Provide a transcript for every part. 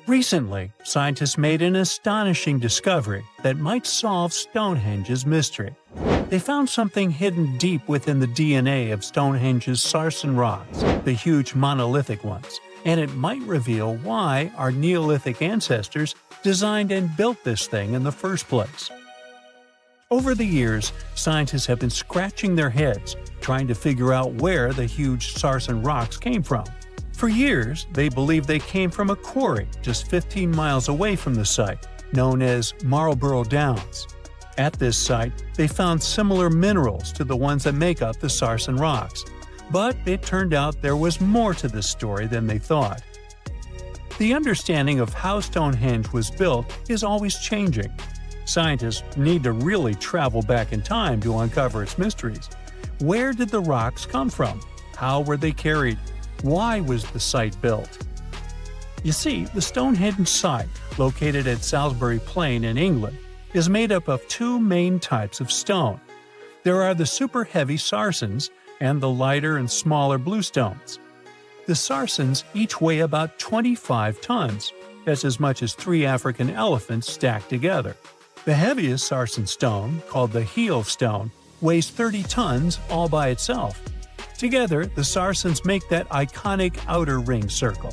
Recently, scientists made an astonishing discovery that might solve Stonehenge's mystery. They found something hidden deep within the DNA of Stonehenge's sarsen rocks, the huge monolithic ones, and it might reveal why our Neolithic ancestors designed and built this thing in the first place. Over the years, scientists have been scratching their heads, trying to figure out where the huge sarsen rocks came from. For years, they believed they came from a quarry just 15 miles away from the site, known as Marlborough Downs. At this site, they found similar minerals to the ones that make up the sarsen rocks, but it turned out there was more to this story than they thought. The understanding of how Stonehenge was built is always changing. Scientists need to really travel back in time to uncover its mysteries. Where did the rocks come from? How were they carried? Why was the site built? You see, the Stonehenge site, located at Salisbury Plain in England, is made up of two main types of stone. There are the super heavy sarsens and the lighter and smaller bluestones. The sarsens each weigh about 25 tons. That's as much as 3 African elephants stacked together. The heaviest sarsen stone, called the heel stone, weighs 30 tons all by itself. Together, the sarsens make that iconic outer ring circle.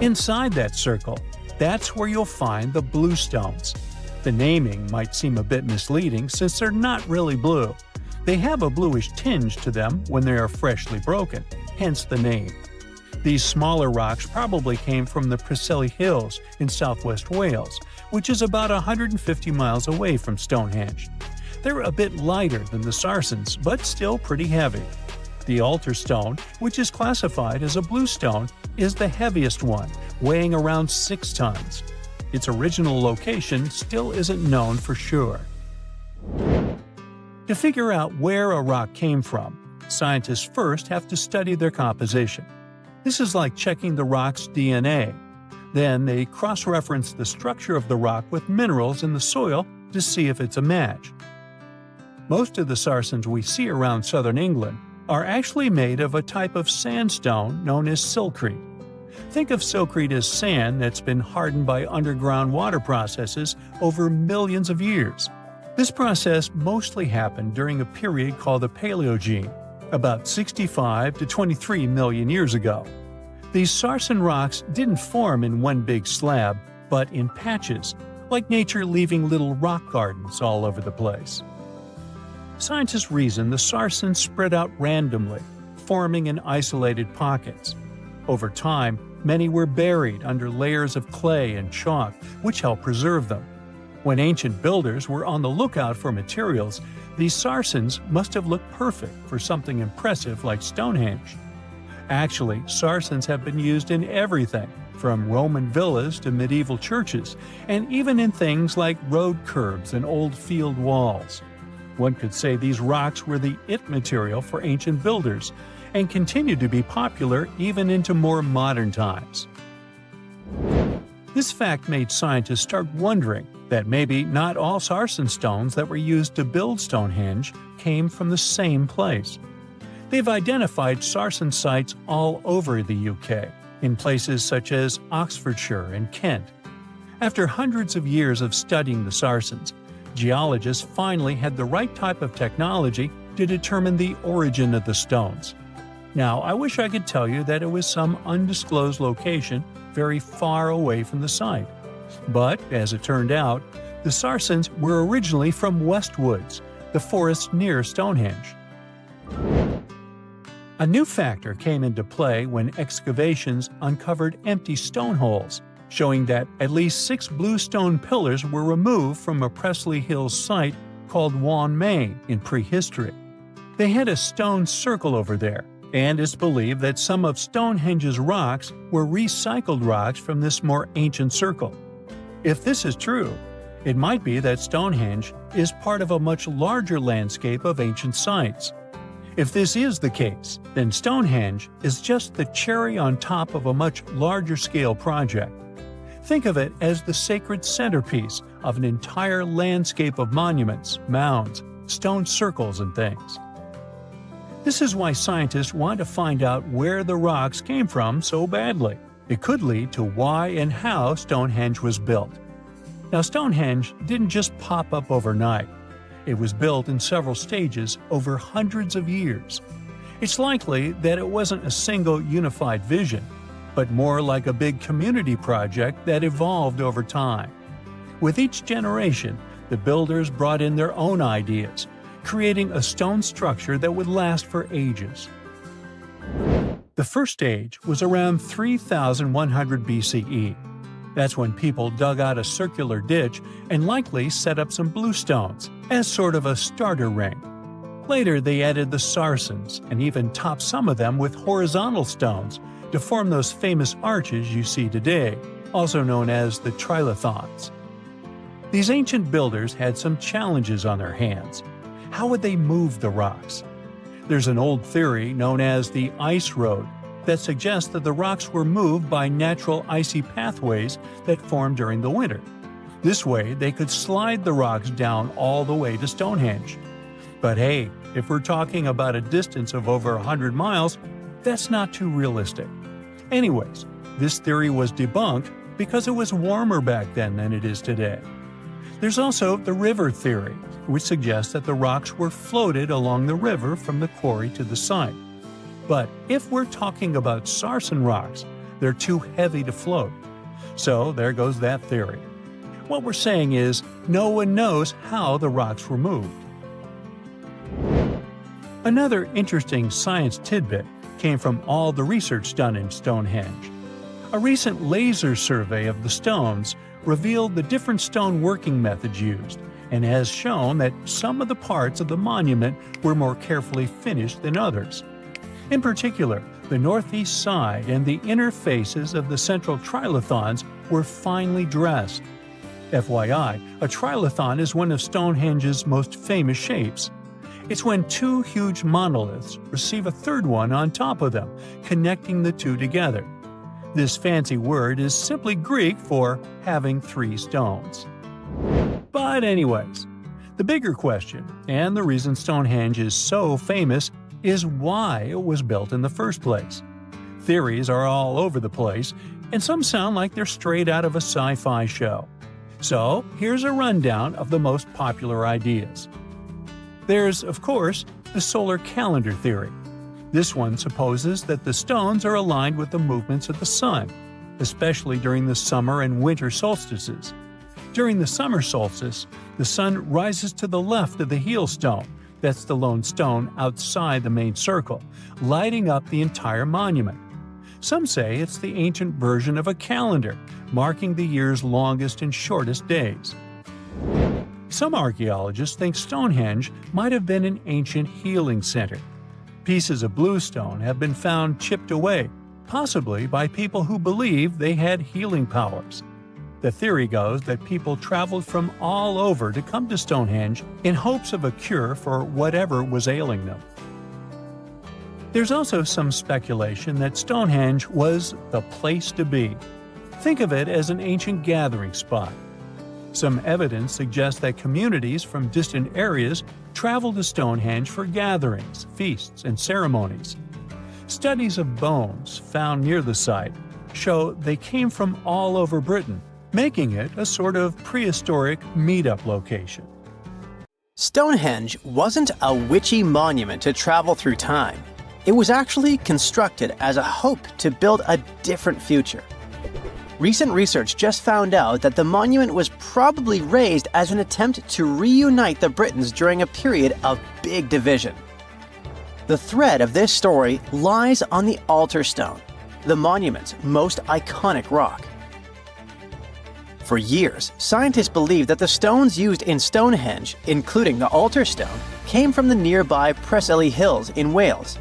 Inside that circle, that's where you'll find the bluestones. The naming might seem a bit misleading since they're not really blue. They have a bluish tinge to them when they are freshly broken, hence the name. These smaller rocks probably came from the Preseli Hills in southwest Wales, which is about 150 miles away from Stonehenge. They're a bit lighter than the sarsens, but still pretty heavy. The altar stone, which is classified as a bluestone, is the heaviest one, weighing around 6 tons. Its original location still isn't known for sure. To figure out where a rock came from, scientists first have to study their composition. This is like checking the rock's DNA. Then they cross-reference the structure of the rock with minerals in the soil to see if it's a match. Most of the sarsens we see around southern England are actually made of a type of sandstone known as silcrete. Think of silcrete as sand that's been hardened by underground water processes over millions of years. This process mostly happened during a period called the Paleogene, about 65 to 23 million years ago. These sarsen rocks didn't form in one big slab, but in patches, like nature leaving little rock gardens all over the place. Scientists reason the sarsens spread out randomly, forming in isolated pockets. Over time, many were buried under layers of clay and chalk, which helped preserve them. When ancient builders were on the lookout for materials, these sarsens must have looked perfect for something impressive like Stonehenge. Actually, sarsens have been used in everything, from Roman villas to medieval churches, and even in things like road curbs and old field walls. One could say these rocks were the it material for ancient builders, and continue to be popular even into more modern times. This fact made scientists start wondering that maybe not all sarsen stones that were used to build Stonehenge came from the same place. They've identified sarsen sites all over the UK, in places such as Oxfordshire and Kent. After hundreds of years of studying the sarsens, geologists finally had the right type of technology to determine the origin of the stones. Now, I wish I could tell you that it was some undisclosed location very far away from the site. But, as it turned out, the sarsens were originally from Westwoods, the forest near Stonehenge. A new factor came into play when excavations uncovered empty stone holes, showing that at least 6 bluestone pillars were removed from a Preseli Hills site called Wan Main in prehistory. They had a stone circle over there, and it's believed that some of Stonehenge's rocks were recycled rocks from this more ancient circle. If this is true, it might be that Stonehenge is part of a much larger landscape of ancient sites. If this is the case, then Stonehenge is just the cherry on top of a much larger scale project. Think of it as the sacred centerpiece of an entire landscape of monuments, mounds, stone circles, and things. This is why scientists want to find out where the rocks came from so badly. It could lead to why and how Stonehenge was built. Now, Stonehenge didn't just pop up overnight. It was built in several stages over hundreds of years. It's likely that it wasn't a single unified vision, but more like a big community project that evolved over time. With each generation, the builders brought in their own ideas, creating a stone structure that would last for ages. The first stage was around 3100 BCE. That's when people dug out a circular ditch and likely set up some bluestones as sort of a starter ring. Later, they added the sarsens and even topped some of them with horizontal stones to form those famous arches you see today, also known as the trilithons. These ancient builders had some challenges on their hands. How would they move the rocks? There's an old theory known as the ice road that suggests that the rocks were moved by natural icy pathways that formed during the winter. This way, they could slide the rocks down all the way to Stonehenge. But hey, if we're talking about a distance of over 100 miles, that's not too realistic. Anyways, this theory was debunked because it was warmer back then than it is today. There's also the river theory, which suggests that the rocks were floated along the river from the quarry to the site. But if we're talking about sarsen rocks, they're too heavy to float. So there goes that theory. What we're saying is, no one knows how the rocks were moved. Another interesting science tidbit came from all the research done in Stonehenge. A recent laser survey of the stones revealed the different stone working methods used, and has shown that some of the parts of the monument were more carefully finished than others. In particular, the northeast side and the inner faces of the central trilithons were finely dressed. FYI, a trilithon is one of Stonehenge's most famous shapes. It's when two huge monoliths receive a third one on top of them, connecting the two together. This fancy word is simply Greek for having three stones. But anyways, the bigger question, and the reason Stonehenge is so famous, is why it was built in the first place. Theories are all over the place, and some sound like they're straight out of a sci-fi show. So here's a rundown of the most popular ideas. There's, of course, the solar calendar theory. This one supposes that the stones are aligned with the movements of the sun, especially during the summer and winter solstices. During the summer solstice, the sun rises to the left of the heel stone, that's the lone stone outside the main circle, lighting up the entire monument. Some say it's the ancient version of a calendar, marking the year's longest and shortest days. Some archaeologists think Stonehenge might have been an ancient healing center. Pieces of bluestone have been found chipped away, possibly by people who believed they had healing powers. The theory goes that people traveled from all over to come to Stonehenge in hopes of a cure for whatever was ailing them. There's also some speculation that Stonehenge was the place to be. Think of it as an ancient gathering spot. Some evidence suggests that communities from distant areas traveled to Stonehenge for gatherings, feasts, and ceremonies. Studies of bones found near the site show they came from all over Britain, making it a sort of prehistoric meetup location. Stonehenge wasn't a witchy monument to travel through time. It was actually constructed as a hope to build a different future. Recent research just found out that the monument was probably raised as an attempt to reunite the Britons during a period of big division. The thread of this story lies on the altar stone, the monument's most iconic rock. For years, scientists believed that the stones used in Stonehenge, including the altar stone, came from the nearby Preseli Hills in Wales.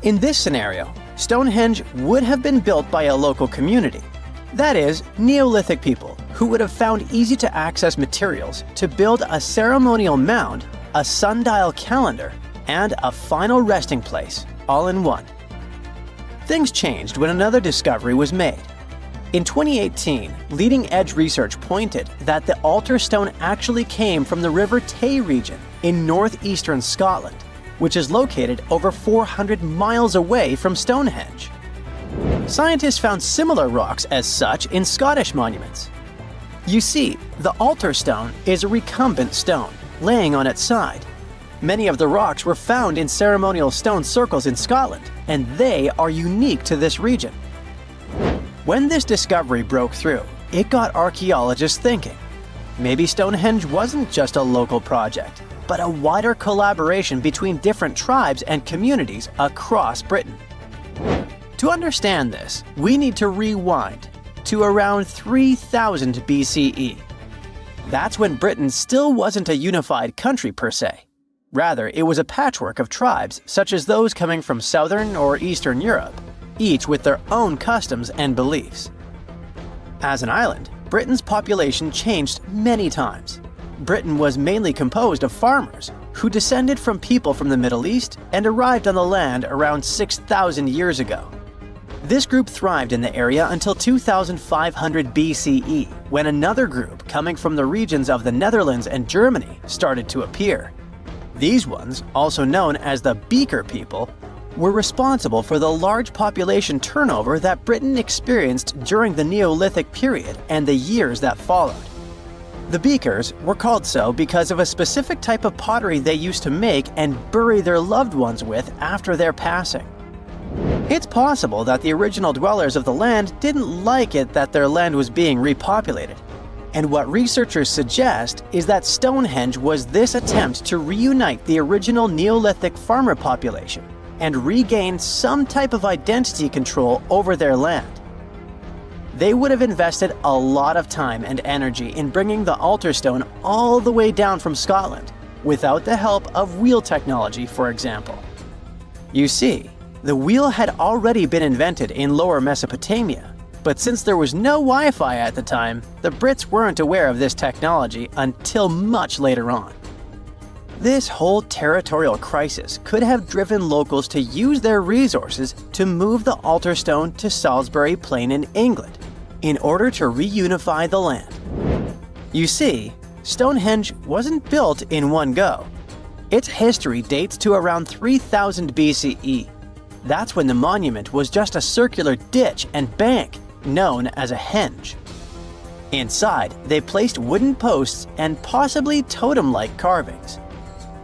In this scenario, Stonehenge would have been built by a local community, that is, Neolithic people who would have found easy-to-access materials to build a ceremonial mound, a sundial calendar, and a final resting place, all in one. Things changed when another discovery was made. In 2018, leading-edge research pointed that the altar stone actually came from the River Tay region in northeastern Scotland, which is located over 400 miles away from Stonehenge. Scientists found similar rocks as such in Scottish monuments. You see, the altar stone is a recumbent stone, laying on its side. Many of the rocks were found in ceremonial stone circles in Scotland, and they are unique to this region. When this discovery broke through, it got archaeologists thinking. Maybe Stonehenge wasn't just a local project, but a wider collaboration between different tribes and communities across Britain. To understand this, we need to rewind to around 3000 BCE. That's when Britain still wasn't a unified country per se. Rather, it was a patchwork of tribes such as those coming from southern or eastern Europe, each with their own customs and beliefs. As an island, Britain's population changed many times. Britain was mainly composed of farmers who descended from people from the Middle East and arrived on the land around 6,000 years ago. This group thrived in the area until 2500 BCE, when another group coming from the regions of the Netherlands and Germany started to appear. These ones, also known as the Beaker people, were responsible for the large population turnover that Britain experienced during the Neolithic period and the years that followed. The Beakers were called so because of a specific type of pottery they used to make and bury their loved ones with after their passing. It's possible that the original dwellers of the land didn't like it that their land was being repopulated. And what researchers suggest is that Stonehenge was this attempt to reunite the original Neolithic farmer population and regain some type of identity control over their land. They would have invested a lot of time and energy in bringing the altar stone all the way down from Scotland, without the help of wheel technology, for example. You see, the wheel had already been invented in Lower Mesopotamia, but since there was no Wi-Fi at the time, the Brits weren't aware of this technology until much later on. This whole territorial crisis could have driven locals to use their resources to move the altar stone to Salisbury Plain in England, in order to reunify the land. You see, Stonehenge wasn't built in one go. Its history dates to around 3000 BCE. That's when the monument was just a circular ditch and bank known as a henge. Inside, they placed wooden posts and possibly totem-like carvings.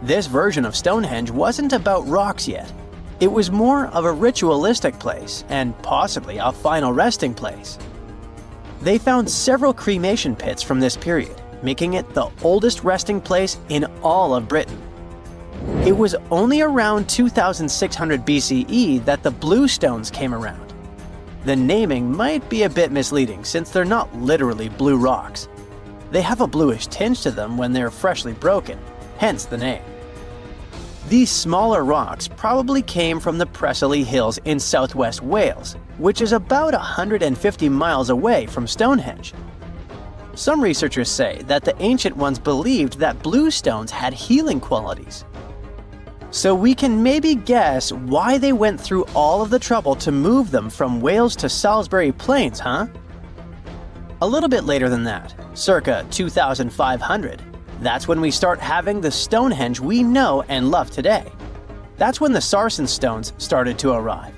This version of Stonehenge wasn't about rocks yet. It was more of a ritualistic place and possibly a final resting place. They found several cremation pits from this period, making it the oldest resting place in all of Britain. It was only around 2600 BCE that the bluestones came around. The naming might be a bit misleading since they're not literally blue rocks. They have a bluish tinge to them when they're freshly broken, hence the name. These smaller rocks probably came from the Preseli Hills in southwest Wales, which is about 150 miles away from Stonehenge. Some researchers say that the ancient ones believed that bluestones had healing qualities. So we can maybe guess why they went through all of the trouble to move them from Wales to Salisbury Plains, huh? A little bit later than that, circa 2500, that's when we start having the Stonehenge we know and love today. That's when the sarsen stones started to arrive.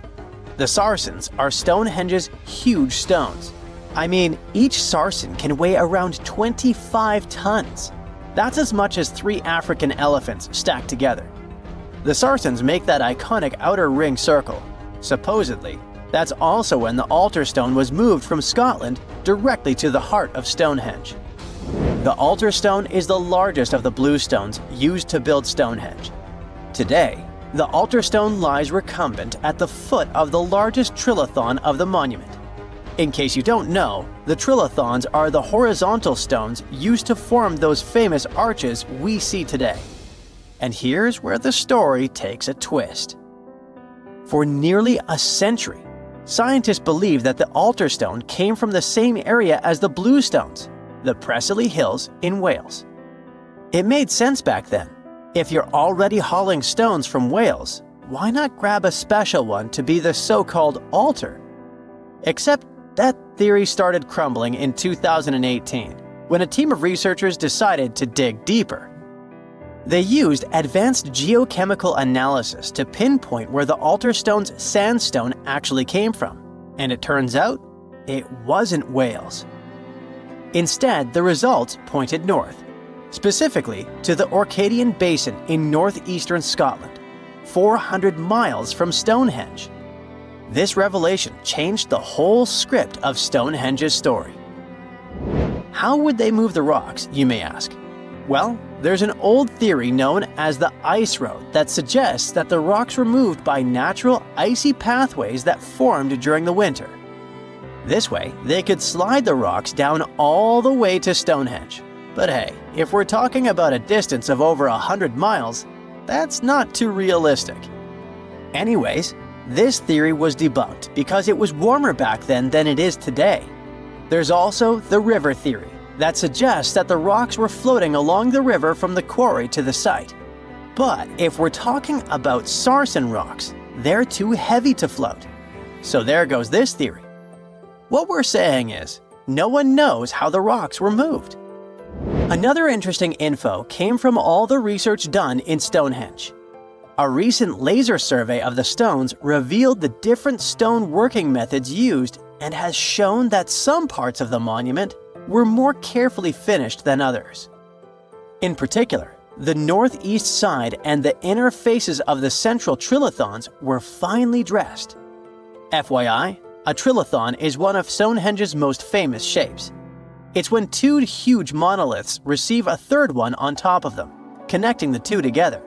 The sarsens are Stonehenge's huge stones. I mean, each sarsen can weigh around 25 tons. That's as much as 3 African elephants stacked together. The sarsens make that iconic outer ring circle. Supposedly, that's also when the altar stone was moved from Scotland directly to the heart of Stonehenge. The altar stone is the largest of the bluestones used to build Stonehenge. Today, the altar stone lies recumbent at the foot of the largest trilithon of the monument. In case you don't know, the trilithons are the horizontal stones used to form those famous arches we see today. And here's where the story takes a twist. For nearly a century, scientists believe that the altar stone came from the same area as the bluestones, the Preseli Hills in Wales. It made sense back then. If you're already hauling stones from Wales, why not grab a special one to be the so-called altar? Except that theory started crumbling in 2018, when a team of researchers decided to dig deeper. They used advanced geochemical analysis to pinpoint where the altar stone's sandstone actually came from. And it turns out, it wasn't Wales. Instead, the results pointed north, specifically to the Orcadian Basin in northeastern Scotland, 400 miles from Stonehenge. This revelation changed the whole script of Stonehenge's story. How would they move the rocks, you may ask? Well, there's an old theory known as the ice road that suggests that the rocks were moved by natural icy pathways that formed during the winter. This way, they could slide the rocks down all the way to Stonehenge. But hey, if we're talking about a distance of over 100 miles, that's not too realistic. Anyways, this theory was debunked because it was warmer back then than it is today. There's also the river theory that suggests that the rocks were floating along the river from the quarry to the site. But if we're talking about sarsen rocks, they're too heavy to float. So there goes this theory. What we're saying is, no one knows how the rocks were moved. Another interesting info came from all the research done in Stonehenge. A recent laser survey of the stones revealed the different stone working methods used and has shown that some parts of the monument were more carefully finished than others. In particular, the northeast side and the inner faces of the central trilithons were finely dressed. FYI, a trilithon is one of Stonehenge's most famous shapes. It's when two huge monoliths receive a third one on top of them, connecting the two together.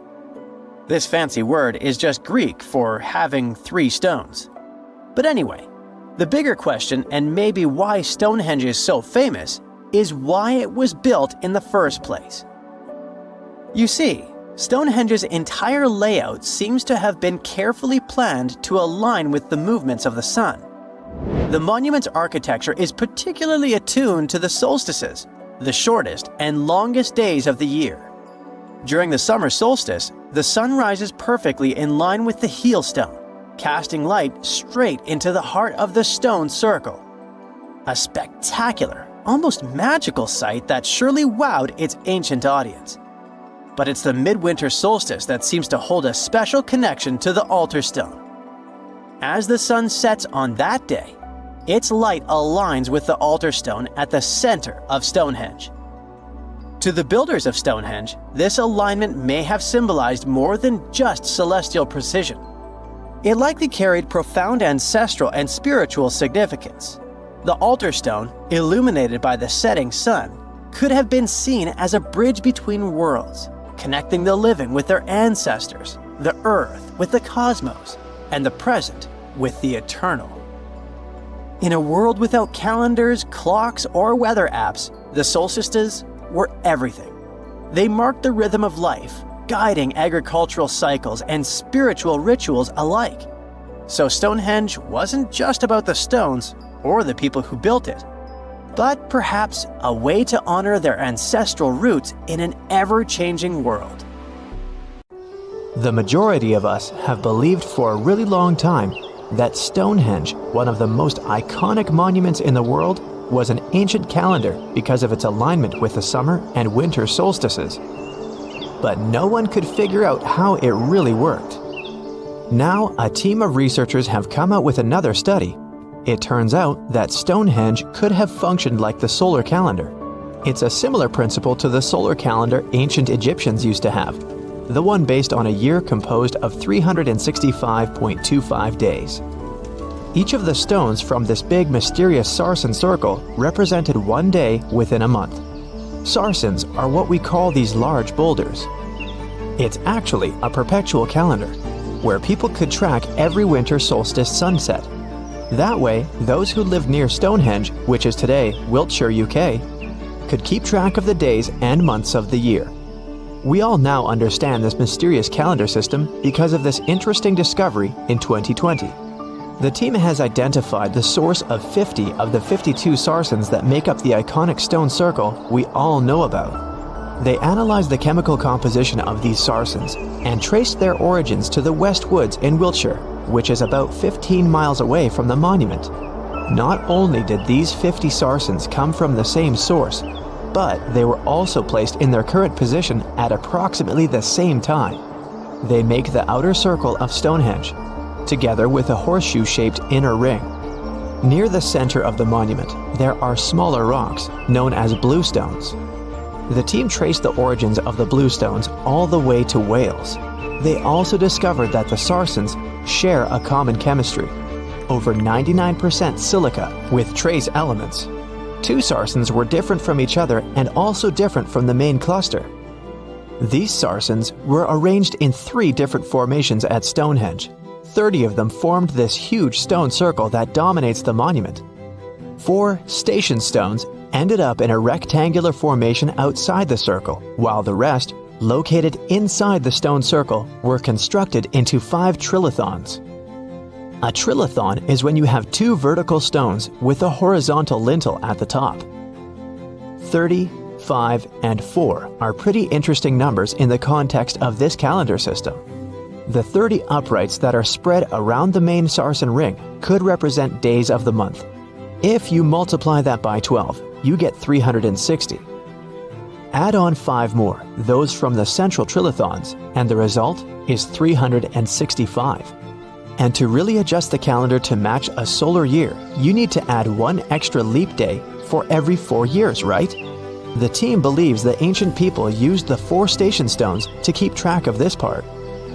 This fancy word is just Greek for having three stones. But anyway, the bigger question, and maybe why Stonehenge is so famous, is why it was built in the first place. You see, Stonehenge's entire layout seems to have been carefully planned to align with the movements of the sun. The monument's architecture is particularly attuned to the solstices, the shortest and longest days of the year. During the summer solstice, the sun rises perfectly in line with the heel stone, casting light straight into the heart of the stone circle. A spectacular, almost magical sight that surely wowed its ancient audience. But it's the midwinter solstice that seems to hold a special connection to the altar stone. As the sun sets on that day, its light aligns with the altar stone at the center of Stonehenge. To the builders of Stonehenge, this alignment may have symbolized more than just celestial precision. It likely carried profound ancestral and spiritual significance. The altar stone, illuminated by the setting sun, could have been seen as a bridge between worlds, connecting the living with their ancestors, the earth with the cosmos, and the present with the eternal. In a world without calendars, clocks, or weather apps, the solstices were everything. They marked the rhythm of life, guiding agricultural cycles and spiritual rituals alike. So Stonehenge wasn't just about the stones or the people who built it, but perhaps a way to honor their ancestral roots in an ever-changing world. The majority of us have believed for a really long time that Stonehenge, one of the most iconic monuments in the world, was an ancient calendar because of its alignment with the summer and winter solstices. But no one could figure out how it really worked. Now, a team of researchers have come out with another study. It turns out that Stonehenge could have functioned like the solar calendar. It's a similar principle to the solar calendar ancient Egyptians used to have, the one based on a year composed of 365.25 days. Each of the stones from this big mysterious sarsen circle represented one day within a month. Sarsens are what we call these large boulders. It's actually a perpetual calendar, where people could track every winter solstice sunset. That way, those who lived near Stonehenge, which is today Wiltshire, UK, could keep track of the days and months of the year. We all now understand this mysterious calendar system because of this interesting discovery in 2020. The team has identified the source of 50 of the 52 sarsens that make up the iconic stone circle we all know about. They analyzed the chemical composition of these sarsens and traced their origins to the West Woods in Wiltshire, which is about 15 miles away from the monument. Not only did these 50 sarsens come from the same source, but they were also placed in their current position at approximately the same time. They make the outer circle of Stonehenge, together with a horseshoe-shaped inner ring. Near the center of the monument, there are smaller rocks known as bluestones. The team traced the origins of the bluestones all the way to Wales. They also discovered that the sarsens share a common chemistry, over 99% silica with trace elements. Two sarsens were different from each other and also different from the main cluster. These sarsens were arranged in 3 different formations at Stonehenge. 30 of them formed this huge stone circle that dominates the monument. 4 station stones ended up in a rectangular formation outside the circle, while the rest, located inside the stone circle, were constructed into 5 trilithons. A trilithon is when you have 2 vertical stones with a horizontal lintel at the top. 30, 5, and 4 are pretty interesting numbers in the context of this calendar system. The 30 uprights that are spread around the main sarsen ring could represent days of the month. If you multiply that by 12, you get 360. Add on 5 more, those from the central trilithons, and the result is 365. And to really adjust the calendar to match a solar year, you need to add 1 extra leap day for every 4 years, right? The team believes the ancient people used the 4 station stones to keep track of this part.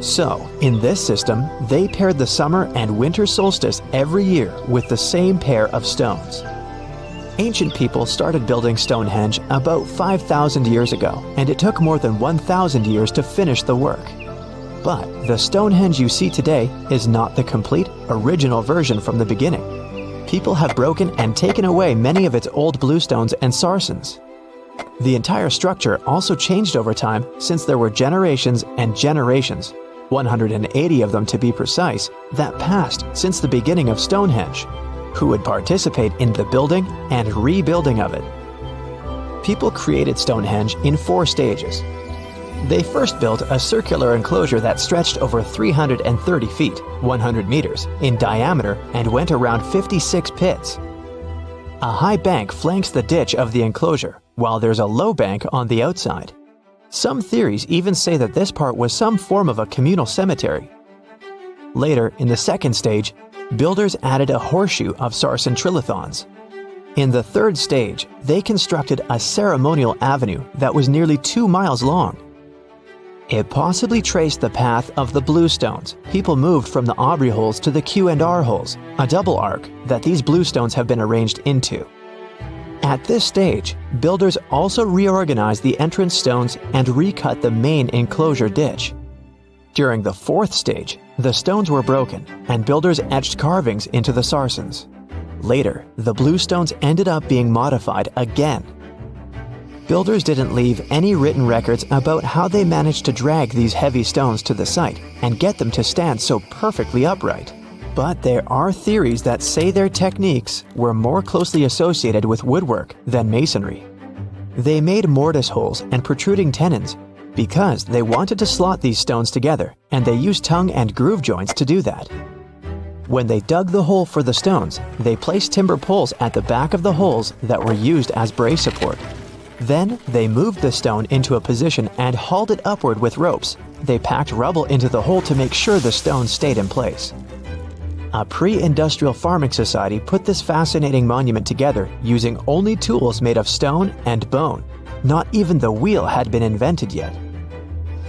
So, in this system, they paired the summer and winter solstice every year with the same pair of stones. Ancient people started building Stonehenge about 5,000 years ago, and it took more than 1,000 years to finish the work. But the Stonehenge you see today is not the complete, original version from the beginning. People have broken and taken away many of its old bluestones and sarsens. The entire structure also changed over time since there were generations and generations, 180 of them to be precise, that passed since the beginning of Stonehenge, who would participate in the building and rebuilding of it. People created Stonehenge in 4 stages. They first built a circular enclosure that stretched over 330 feet, 100 meters, in diameter and went around 56 pits. A high bank flanks the ditch of the enclosure, while there's a low bank on the outside. Some theories even say that this part was some form of a communal cemetery. Later, in the second stage, builders added a horseshoe of sarsen trilithons. In the third stage, they constructed a ceremonial avenue that was nearly 2 miles long. It possibly traced the path of the bluestones. People moved from the Aubrey holes to the Q&R holes, a double arc that these bluestones have been arranged into. At this stage, builders also reorganized the entrance stones and recut the main enclosure ditch. During the 4th stage, the stones were broken and builders etched carvings into the sarsens. Later, the bluestones ended up being modified again. Builders didn't leave any written records about how they managed to drag these heavy stones to the site and get them to stand so perfectly upright. But there are theories that say their techniques were more closely associated with woodwork than masonry. They made mortise holes and protruding tenons because they wanted to slot these stones together, and they used tongue and groove joints to do that. When they dug the hole for the stones, they placed timber poles at the back of the holes that were used as brace support. Then they moved the stone into a position and hauled it upward with ropes. They packed rubble into the hole to make sure the stone stayed in place. A pre-industrial farming society put this fascinating monument together using only tools made of stone and bone. Not even the wheel had been invented yet.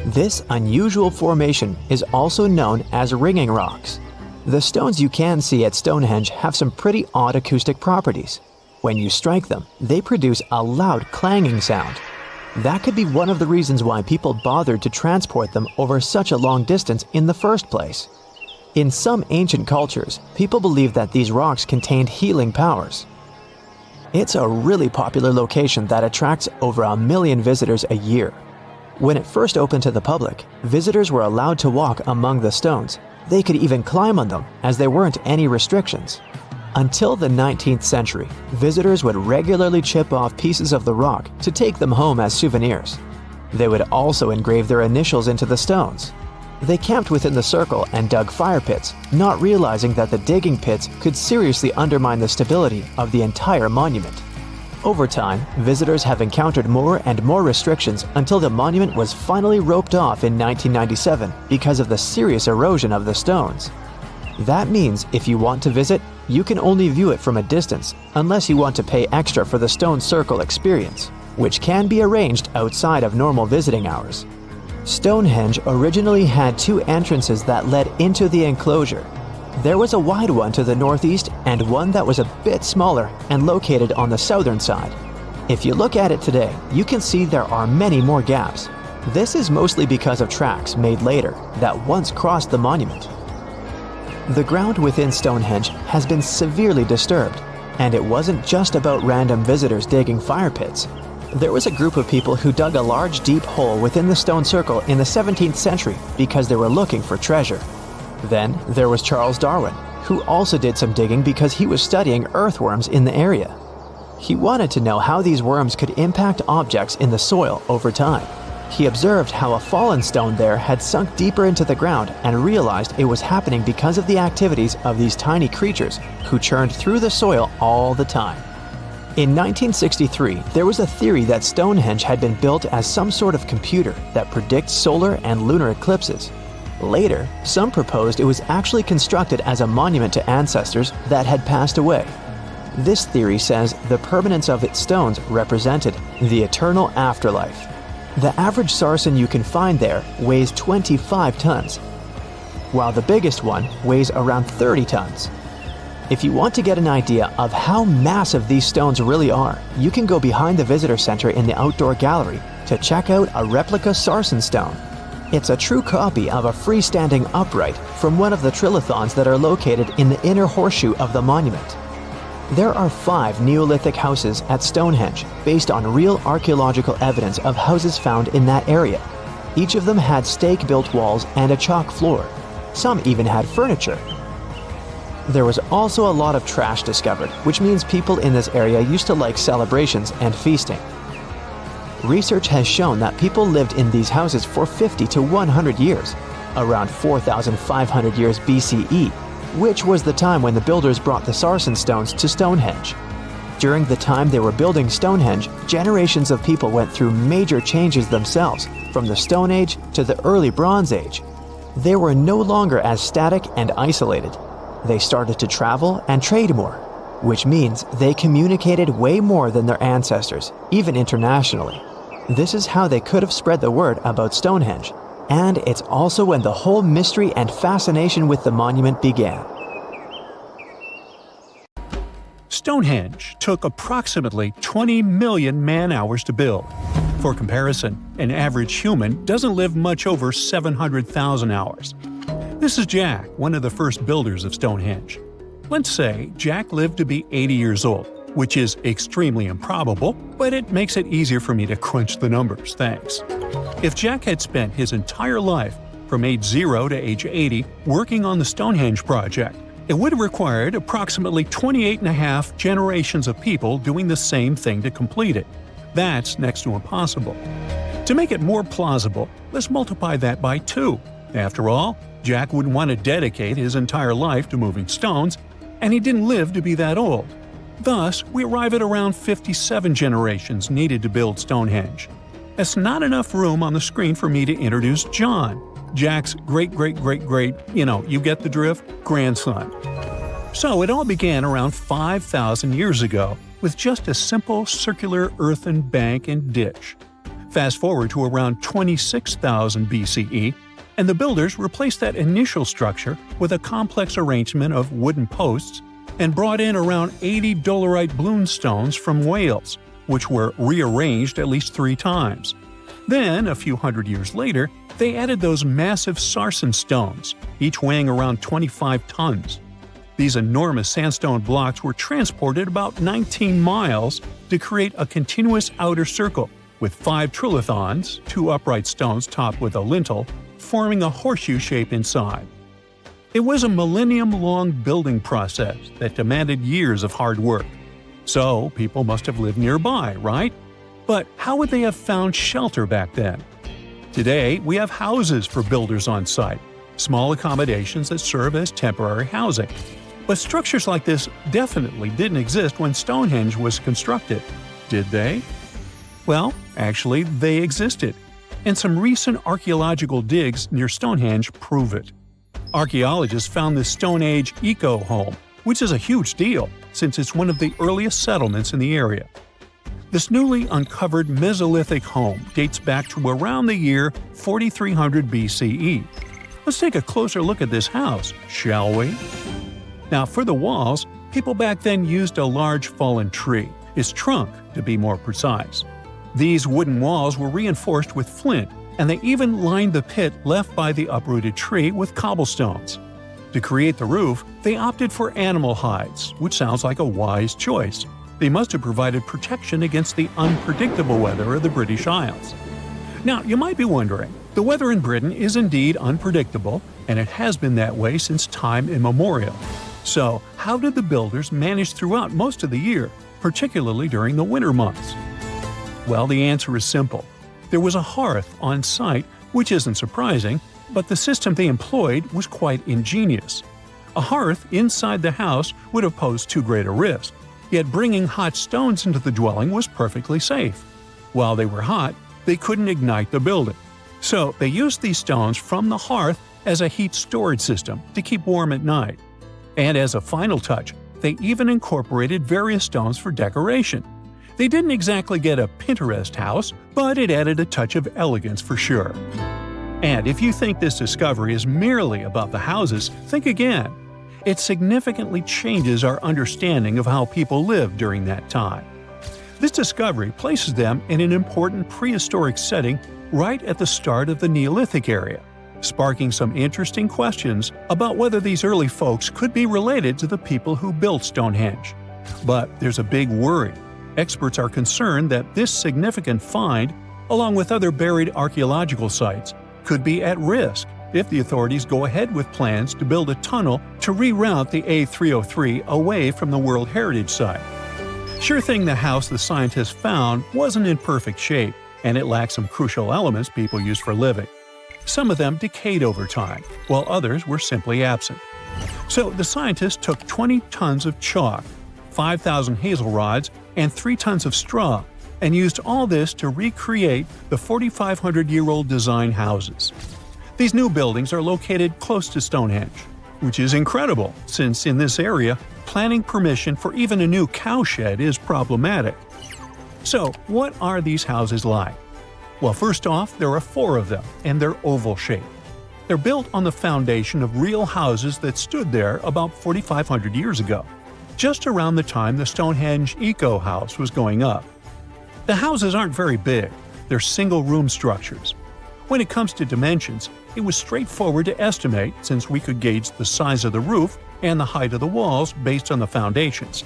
This unusual formation is also known as ringing rocks. The stones you can see at Stonehenge have some pretty odd acoustic properties. When you strike them, they produce a loud clanging sound. That could be one of the reasons why people bothered to transport them over such a long distance in the first place. In some ancient cultures, people believed that these rocks contained healing powers. It's a really popular location that attracts over 1 million visitors a year. When it first opened to the public, visitors were allowed to walk among the stones. They could even climb on them, as there weren't any restrictions. Until the 19th century, visitors would regularly chip off pieces of the rock to take them home as souvenirs. They would also engrave their initials into the stones. They camped within the circle and dug fire pits, not realizing that the digging pits could seriously undermine the stability of the entire monument. Over time, visitors have encountered more and more restrictions until the monument was finally roped off in 1997 because of the serious erosion of the stones. That means if you want to visit, You can only view it from a distance unless you want to pay extra for the stone circle experience, which can be arranged outside of normal visiting hours. Stonehenge originally had two entrances that led into the enclosure. There was a wide one to the northeast and one that was a bit smaller and located on the southern side. If you look at it today, you can see there are many more gaps. This is mostly because of tracks made later that once crossed the monument. The ground within Stonehenge has been severely disturbed, and it wasn't just about random visitors digging fire pits. There was a group of people who dug a large deep hole within the stone circle in the 17th century because they were looking for treasure. Then there was Charles Darwin, who also did some digging because he was studying earthworms in the area. He wanted to know how these worms could impact objects in the soil over time. He observed how a fallen stone there had sunk deeper into the ground and realized it was happening because of the activities of these tiny creatures who churned through the soil all the time. In 1963, there was a theory that Stonehenge had been built as some sort of computer that predicts solar and lunar eclipses. Later, some proposed it was actually constructed as a monument to ancestors that had passed away. This theory says the permanence of its stones represented the eternal afterlife. The average sarsen you can find there weighs 25 tons, while the biggest one weighs around 30 tons. If you want to get an idea of how massive these stones really are, you can go behind the visitor center in the outdoor gallery to check out a replica sarsen stone. It's a true copy of a freestanding upright from one of the trilithons that are located in the inner horseshoe of the monument. There are 5 Neolithic houses at Stonehenge based on real archaeological evidence of houses found in that area. Each of them had stake-built walls and a chalk floor. Some even had furniture. There was also a lot of trash discovered, which means people in this area used to like celebrations and feasting. Research has shown that people lived in these houses for 50 to 100 years, around 4,500 years BCE, which was the time when the builders brought the sarsen stones to Stonehenge. During the time they were building Stonehenge, generations of people went through major changes themselves, from the Stone Age to the early Bronze Age. They were no longer as static and isolated. They started to travel and trade more, which means they communicated way more than their ancestors, even internationally. This is how they could have spread the word about Stonehenge. And it's also when the whole mystery and fascination with the monument began. Stonehenge took approximately 20 million man-hours to build. For comparison, an average human doesn't live much over 700,000 hours. This is Jack, one of the first builders of Stonehenge. Let's say Jack lived to be 80 years old, which is extremely improbable, but it makes it easier for me to crunch the numbers, thanks. If Jack had spent his entire life, from age 0 to age 80, working on the Stonehenge project, it would have required approximately 28.5 generations of people doing the same thing to complete it. That's next to impossible. To make it more plausible, let's multiply that by 2. After all, Jack wouldn't want to dedicate his entire life to moving stones, and he didn't live to be that old. Thus, we arrive at around 57 generations needed to build Stonehenge. That's not enough room on the screen for me to introduce John, Jack's great-great-great-great, you get the drift, grandson. So it all began around 5,000 years ago with just a simple circular earthen bank and ditch. Fast forward to around 26,000 BCE, and the builders replaced that initial structure with a complex arrangement of wooden posts and brought in around 80 dolerite bluestones from Wales, which were rearranged at least 3 times. Then, a few hundred years later, they added those massive sarsen stones, each weighing around 25 tons. These enormous sandstone blocks were transported about 19 miles to create a continuous outer circle, with 5 trilithons, 2 upright stones topped with a lintel, forming a horseshoe shape inside. It was a millennium-long building process that demanded years of hard work. So, people must have lived nearby, right? But how would they have found shelter back then? Today, we have houses for builders on site, small accommodations that serve as temporary housing. But structures like this definitely didn't exist when Stonehenge was constructed, did they? Well, actually, they existed, and some recent archaeological digs near Stonehenge prove it. Archaeologists found this Stone Age eco-home, which is a huge deal since it's one of the earliest settlements in the area. This newly uncovered Mesolithic home dates back to around the year 4300 BCE. Let's take a closer look at this house, shall we? Now, for the walls, people back then used a large fallen tree, its trunk to be more precise. These wooden walls were reinforced with flint, and they even lined the pit left by the uprooted tree with cobblestones. To create the roof, they opted for animal hides, which sounds like a wise choice. They must have provided protection against the unpredictable weather of the British Isles. Now, you might be wondering, the weather in Britain is indeed unpredictable, and it has been that way since time immemorial. So, how did the builders manage throughout most of the year, particularly during the winter months? Well, the answer is simple. There was a hearth on site, which isn't surprising, but the system they employed was quite ingenious. A hearth inside the house would have posed too great a risk, yet bringing hot stones into the dwelling was perfectly safe. While they were hot, they couldn't ignite the building. So they used these stones from the hearth as a heat storage system to keep warm at night. And as a final touch, they even incorporated various stones for decoration. They didn't exactly get a Pinterest house, but it added a touch of elegance for sure. And if you think this discovery is merely about the houses, think again. It significantly changes our understanding of how people lived during that time. This discovery places them in an important prehistoric setting right at the start of the Neolithic area, sparking some interesting questions about whether these early folks could be related to the people who built Stonehenge. But there's a big worry. Experts are concerned that this significant find, along with other buried archaeological sites, could be at risk if the authorities go ahead with plans to build a tunnel to reroute the A303 away from the World Heritage Site. Sure thing the house the scientists found wasn't in perfect shape, and it lacked some crucial elements people use for living. Some of them decayed over time, while others were simply absent. So the scientists took 20 tons of chalk, 5,000 hazel rods, and 3 tons of straw, and used all this to recreate the 4,500-year-old design houses. These new buildings are located close to Stonehenge, which is incredible since in this area, planning permission for even a new cowshed is problematic. So, what are these houses like? Well, first off, there are 4 of them, and they're oval-shaped. They're built on the foundation of real houses that stood there about 4,500 years ago, just around the time the Stonehenge Eco House was going up. The houses aren't very big, they're single-room structures. When it comes to dimensions, it was straightforward to estimate since we could gauge the size of the roof and the height of the walls based on the foundations.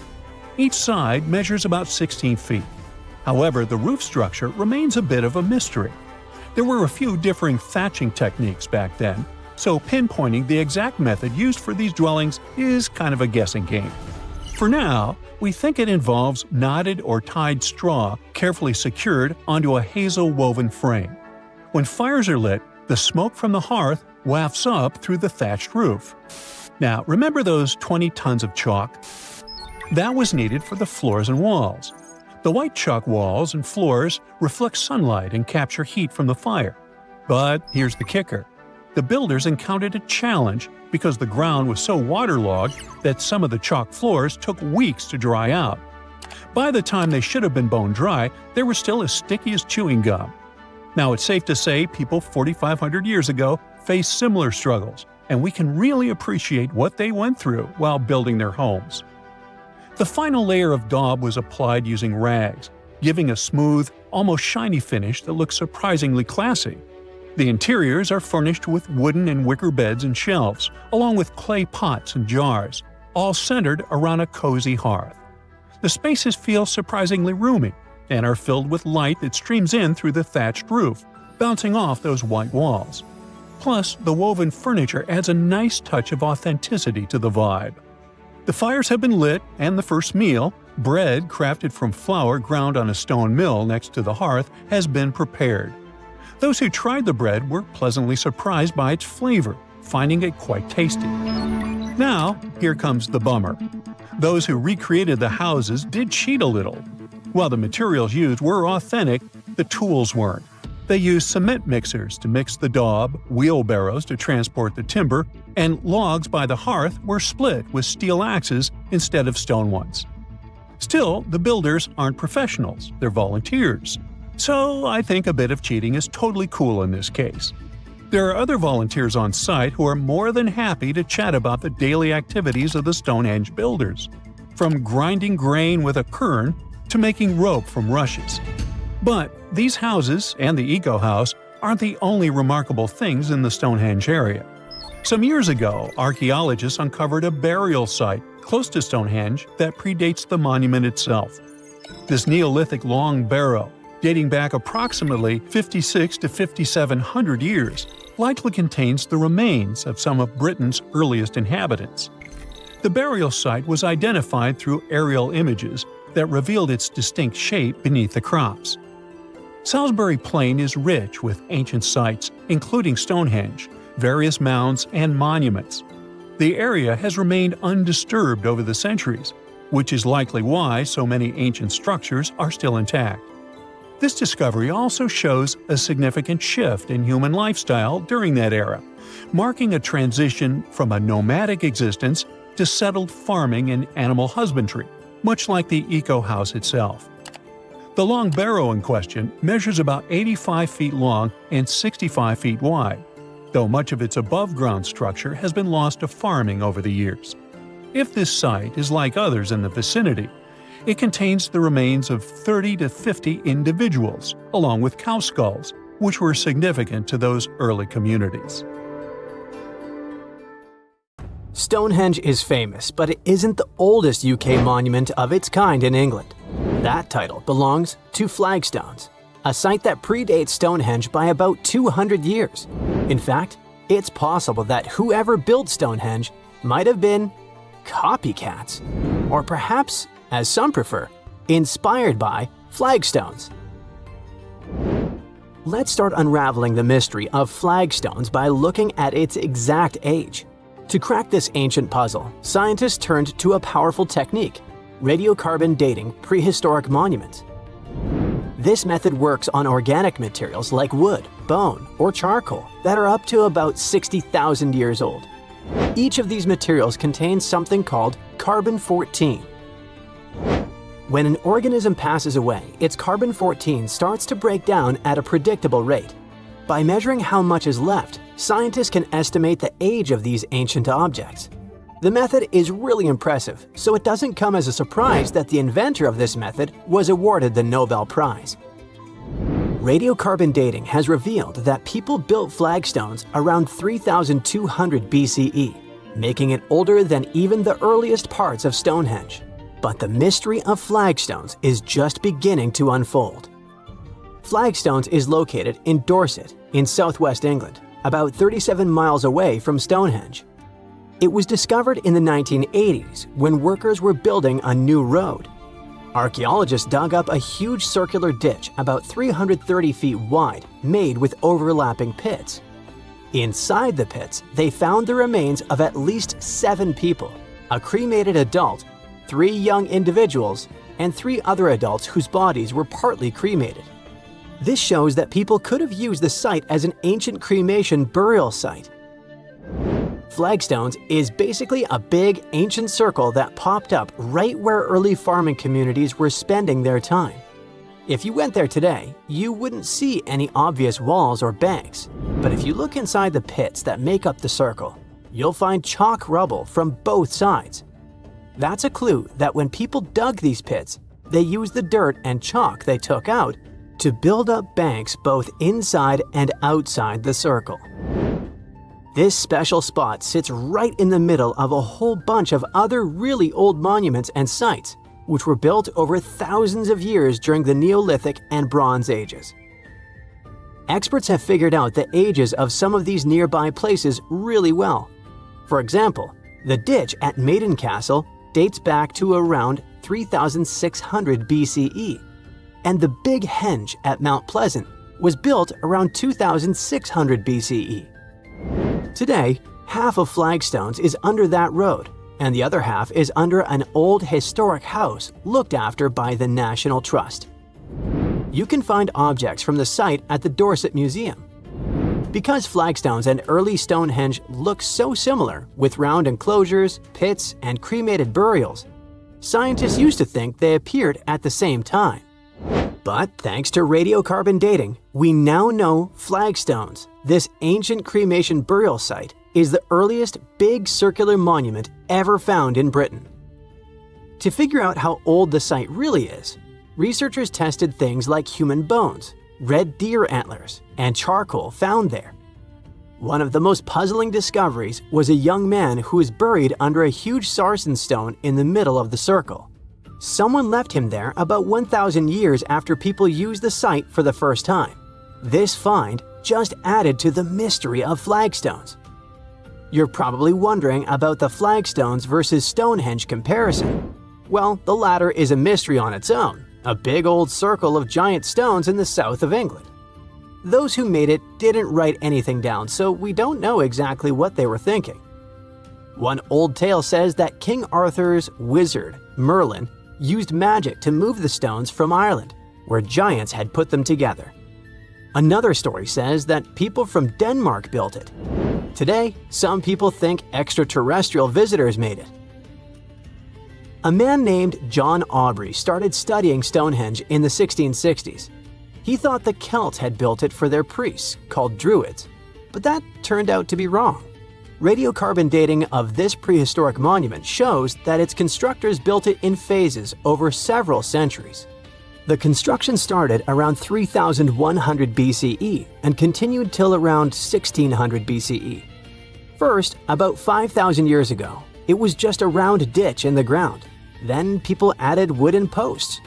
Each side measures about 16 feet. However, the roof structure remains a bit of a mystery. There were a few differing thatching techniques back then, so pinpointing the exact method used for these dwellings is kind of a guessing game. For now, we think it involves knotted or tied straw carefully secured onto a hazel-woven frame. When fires are lit, the smoke from the hearth wafts up through the thatched roof. Now, remember those 20 tons of chalk? That was needed for the floors and walls. The white chalk walls and floors reflect sunlight and capture heat from the fire. But here's the kicker. The builders encountered a challenge because the ground was so waterlogged that some of the chalk floors took weeks to dry out. By the time they should have been bone dry, they were still as sticky as chewing gum. Now, it's safe to say people 4,500 years ago faced similar struggles, and we can really appreciate what they went through while building their homes. The final layer of daub was applied using rags, giving a smooth, almost shiny finish that looks surprisingly classy. The interiors are furnished with wooden and wicker beds and shelves, along with clay pots and jars, all centered around a cozy hearth. The spaces feel surprisingly roomy and are filled with light that streams in through the thatched roof, bouncing off those white walls. Plus, the woven furniture adds a nice touch of authenticity to the vibe. The fires have been lit, and the first meal, bread crafted from flour ground on a stone mill next to the hearth, has been prepared. Those who tried the bread were pleasantly surprised by its flavor, finding it quite tasty. Now, here comes the bummer. Those who recreated the houses did cheat a little. While the materials used were authentic, the tools weren't. They used cement mixers to mix the daub, wheelbarrows to transport the timber, and logs by the hearth were split with steel axes instead of stone ones. Still, the builders aren't professionals, they're volunteers. So I think a bit of cheating is totally cool in this case. There are other volunteers on site who are more than happy to chat about the daily activities of the Stonehenge builders, from grinding grain with a quern to making rope from rushes. But these houses and the Eco House aren't the only remarkable things in the Stonehenge area. Some years ago, archaeologists uncovered a burial site close to Stonehenge that predates the monument itself. This Neolithic long barrow, dating back approximately 56 to 5,700 years, likely contains the remains of some of Britain's earliest inhabitants. The burial site was identified through aerial images that revealed its distinct shape beneath the crops. Salisbury Plain is rich with ancient sites, including Stonehenge, various mounds, and monuments. The area has remained undisturbed over the centuries, which is likely why so many ancient structures are still intact. This discovery also shows a significant shift in human lifestyle during that era, marking a transition from a nomadic existence to settled farming and animal husbandry, much like the Eco House itself. The long barrow in question measures about 85 feet long and 65 feet wide, though much of its above-ground structure has been lost to farming over the years. If this site is like others in the vicinity, it contains the remains of 30 to 50 individuals, along with cow skulls, which were significant to those early communities. Stonehenge is famous, but it isn't the oldest UK monument of its kind in England. That title belongs to Flagstones, a site that predates Stonehenge by about 200 years. In fact, it's possible that whoever built Stonehenge might have been copycats, or perhaps, as some prefer, inspired by flagstones. Let's start unraveling the mystery of flagstones by looking at its exact age. To crack this ancient puzzle, scientists turned to a powerful technique: radiocarbon dating prehistoric monuments. This method works on organic materials like wood, bone, or charcoal that are up to about 60,000 years old. Each of these materials contains something called carbon-14. When an organism passes away, its carbon-14 starts to break down at a predictable rate. By measuring how much is left, scientists can estimate the age of these ancient objects. The method is really impressive, so it doesn't come as a surprise that the inventor of this method was awarded the Nobel Prize. Radiocarbon dating has revealed that people built flagstones around 3,200 BCE, making it older than even the earliest parts of Stonehenge. But the mystery of flagstones is just beginning to unfold. Flagstones is located in Dorset, in southwest England, about 37 miles away from Stonehenge. It was discovered in the 1980s when workers were building a new road. Archaeologists dug up a huge circular ditch about 330 feet wide, made with overlapping pits. Inside the pits, they found the remains of at least 7 people, a cremated adult, 3 young individuals, and 3 other adults whose bodies were partly cremated. This shows that people could have used the site as an ancient cremation burial site. Flagstones is basically a big, ancient circle that popped up right where early farming communities were spending their time. If you went there today, you wouldn't see any obvious walls or banks, but if you look inside the pits that make up the circle, you'll find chalk rubble from both sides. That's a clue that when people dug these pits, they used the dirt and chalk they took out to build up banks both inside and outside the circle. This special spot sits right in the middle of a whole bunch of other really old monuments and sites, which were built over thousands of years during the Neolithic and Bronze Ages. Experts have figured out the ages of some of these nearby places really well. For example, the ditch at Maiden Castle dates back to around 3,600 BCE, and the Big Henge at Mount Pleasant was built around 2,600 BCE. Today, half of Flagstones is under that road, and the other half is under an old historic house looked after by the National Trust. You can find objects from the site at the Dorset Museum. Because flagstones and early Stonehenge look so similar, with round enclosures, pits, and cremated burials, scientists used to think they appeared at the same time. But thanks to radiocarbon dating, we now know Flagstones, this ancient cremation burial site, is the earliest big circular monument ever found in Britain. To figure out how old the site really is, researchers tested things like human bones, red deer antlers, and charcoal found there. One of the most puzzling discoveries was a young man who was buried under a huge sarsen stone in the middle of the circle. Someone left him there about 1,000 years after people used the site for the first time. This find just added to the mystery of flagstones. You're probably wondering about the Flagstones versus Stonehenge comparison. Well, the latter is a mystery on its own, a big old circle of giant stones in the south of England. Those who made it didn't write anything down, so we don't know exactly what they were thinking. One old tale says that King Arthur's wizard, Merlin, used magic to move the stones from Ireland, where giants had put them together. Another story says that people from Denmark built it. Today, some people think extraterrestrial visitors made it. A man named John Aubrey started studying Stonehenge in the 1660s. He thought the Celts had built it for their priests, called Druids, but that turned out to be wrong. Radiocarbon dating of this prehistoric monument shows that its constructors built it in phases over several centuries. The construction started around 3100 BCE and continued till around 1600 BCE. First, about 5,000 years ago, it was just a round ditch in the ground. Then people added wooden posts.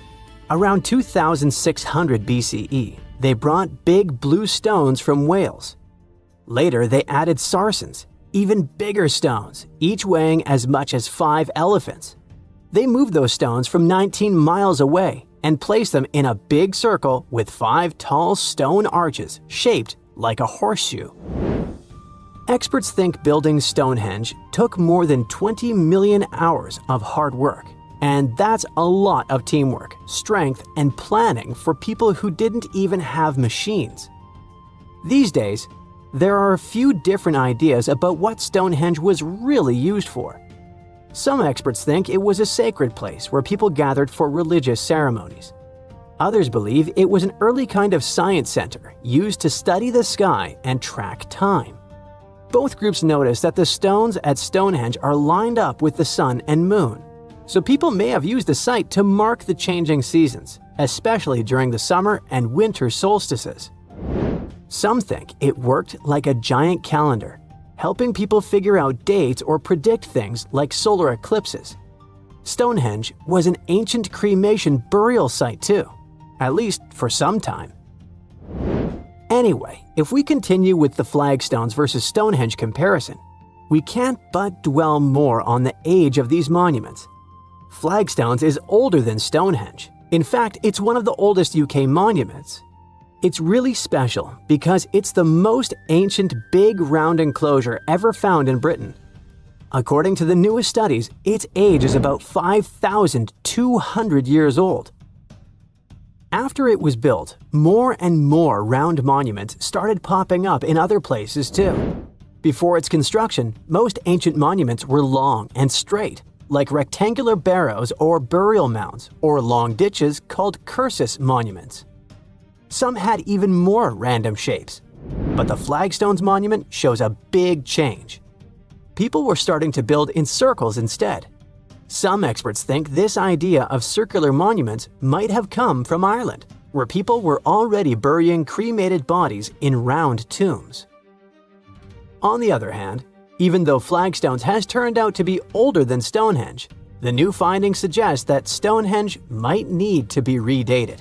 Around 2600 BCE, they brought big blue stones from Wales. Later, they added sarsens, even bigger stones, each weighing as much as 5 elephants. They moved those stones from 19 miles away and placed them in a big circle with 5 tall stone arches shaped like a horseshoe. Experts think building Stonehenge took more than 20 million hours of hard work. And that's a lot of teamwork, strength, and planning for people who didn't even have machines. These days, there are a few different ideas about what Stonehenge was really used for. Some experts think it was a sacred place where people gathered for religious ceremonies. Others believe it was an early kind of science center used to study the sky and track time. Both groups notice that the stones at Stonehenge are lined up with the sun and moon, so people may have used the site to mark the changing seasons, especially during the summer and winter solstices. Some think it worked like a giant calendar, helping people figure out dates or predict things like solar eclipses. Stonehenge was an ancient cremation burial site too, at least for some time. Anyway, if we continue with the Flagstones versus Stonehenge comparison, we can't but dwell more on the age of these monuments. Flagstones is older than Stonehenge. In fact, it's one of the oldest UK monuments. It's really special because it's the most ancient big round enclosure ever found in Britain. According to the newest studies, its age is about 5,200 years old. After it was built, more and more round monuments started popping up in other places too. Before its construction, most ancient monuments were long and straight, like rectangular barrows or burial mounds, or long ditches called cursus monuments. Some had even more random shapes, but the Flagstones monument shows a big change. People were starting to build in circles instead. Some experts think this idea of circular monuments might have come from Ireland, where people were already burying cremated bodies in round tombs. On the other hand, even though Flagstones has turned out to be older than Stonehenge, the new findings suggest that Stonehenge might need to be redated.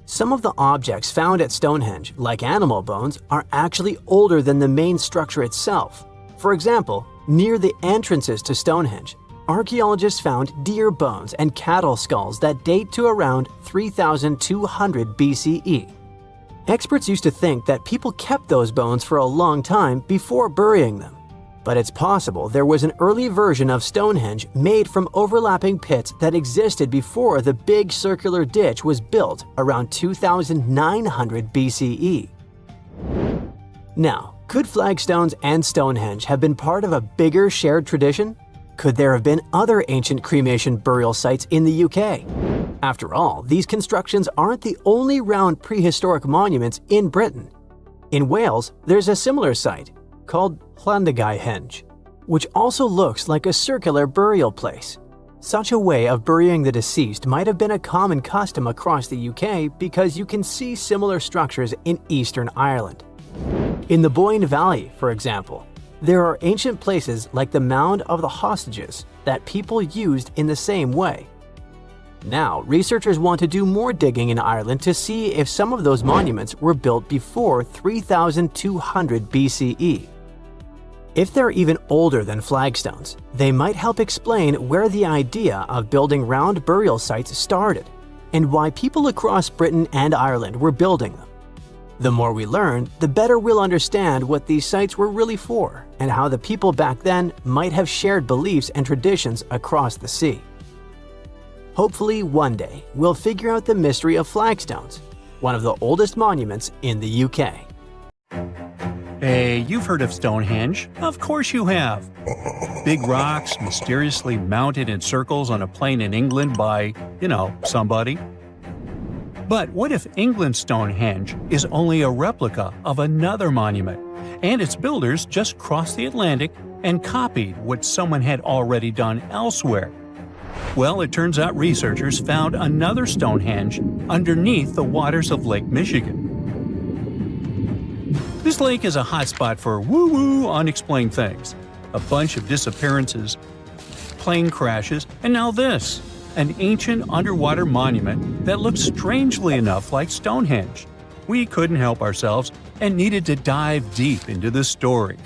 Some of the objects found at Stonehenge, like animal bones, are actually older than the main structure itself. For example, near the entrances to Stonehenge, archaeologists found deer bones and cattle skulls that date to around 3,200 BCE. Experts used to think that people kept those bones for a long time before burying them. but it's possible there was an early version of Stonehenge made from overlapping pits that existed before the big circular ditch was built around 2900 BCE. Now, could Flagstones and Stonehenge have been part of a bigger shared tradition? Could there have been other ancient cremation burial sites in the UK? After all, these constructions aren't the only round prehistoric monuments in Britain. In Wales, there's a similar site, called Stonehenge, which also looks like a circular burial place. Such a way of burying the deceased might have been a common custom across the UK because you can see similar structures in Eastern Ireland. In the Boyne Valley, for example, there are ancient places like the Mound of the Hostages that people used in the same way. Now, researchers want to do more digging in Ireland to see if some of those monuments were built before 3200 BCE. If they're even older than flagstones, they might help explain where the idea of building round burial sites started and why people across Britain and Ireland were building them. The more we learn, the better we'll understand what these sites were really for and how the people back then might have shared beliefs and traditions across the sea. Hopefully, one day, we'll figure out the mystery of flagstones, one of the oldest monuments in the UK. Hey, you've heard of Stonehenge? Of course you have. Big rocks mysteriously mounted in circles on a plain in England by, somebody. But what if England's Stonehenge is only a replica of another monument, and its builders just crossed the Atlantic and copied what someone had already done elsewhere? Well, it turns out researchers found another Stonehenge underneath the waters of Lake Michigan. This lake is a hotspot for woo-woo unexplained things. A bunch of disappearances, plane crashes, and now this. An ancient underwater monument that looks strangely enough like Stonehenge. We couldn't help ourselves and needed to dive deep into the story.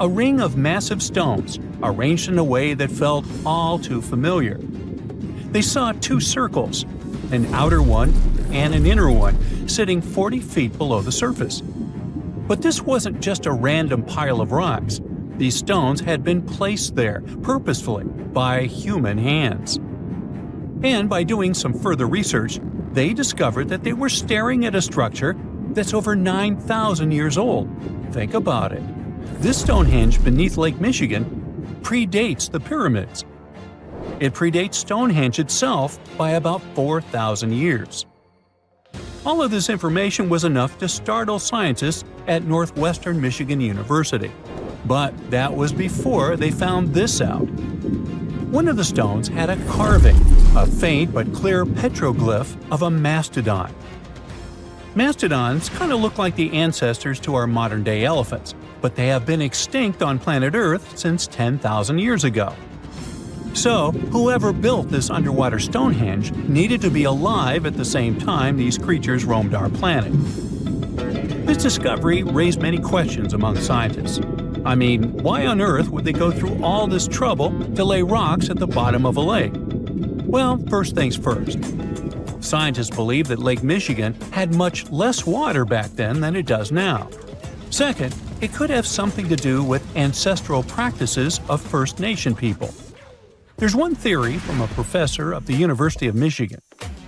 A ring of massive stones, arranged in a way that felt all too familiar. They saw two circles, an outer one and an inner one, sitting 40 feet below the surface. But this wasn't just a random pile of rocks. These stones had been placed there, purposefully, by human hands. And by doing some further research, they discovered that they were staring at a structure that's over 9,000 years old. Think about it. This Stonehenge beneath Lake Michigan predates the pyramids. It predates Stonehenge itself by about 4,000 years. All of this information was enough to startle scientists at Northwestern Michigan University. But that was before they found this out. One of the stones had a carving, a faint but clear petroglyph of a mastodon. Mastodons kind of look like the ancestors to our modern-day elephants, but they have been extinct on planet Earth since 10,000 years ago. So, whoever built this underwater Stonehenge needed to be alive at the same time these creatures roamed our planet. This discovery raised many questions among scientists. I mean, why on earth would they go through all this trouble to lay rocks at the bottom of a lake? Well, first things first. Scientists believe that Lake Michigan had much less water back then than it does now. Second, it could have something to do with ancestral practices of First Nation people. There's one theory from a professor of the University of Michigan.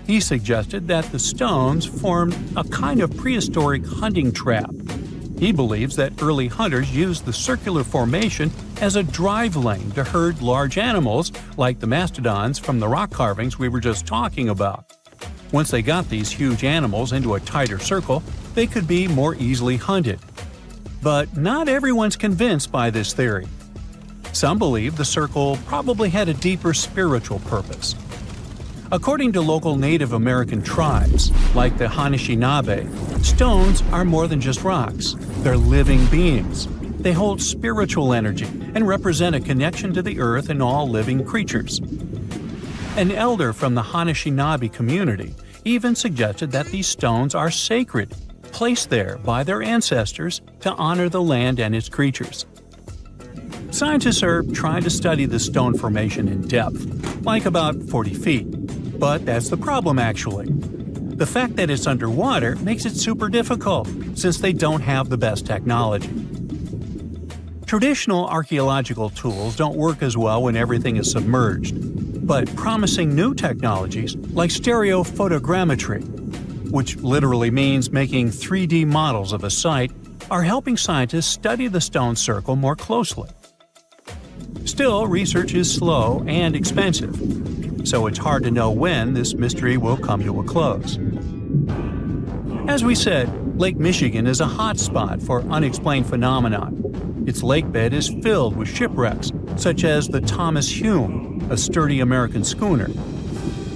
He suggested that the stones formed a kind of prehistoric hunting trap. He believes that early hunters used the circular formation as a drive lane to herd large animals like the mastodons from the rock carvings we were just talking about. Once they got these huge animals into a tighter circle, they could be more easily hunted. But not everyone's convinced by this theory. Some believe the circle probably had a deeper spiritual purpose. According to local Native American tribes, like the Anishinaabe, stones are more than just rocks. They're living beings. They hold spiritual energy and represent a connection to the earth and all living creatures. An elder from the Anishinaabe community even suggested that these stones are sacred, placed there by their ancestors to honor the land and its creatures. Scientists are trying to study the stone formation in depth, like about 40 feet. But that's the problem, actually. The fact that it's underwater makes it super difficult, since they don't have the best technology. Traditional archaeological tools don't work as well when everything is submerged, but promising new technologies like stereophotogrammetry, which literally means making 3D models of a site, are helping scientists study the stone circle more closely. Still, research is slow and expensive, so it's hard to know when this mystery will come to a close. As we said, Lake Michigan is a hot spot for unexplained phenomena. Its lakebed is filled with shipwrecks, such as the Thomas Hume, a sturdy American schooner.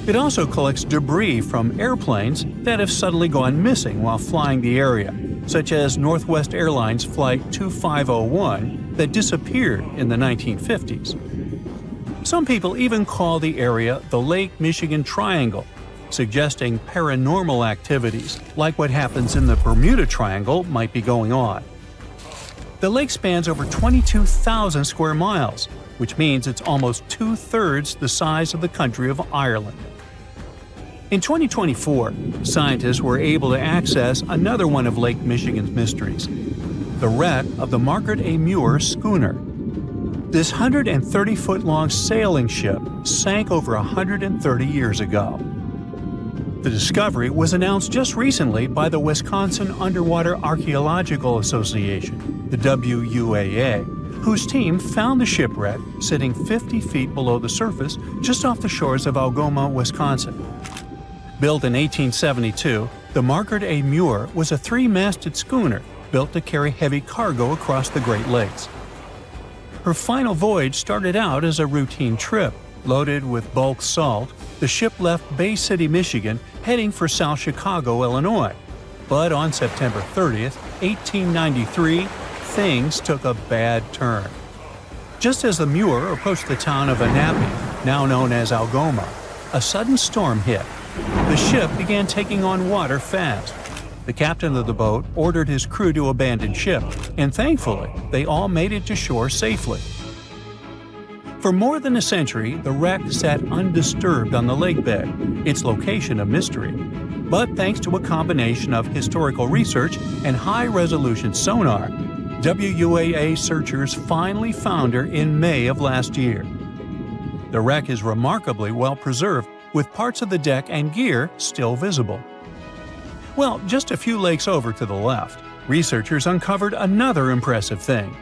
It also collects debris from airplanes that have suddenly gone missing while flying the area, such as Northwest Airlines Flight 2501 that disappeared in the 1950s. Some people even call the area the Lake Michigan Triangle, suggesting paranormal activities like what happens in the Bermuda Triangle might be going on. The lake spans over 22,000 square miles, which means it's almost two-thirds the size of the country of Ireland. In 2024, scientists were able to access another one of Lake Michigan's mysteries, the wreck of the Margaret A. Muir schooner. This 130-foot-long sailing ship sank over 130 years ago. The discovery was announced just recently by the Wisconsin Underwater Archaeological Association, the WUAA, whose team found the shipwreck sitting 50 feet below the surface just off the shores of Algoma, Wisconsin. Built in 1872, the Margaret A. Muir was a three-masted schooner built to carry heavy cargo across the Great Lakes. Her final voyage started out as a routine trip. Loaded with bulk salt, the ship left Bay City, Michigan, heading for South Chicago, Illinois. But on September 30th, 1893, things took a bad turn. Just as the Muir approached the town of Annapolis, now known as Algoma, a sudden storm hit. The ship began taking on water fast. The captain of the boat ordered his crew to abandon ship, and thankfully, they all made it to shore safely. For more than a century, the wreck sat undisturbed on the lakebed, its location a mystery. But thanks to a combination of historical research and high-resolution sonar, WUAA searchers finally found her in May of last year. The wreck is remarkably well preserved, with parts of the deck and gear still visible. Well, just a few lakes over to the left, researchers uncovered another impressive thing.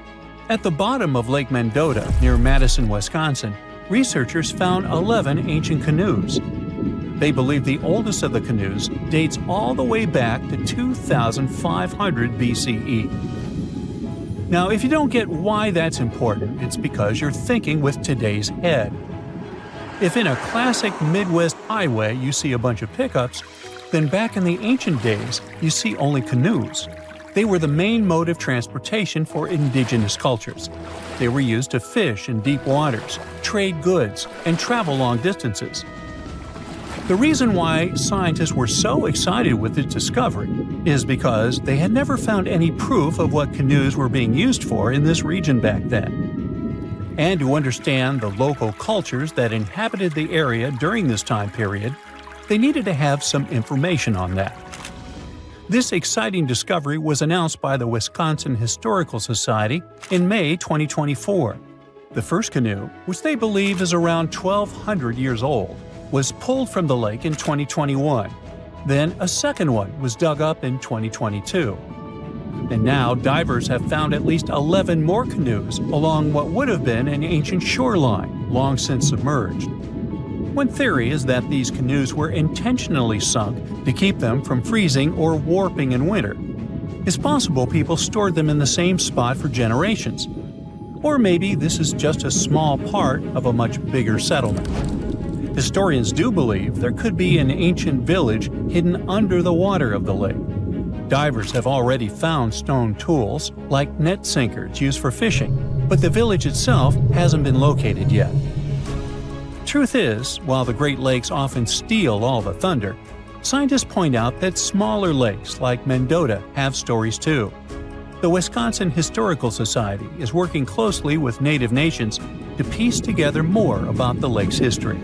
At the bottom of Lake Mendota, near Madison, Wisconsin, researchers found 11 ancient canoes. They believe the oldest of the canoes dates all the way back to 2500 BCE. Now, if you don't get why that's important, it's because you're thinking with today's head. If in a classic Midwest highway you see a bunch of pickups, then back in the ancient days you see only canoes. They were the main mode of transportation for indigenous cultures. They were used to fish in deep waters, trade goods, and travel long distances. The reason why scientists were so excited with this discovery is because they had never found any proof of what canoes were being used for in this region back then. And to understand the local cultures that inhabited the area during this time period, they needed to have some information on that. This exciting discovery was announced by the Wisconsin Historical Society in May 2024. The first canoe, which they believe is around 1,200 years old, was pulled from the lake in 2021. Then a second one was dug up in 2022. And now divers have found at least 11 more canoes along what would have been an ancient shoreline, long since submerged. One theory is that these canoes were intentionally sunk to keep them from freezing or warping in winter. It's possible people stored them in the same spot for generations. Or maybe this is just a small part of a much bigger settlement. Historians do believe there could be an ancient village hidden under the water of the lake. Divers have already found stone tools, like net sinkers used for fishing, but the village itself hasn't been located yet. Truth is, while the Great Lakes often steal all the thunder, scientists point out that smaller lakes like Mendota have stories too. The Wisconsin Historical Society is working closely with Native nations to piece together more about the lake's history.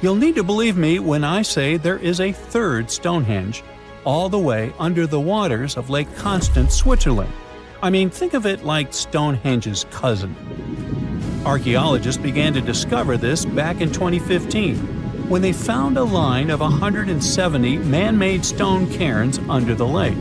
You'll need to believe me when I say there is a third Stonehenge, all the way under the waters of Lake Constance, Switzerland, I mean, think of it like Stonehenge's cousin. Archaeologists began to discover this back in 2015, when they found a line of 170 man-made stone cairns under the lake.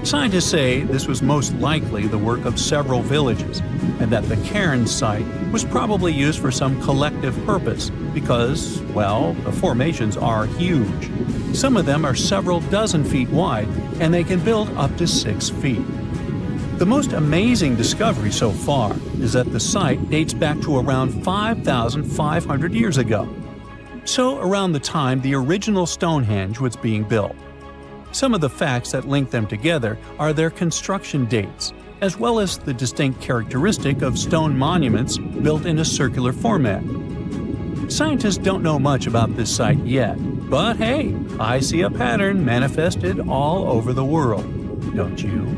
Scientists say this was most likely the work of several villages, and that the cairn site was probably used for some collective purpose because, well, the formations are huge. Some of them are several dozen feet wide, and they can build up to 6 feet. The most amazing discovery so far is that the site dates back to around 5,500 years ago. So around the time the original Stonehenge was being built. Some of the facts that link them together are their construction dates, as well as the distinct characteristic of stone monuments built in a circular format. Scientists don't know much about this site yet, but hey, I see a pattern manifested all over the world, don't you?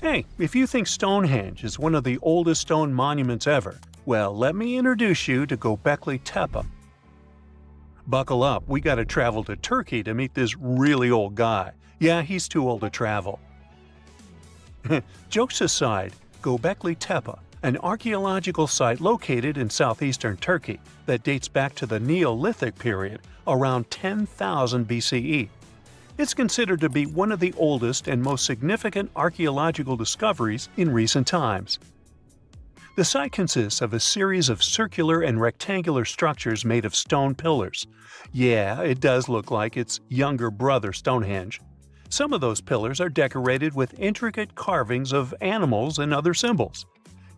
Hey, if you think Stonehenge is one of the oldest stone monuments ever, well, let me introduce you to Gobekli Ta. Buckle up, we gotta travel to Turkey to meet this really old guy. Yeah, he's too old to travel. Jokes aside, Gobekli Ta, an archaeological site located in southeastern Turkey that dates back to the Neolithic period, around 10,000 BCE. It's considered to be one of the oldest and most significant archaeological discoveries in recent times. The site consists of a series of circular and rectangular structures made of stone pillars. Yeah, it does look like its younger brother Stonehenge. Some of those pillars are decorated with intricate carvings of animals and other symbols.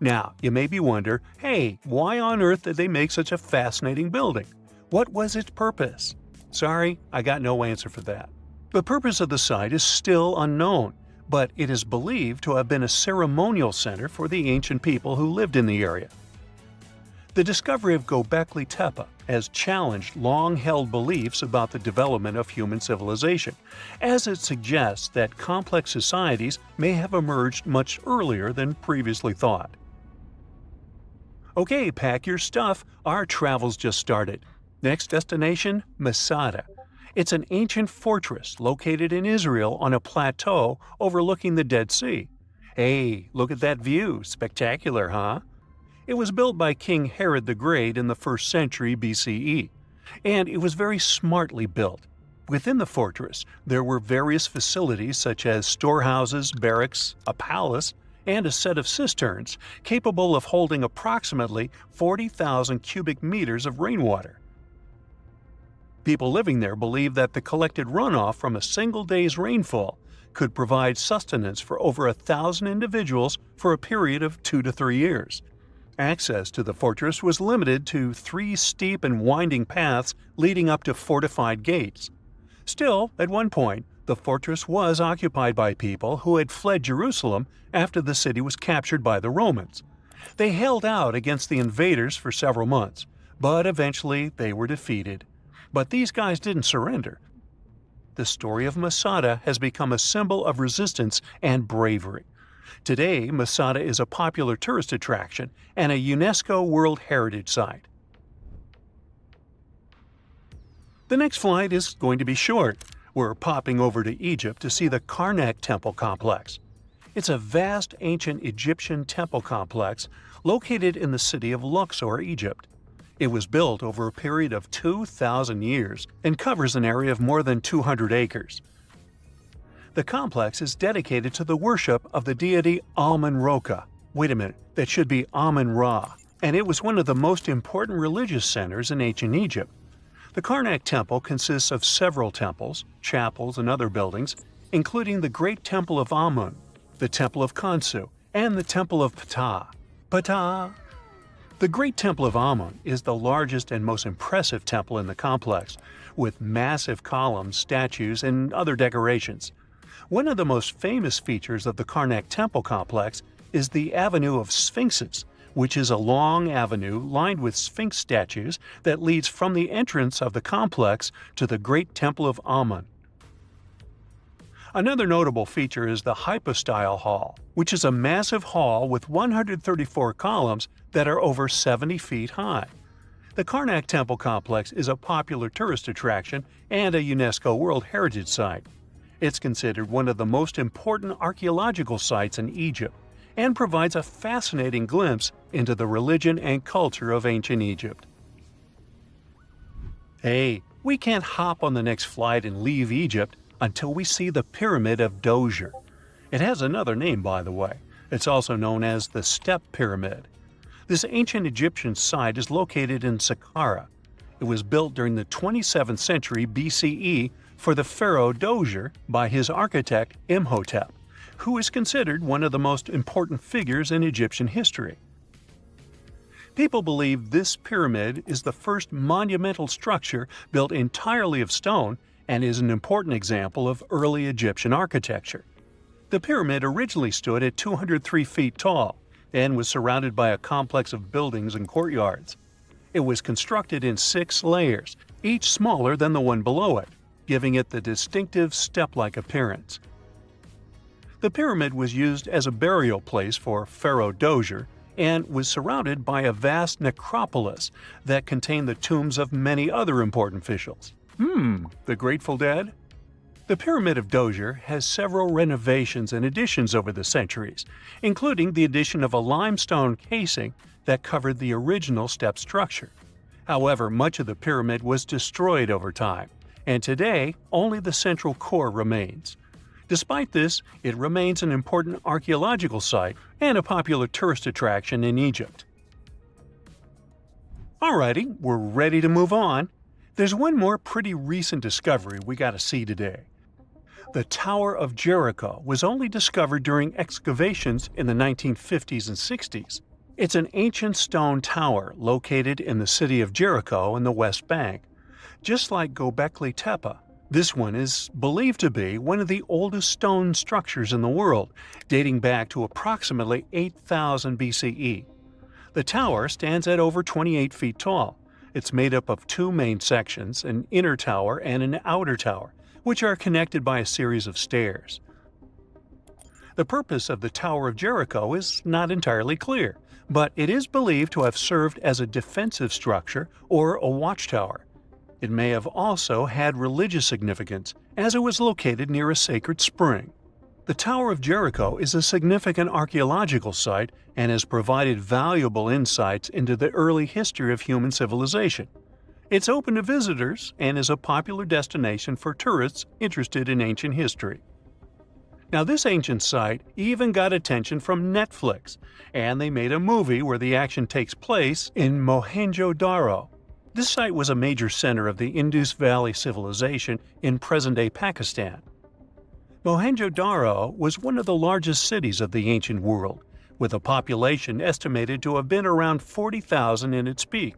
Now, you maybe wonder, hey, why on earth did they make such a fascinating building? What was its purpose? Sorry, I got no answer for that. The purpose of the site is still unknown, but it is believed to have been a ceremonial center for the ancient people who lived in the area. The discovery of Gobekli Ta has challenged long-held beliefs about the development of human civilization, as it suggests that complex societies may have emerged much earlier than previously thought. Okay, pack your stuff, our travels just started. Next destination, Masada. It's an ancient fortress located in Israel on a plateau overlooking the Dead Sea. Hey, look at that view, spectacular, huh? It was built by King Herod the Great in the 1st century BCE, and it was very smartly built. Within the fortress, there were various facilities such as storehouses, barracks, a palace, and a set of cisterns capable of holding approximately 40,000 cubic meters of rainwater. People living there believed that the collected runoff from a single day's rainfall could provide sustenance for over 1,000 individuals for a period of 2 to 3 years. Access to the fortress was limited to 3 steep and winding paths leading up to fortified gates. Still, at one point, the fortress was occupied by people who had fled Jerusalem after the city was captured by the Romans. They held out against the invaders for several months, but eventually they were defeated. But these guys didn't surrender. The story of Masada has become a symbol of resistance and bravery. Today, Masada is a popular tourist attraction and a UNESCO World Heritage Site. The next flight is going to be short. We're popping over to Egypt to see the Karnak Temple Complex. It's a vast ancient Egyptian temple complex located in the city of Luxor, Egypt. It was built over a period of 2,000 years and covers an area of more than 200 acres. The complex is dedicated to the worship of the deity Amun-Roka. Wait a minute, that should be Amun-Ra, and it was one of the most important religious centers in ancient Egypt. The Karnak Temple consists of several temples, chapels, and other buildings, including the Great Temple of Amun, the Temple of Khonsu, and the Temple of Ptah. Ptah! The Great Temple of Amun is the largest and most impressive temple in the complex, with massive columns, statues, and other decorations. One of the most famous features of the Karnak Temple complex is the Avenue of Sphinxes, which is a long avenue lined with Sphinx statues that leads from the entrance of the complex to the Great Temple of Amun. Another notable feature is the Hypostyle Hall, which is a massive hall with 134 columns that are over 70 feet high. The Karnak Temple complex is a popular tourist attraction and a UNESCO World Heritage Site. It's considered one of the most important archaeological sites in Egypt and provides a fascinating glimpse into the religion and culture of ancient Egypt. Hey, we can't hop on the next flight and leave Egypt until we see the Pyramid of Djoser. It has another name, by the way. It's also known as the Step Pyramid. This ancient Egyptian site is located in Sakara. It was built during the 27th century BCE for the pharaoh Djoser by his architect Imhotep, who is considered one of the most important figures in Egyptian history. People believe this pyramid is the first monumental structure built entirely of stone and is an important example of early Egyptian architecture. The pyramid originally stood at 203 feet tall and was surrounded by a complex of buildings and courtyards. It was constructed in 6 layers, each smaller than the one below it, giving it the distinctive step-like appearance. The pyramid was used as a burial place for Pharaoh Djoser and was surrounded by a vast necropolis that contained the tombs of many other important officials. The Grateful Dead? The Pyramid of Djoser has several renovations and additions over the centuries, including the addition of a limestone casing that covered the original step structure. However, much of the pyramid was destroyed over time, and today only the central core remains. Despite this, it remains an important archaeological site and a popular tourist attraction in Egypt. Alrighty, we're ready to move on. There's one more pretty recent discovery we gotta see today. The Tower of Jericho was only discovered during excavations in the 1950s and 60s. It's an ancient stone tower located in the city of Jericho in the West Bank. Just like Gobekli Ta, this one is believed to be one of the oldest stone structures in the world, dating back to approximately 8000 BCE. The tower stands at over 28 feet tall. It's made up of 2 main sections, an inner tower and an outer tower, which are connected by a series of stairs. The purpose of the Tower of Jericho is not entirely clear, but it is believed to have served as a defensive structure or a watchtower. It may have also had religious significance, as it was located near a sacred spring. The Tower of Jericho is a significant archaeological site and has provided valuable insights into the early history of human civilization. It's open to visitors and is a popular destination for tourists interested in ancient history. Now, this ancient site even got attention from Netflix, and they made a movie where the action takes place in Mohenjo-Daro. This site was a major center of the Indus Valley civilization in present-day Pakistan. Mohenjo-Daro was one of the largest cities of the ancient world, with a population estimated to have been around 40,000 in its peak.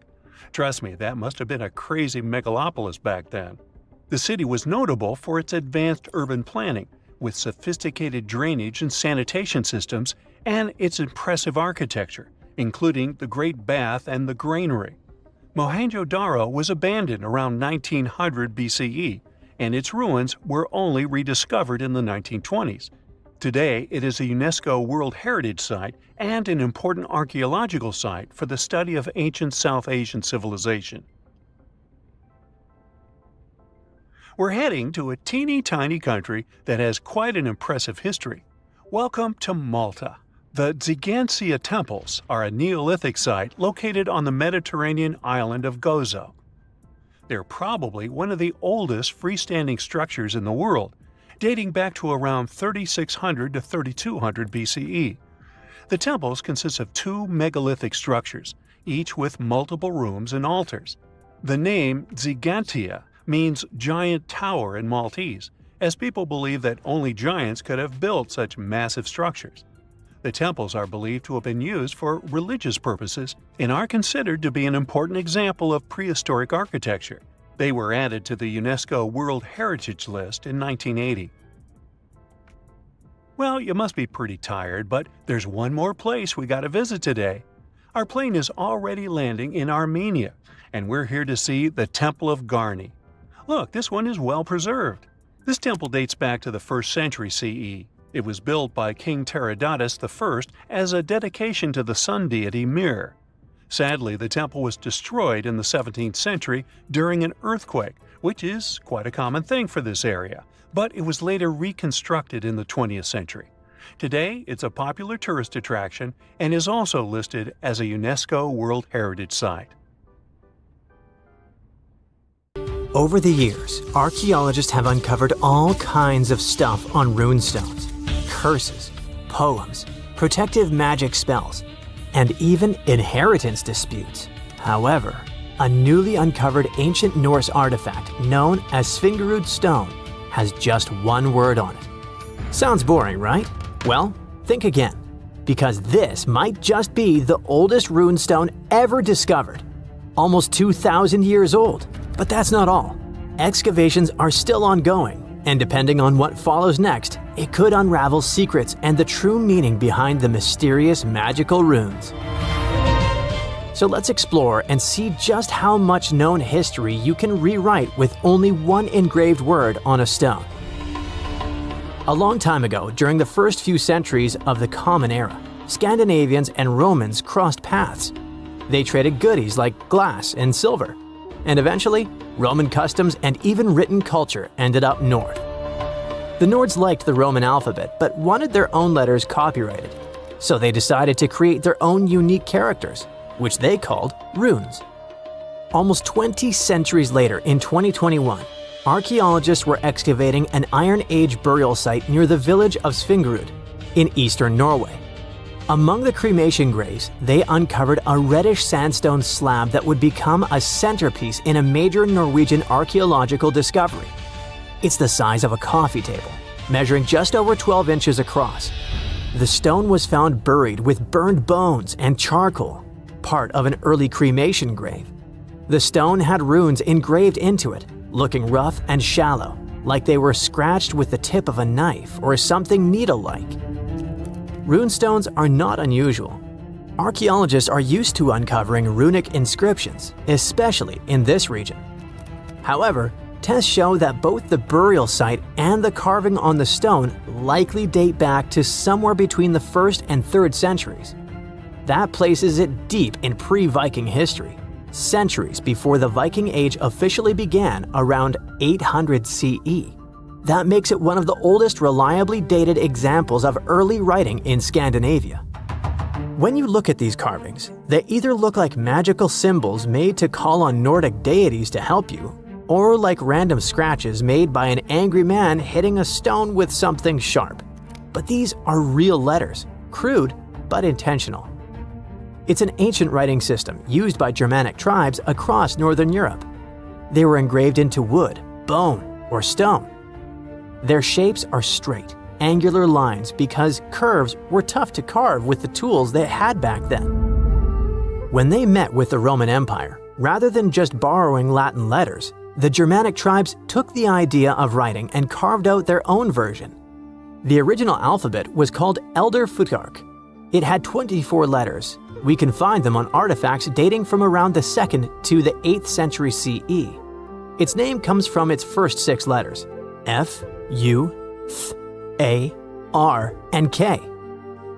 Trust me, that must have been a crazy megalopolis back then. The city was notable for its advanced urban planning, with sophisticated drainage and sanitation systems, and its impressive architecture, including the Great Bath and the Granary. Mohenjo-Daro was abandoned around 1900 BCE, and its ruins were only rediscovered in the 1920s. Today, it is a UNESCO World Heritage Site and an important archaeological site for the study of ancient South Asian civilization. We're heading to a teeny-tiny country that has quite an impressive history. Welcome to Malta. The Xigantia Temples are a Neolithic site located on the Mediterranean island of Gozo. They're probably one of the oldest freestanding structures in the world, dating back to around 3600 to 3200 BCE. The temples consist of 2 megalithic structures, each with multiple rooms and altars. The name Xigantia means giant tower in Maltese, as people believe that only giants could have built such massive structures. The temples are believed to have been used for religious purposes and are considered to be an important example of prehistoric architecture. They were added to the UNESCO World Heritage List in 1980. Well, you must be pretty tired, but there's one more place we gotta visit today. Our plane is already landing in Armenia, and we're here to see the Temple of Garni. Look, this one is well preserved. This temple dates back to the 1st century CE. It was built by King Tiridates I as a dedication to the sun deity Mir. Sadly, the temple was destroyed in the 17th century during an earthquake, which is quite a common thing for this area, but it was later reconstructed in the 20th century. Today, it's a popular tourist attraction and is also listed as a UNESCO World Heritage Site. Over the years, archaeologists have uncovered all kinds of stuff on runestones, curses, poems, protective magic spells, and even inheritance disputes. However, a newly uncovered ancient Norse artifact known as Svingerud stone has just one word on it. Sounds boring, right? Well, think again, because this might just be the oldest runestone ever discovered, almost 2,000 years old. But that's not all. Excavations are still ongoing, and depending on what follows next, it could unravel secrets and the true meaning behind the mysterious magical runes. So let's explore and see just how much known history you can rewrite with only one engraved word on a stone. A long time ago, during the first few centuries of the Common Era, Scandinavians and Romans crossed paths. They traded goodies like glass and silver. And eventually, Roman customs and even written culture ended up north. The Nords liked the Roman alphabet but wanted their own letters copyrighted, so they decided to create their own unique characters, which they called runes. Almost 20 centuries later, in 2021, archaeologists were excavating an Iron Age burial site near the village of Svingerud in eastern Norway. Among the cremation graves, they uncovered a reddish sandstone slab that would become a centerpiece in a major Norwegian archaeological discovery. It's the size of a coffee table, measuring just over 12 inches across. The stone was found buried with burned bones and charcoal, part of an early cremation grave. The stone had runes engraved into it, looking rough and shallow, like they were scratched with the tip of a knife or something needle-like. Runestones are not unusual. Archaeologists are used to uncovering runic inscriptions, especially in this region. However, tests show that both the burial site and the carving on the stone likely date back to somewhere between the 1st and 3rd centuries. That places it deep in pre-Viking history, centuries before the Viking Age officially began around 800 CE. That makes it one of the oldest reliably dated examples of early writing in Scandinavia. When you look at these carvings, they either look like magical symbols made to call on Nordic deities to help you, or like random scratches made by an angry man hitting a stone with something sharp. But these are real letters, crude but intentional. It's an ancient writing system used by Germanic tribes across Northern Europe. They were engraved into wood, bone, or stone. Their shapes are straight, angular lines because curves were tough to carve with the tools they had back then. When they met with the Roman Empire, rather than just borrowing Latin letters, the Germanic tribes took the idea of writing and carved out their own version. The original alphabet was called Elder Futhark. It had 24 letters. We can find them on artifacts dating from around the 2nd to the 8th century CE. Its name comes from its first 6 letters: F, U, Th, A, R, and K.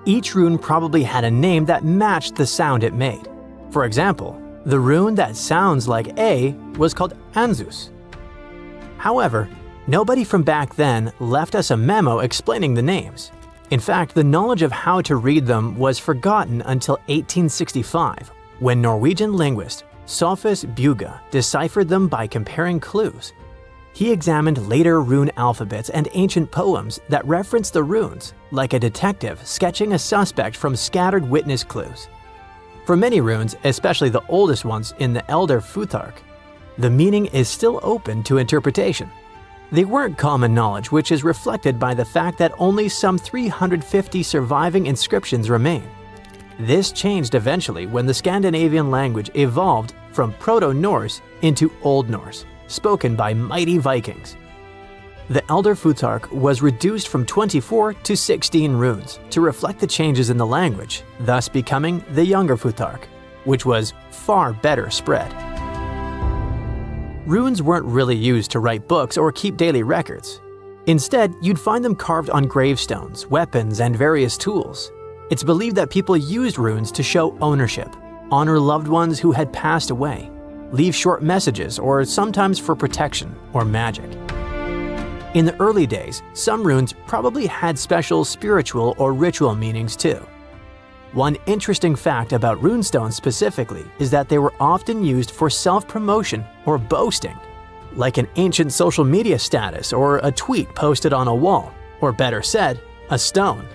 Each rune probably had a name that matched the sound it made. For example, the rune that sounds like A was called Anzus. However, nobody from back then left us a memo explaining the names. In fact, the knowledge of how to read them was forgotten until 1865, when Norwegian linguist Sophus Bugge deciphered them by comparing clues. He examined later rune alphabets and ancient poems that reference the runes, like a detective sketching a suspect from scattered witness clues. For many runes, especially the oldest ones in the Elder Futhark, the meaning is still open to interpretation. They weren't common knowledge, which is reflected by the fact that only some 350 surviving inscriptions remain. This changed eventually when the Scandinavian language evolved from Proto-Norse into Old Norse, spoken by mighty Vikings. The Elder Futhark was reduced from 24 to 16 runes to reflect the changes in the language, thus becoming the Younger Futhark, which was far better spread. Runes weren't really used to write books or keep daily records. Instead, you'd find them carved on gravestones, weapons, and various tools. It's believed that people used runes to show ownership, honor loved ones who had passed away, leave short messages, or sometimes for protection or magic. In the early days, some runes probably had special spiritual or ritual meanings too. One interesting fact about runestones specifically is that they were often used for self-promotion or boasting, like an ancient social media status or a tweet posted on a wall, or better said, a stone.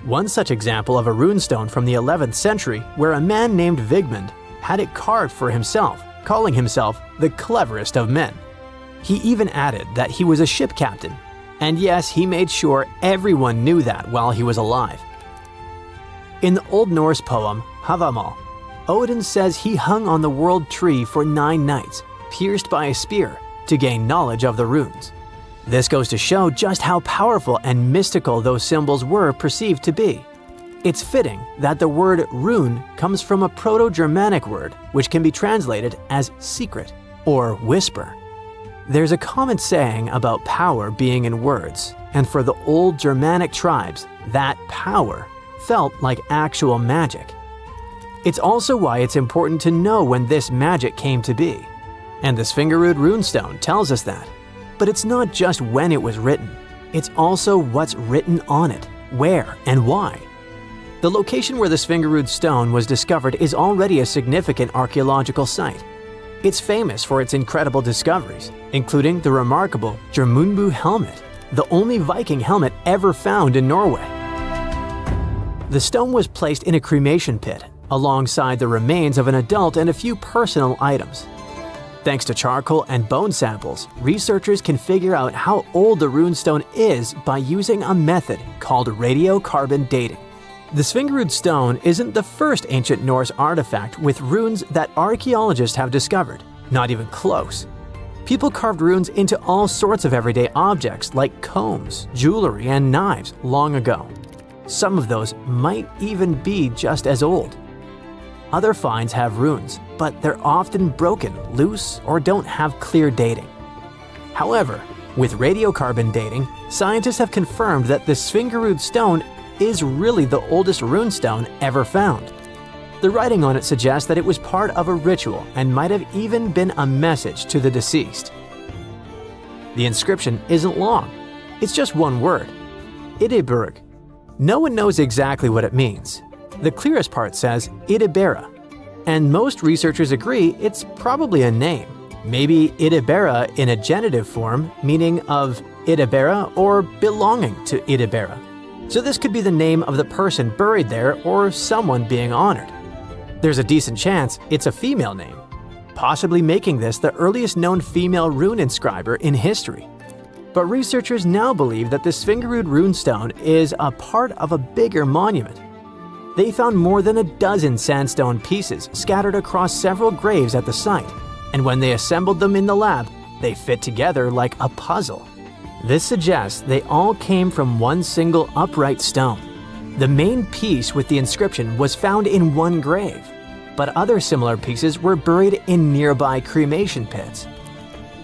One such example of a runestone from the 11th century where a man named Vigmund had it carved for himself, calling himself the cleverest of men. He even added that he was a ship captain, and yes, he made sure everyone knew that while he was alive. In the Old Norse poem Havamal, Odin says he hung on the world tree for 9 nights, pierced by a spear, to gain knowledge of the runes. This goes to show just how powerful and mystical those symbols were perceived to be. It's fitting that the word rune comes from a Proto-Germanic word which can be translated as secret or whisper. There's a common saying about power being in words, and for the old Germanic tribes, that power felt like actual magic. It's also why it's important to know when this magic came to be. And the Svingerud runestone tells us that. But it's not just when it was written, it's also what's written on it, where and why. The location where the Svingerud stone was discovered is already a significant archaeological site. It's famous for its incredible discoveries, including the remarkable Jormunbu helmet, the only Viking helmet ever found in Norway. The stone was placed in a cremation pit, alongside the remains of an adult and a few personal items. Thanks to charcoal and bone samples, researchers can figure out how old the runestone is by using a method called radiocarbon dating. The Svingerud stone isn't the first ancient Norse artifact with runes that archaeologists have discovered, not even close. People carved runes into all sorts of everyday objects like combs, jewelry, and knives long ago. Some of those might even be just as old. Other finds have runes, but they're often broken, loose, or don't have clear dating. However, with radiocarbon dating, scientists have confirmed that the Svingerud stone is really the oldest runestone ever found. The writing on it suggests that it was part of a ritual and might have even been a message to the deceased. The inscription isn't long. It's just one word, Idiburg. No one knows exactly what it means. The clearest part says Idibera, and most researchers agree it's probably a name. Maybe Idibera in a genitive form, meaning of Idibera or belonging to Idibera. So this could be the name of the person buried there or someone being honored. There's a decent chance it's a female name, possibly making this the earliest known female rune inscriber in history. But researchers now believe that the Svingerud runestone is a part of a bigger monument. They found more than a dozen sandstone pieces scattered across several graves at the site, and when they assembled them in the lab, they fit together like a puzzle. This suggests they all came from one single upright stone. The main piece with the inscription was found in one grave, but other similar pieces were buried in nearby cremation pits.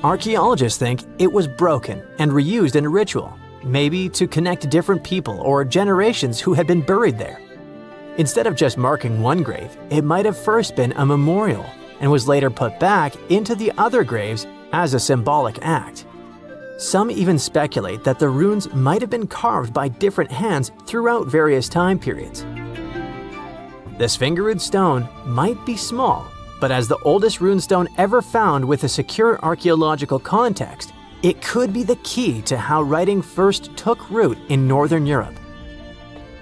Archaeologists think it was broken and reused in a ritual, maybe to connect different people or generations who had been buried there. Instead of just marking one grave, it might have first been a memorial and was later put back into the other graves as a symbolic act. Some even speculate that the runes might have been carved by different hands throughout various time periods. The Svingerud stone might be small, but as the oldest runestone ever found with a secure archaeological context, it could be the key to how writing first took root in Northern Europe.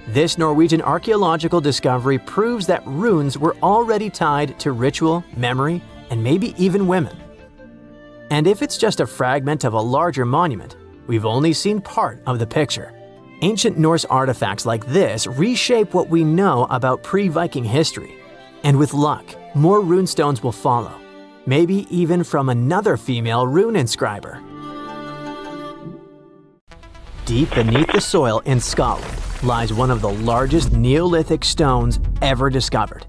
This Norwegian archaeological discovery proves that runes were already tied to ritual, memory, and maybe even women. And if it's just a fragment of a larger monument, we've only seen part of the picture. Ancient Norse artifacts like this reshape what we know about pre-Viking history. And with luck, more runestones will follow, maybe even from another female rune inscriber. Deep beneath the soil in Scotland lies one of the largest Neolithic stones ever discovered.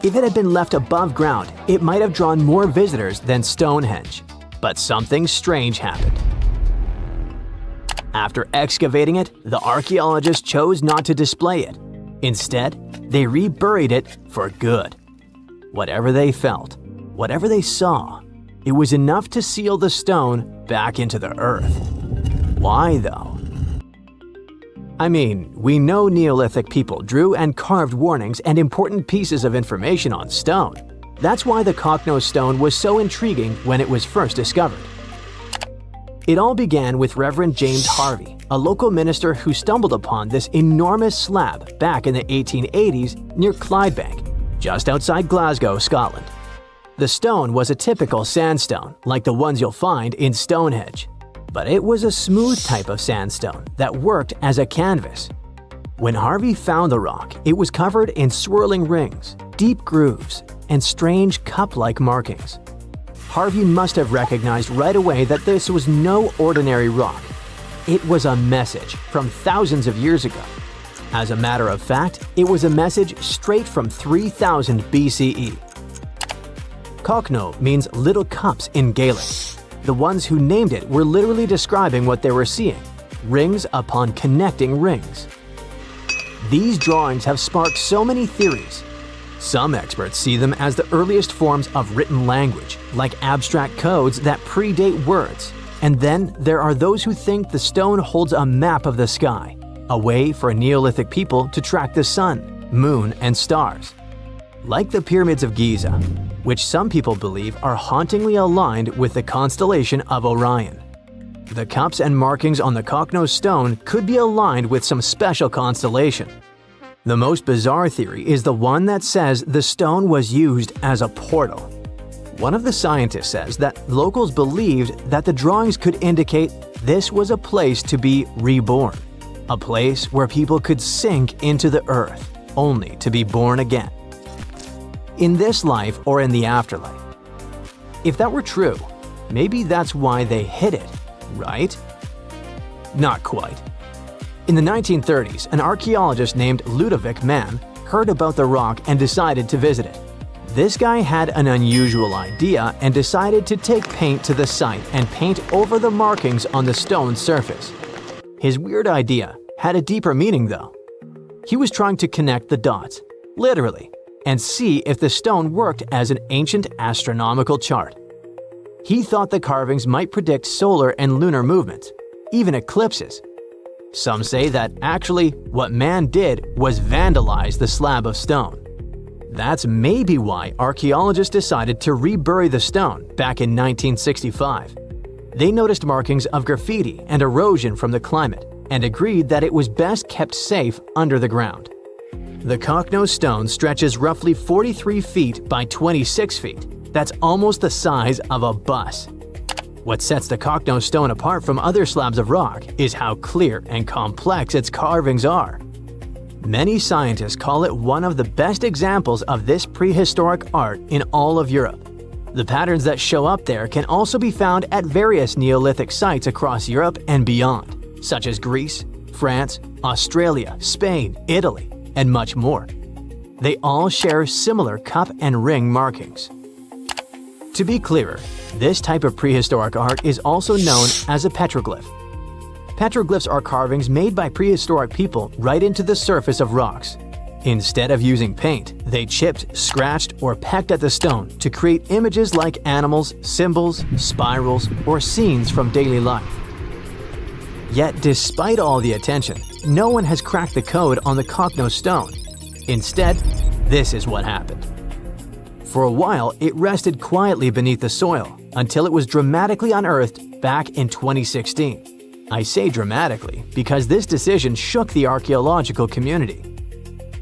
If it had been left above ground, it might have drawn more visitors than Stonehenge. But something strange happened. After excavating it, the archaeologists chose not to display it. Instead, they reburied it for good. Whatever they felt, Whatever they saw, it was enough to seal the stone back into the earth. Why though? I mean, we know Neolithic people drew and carved warnings and important pieces of information on stone. That's why the cocknose stone was so intriguing when it was first discovered. It all began with Reverend James Harvey, a local minister who stumbled upon this enormous slab back in the 1880s near Clydebank, just outside Glasgow, Scotland. The stone was a typical sandstone, like the ones you'll find in Stonehenge, but it was a smooth type of sandstone that worked as a canvas. When Harvey found the rock, it was covered in swirling rings, deep grooves, and strange cup-like markings. Harvey must have recognized right away that this was no ordinary rock. It was a message from thousands of years ago. As a matter of fact, it was a message straight from 3000 BCE. Cockno means little cups in Gaelic. The ones who named it were literally describing what they were seeing, rings upon connecting rings. These drawings have sparked so many theories. Some experts see them as the earliest forms of written language, like abstract codes that predate words. And then there are those who think the stone holds a map of the sky, a way for Neolithic people to track the sun, moon, and stars. Like the pyramids of Giza, which some people believe are hauntingly aligned with the constellation of Orion. The cups and markings on the cocknose stone could be aligned with some special constellation. The most bizarre theory is the one that says the stone was used as a portal. One of the scientists says that locals believed that the drawings could indicate this was a place to be reborn, a place where people could sink into the earth, only to be born again. In this life or in the afterlife. If that were true, maybe that's why they hid it, right? Not quite. In the 1930s, an archaeologist named Ludovic Mann heard about the rock and decided to visit it. This guy had an unusual idea and decided to take paint to the site and paint over the markings on the stone's surface. His weird idea had a deeper meaning though. He was trying to connect the dots, literally, and see if the stone worked as an ancient astronomical chart. He thought the carvings might predict solar and lunar movements, even eclipses. Some say that actually what man did was vandalize the slab of stone. That's maybe why archaeologists decided to rebury the stone back in 1965. They noticed markings of graffiti and erosion from the climate and agreed that it was best kept safe under the ground. The cocknose stone stretches roughly 43 feet by 26 feet. That's almost the size of a bus. What sets the cocknose stone apart from other slabs of rock is how clear and complex its carvings are. Many scientists call it one of the best examples of this prehistoric art in all of Europe. The patterns that show up there can also be found at various Neolithic sites across Europe and beyond, such as Greece, France, Australia, Spain, Italy, and much more. They all share similar cup and ring markings. To be clearer, this type of prehistoric art is also known as a petroglyph. Petroglyphs are carvings made by prehistoric people right into the surface of rocks. Instead of using paint, they chipped, scratched, or pecked at the stone to create images like animals, symbols, spirals, or scenes from daily life. Yet despite all the attention, no one has cracked the code on the cocknose stone. Instead, this is what happened. For a while, it rested quietly beneath the soil until it was dramatically unearthed back in 2016. I say dramatically because this decision shook the archaeological community.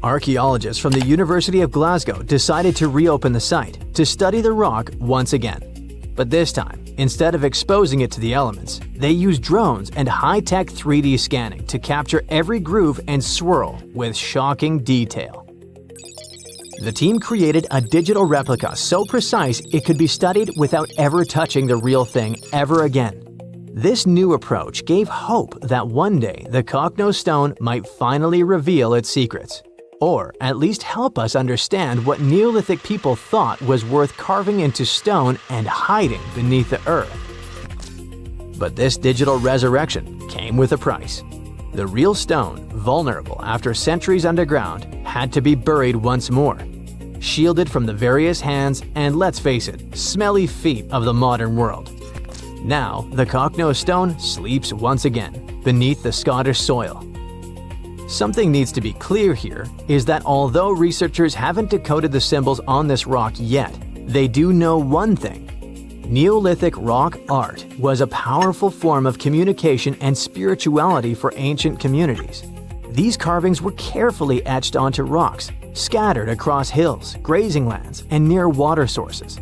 Archaeologists from the University of Glasgow decided to reopen the site to study the rock once again. But this time, instead of exposing it to the elements, they used drones and high-tech 3D scanning to capture every groove and swirl with shocking detail. The team created a digital replica so precise it could be studied without ever touching the real thing ever again. This new approach gave hope that one day the cocknose stone might finally reveal its secrets, or at least help us understand what Neolithic people thought was worth carving into stone and hiding beneath the earth. But this digital resurrection came with a price. The real stone, vulnerable after centuries underground, had to be buried once more. shielded from the various hands and, let's face it, smelly feet of the modern world. Now, the cocknose stone sleeps once again beneath the Scottish soil. Something needs to be clear here is that although researchers haven't decoded the symbols on this rock yet, they do know one thing. Neolithic rock art was a powerful form of communication and spirituality for ancient communities. These carvings were carefully etched onto rocks, scattered across hills, grazing lands, and near water sources.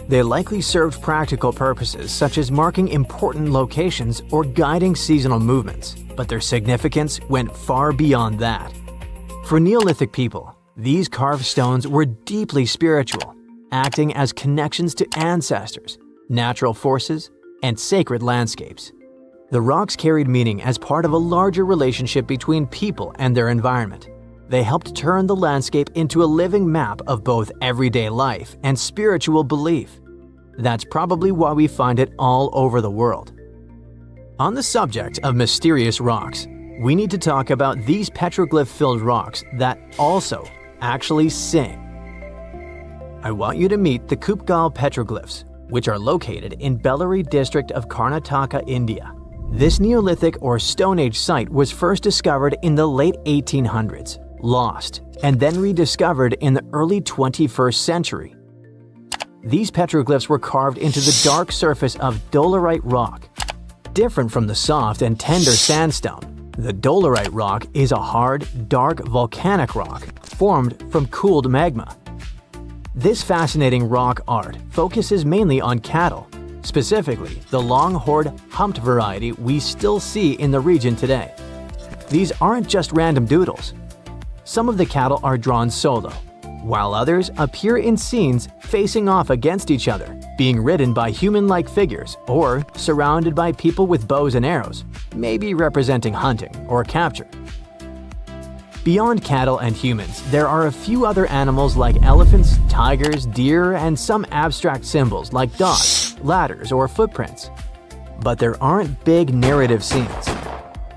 They likely served practical purposes such as marking important locations or guiding seasonal movements, but their significance went far beyond that. For Neolithic people, these carved stones were deeply spiritual, acting as connections to ancestors, natural forces, and sacred landscapes. The rocks carried meaning as part of a larger relationship between people and their environment. They helped turn the landscape into a living map of both everyday life and spiritual belief. That's probably why we find it all over the world. On the subject of mysterious rocks, we need to talk about these petroglyph-filled rocks that also actually sing. I want you to meet the Gobekli petroglyphs, which are located in Bellary district of Karnataka, India. This Neolithic or Stone Age site was first discovered in the late 1800s, lost, and then rediscovered in the early 21st century. These petroglyphs were carved into the dark surface of dolerite rock. Different from the soft and tender sandstone, the dolerite rock is a hard, dark volcanic rock formed from cooled magma. This fascinating rock art focuses mainly on cattle, specifically the long-horned humped variety we still see in the region today. These aren't just random doodles. Some of the cattle are drawn solo, while others appear in scenes facing off against each other, being ridden by human-like figures or surrounded by people with bows and arrows, maybe representing hunting or capture. Beyond cattle and humans, there are a few other animals like elephants, tigers, deer, and some abstract symbols like dots, ladders, or footprints. But there aren't big narrative scenes.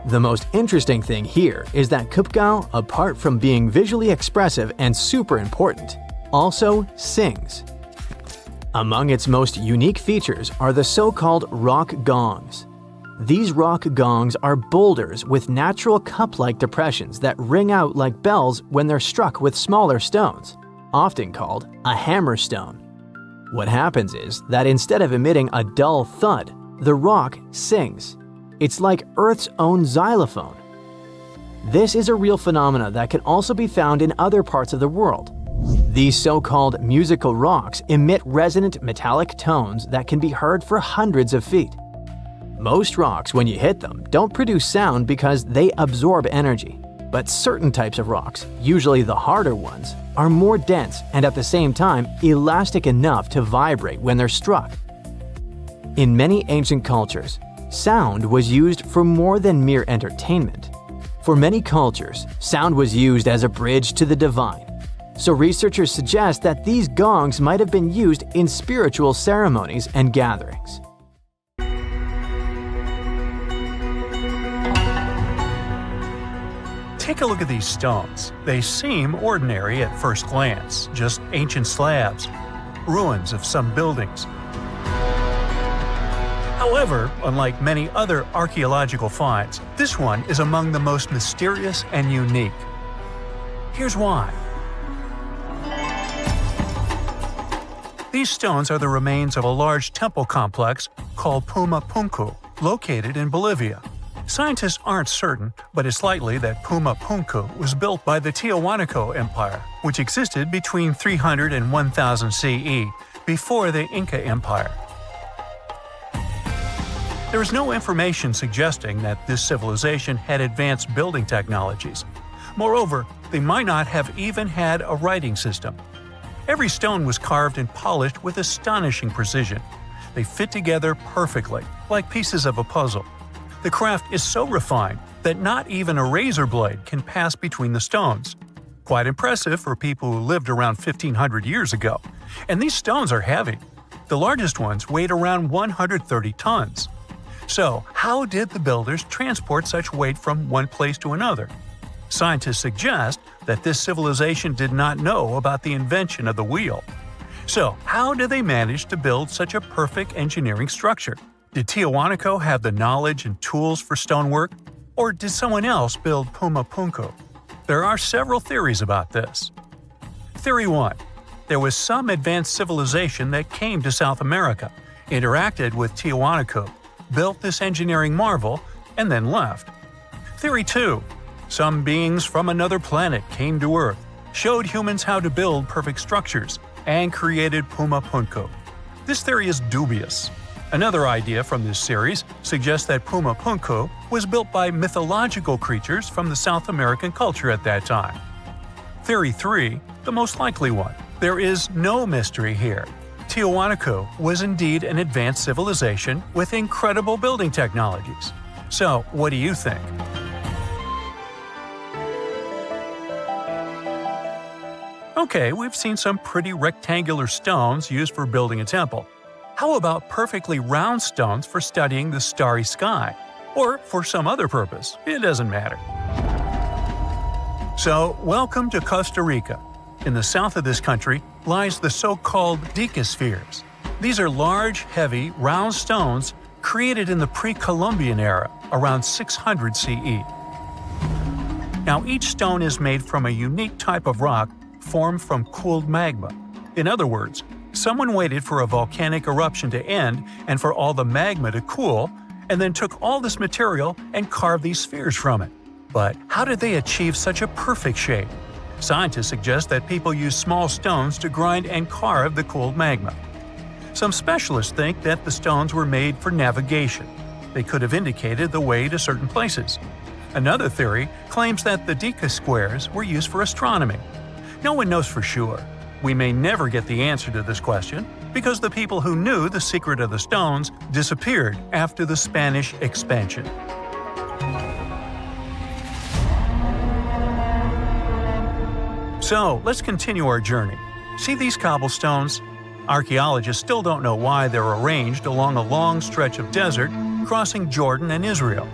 The most interesting thing here is that Gobekli, apart from being visually expressive and super important, also sings. Among its most unique features are the so-called rock gongs. These rock gongs are boulders with natural cup-like depressions that ring out like bells when they're struck with smaller stones, often called a hammer stone. What happens is that instead of emitting a dull thud, the rock sings. It's like Earth's own xylophone. This is a real phenomena that can also be found in other parts of the world. These so-called musical rocks emit resonant metallic tones that can be heard for hundreds of feet. Most rocks, when you hit them, don't produce sound because they absorb energy. But certain types of rocks, usually the harder ones, are more dense and at the same time elastic enough to vibrate when they're struck. In many ancient cultures, sound was used for more than mere entertainment. For many cultures, sound was used as a bridge to the divine. So researchers suggest that these gongs might have been used in spiritual ceremonies and gatherings. Take a look at these stones. They seem ordinary at first glance, just ancient slabs, ruins of some buildings. However, unlike many other archaeological finds, this one is among the most mysterious and unique. Here's why. These stones are the remains of a large temple complex called Puma Punku, located in Bolivia. Scientists aren't certain, but it's likely that Puma Punku was built by the Tiahuanaco Empire, which existed between 300 and 1000 CE, before the Inca Empire. There is no information suggesting that this civilization had advanced building technologies. Moreover, they might not have even had a writing system. Every stone was carved and polished with astonishing precision. They fit together perfectly, like pieces of a puzzle. The craft is so refined that not even a razor blade can pass between the stones. Quite impressive for people who lived around 1500 years ago. And these stones are heavy. The largest ones weighed around 130 tons. So, how did the builders transport such weight from one place to another? Scientists suggest that this civilization did not know about the invention of the wheel. So, how did they manage to build such a perfect engineering structure? Did Tiahuanaco have the knowledge and tools for stonework? Or did someone else build Puma Punku? There are several theories about this. Theory 1. There was some advanced civilization that came to South America, interacted with Tiahuanaco, built this engineering marvel, and then left. Theory 2. Some beings from another planet came to Earth, showed humans how to build perfect structures, and created Puma Punku. This theory is dubious. Another idea from this series suggests that Puma Punku was built by mythological creatures from the South American culture at that time. Theory 3, the most likely one. There is no mystery here. Tiahuanaco was indeed an advanced civilization with incredible building technologies. So, what do you think? Okay, we've seen some pretty rectangular stones used for building a temple. How about perfectly round stones for studying the starry sky? Or for some other purpose, it doesn't matter. So, welcome to Costa Rica. In the south of this country lies the so-called decaspheres. These are large, heavy, round stones created in the pre-Columbian era, around 600 CE. Now, each stone is made from a unique type of rock formed from cooled magma. In other words, someone waited for a volcanic eruption to end and for all the magma to cool, and then took all this material and carved these spheres from it. But how did they achieve such a perfect shape? Scientists suggest that people used small stones to grind and carve the cooled magma. Some specialists think that the stones were made for navigation. They could have indicated the way to certain places. Another theory claims that the deca squares were used for astronomy. No one knows for sure. We may never get the answer to this question because the people who knew the secret of the stones disappeared after the Spanish expansion. So, let's continue our journey. See these cobblestones? Archaeologists still don't know why they're arranged along a long stretch of desert crossing Jordan and Israel.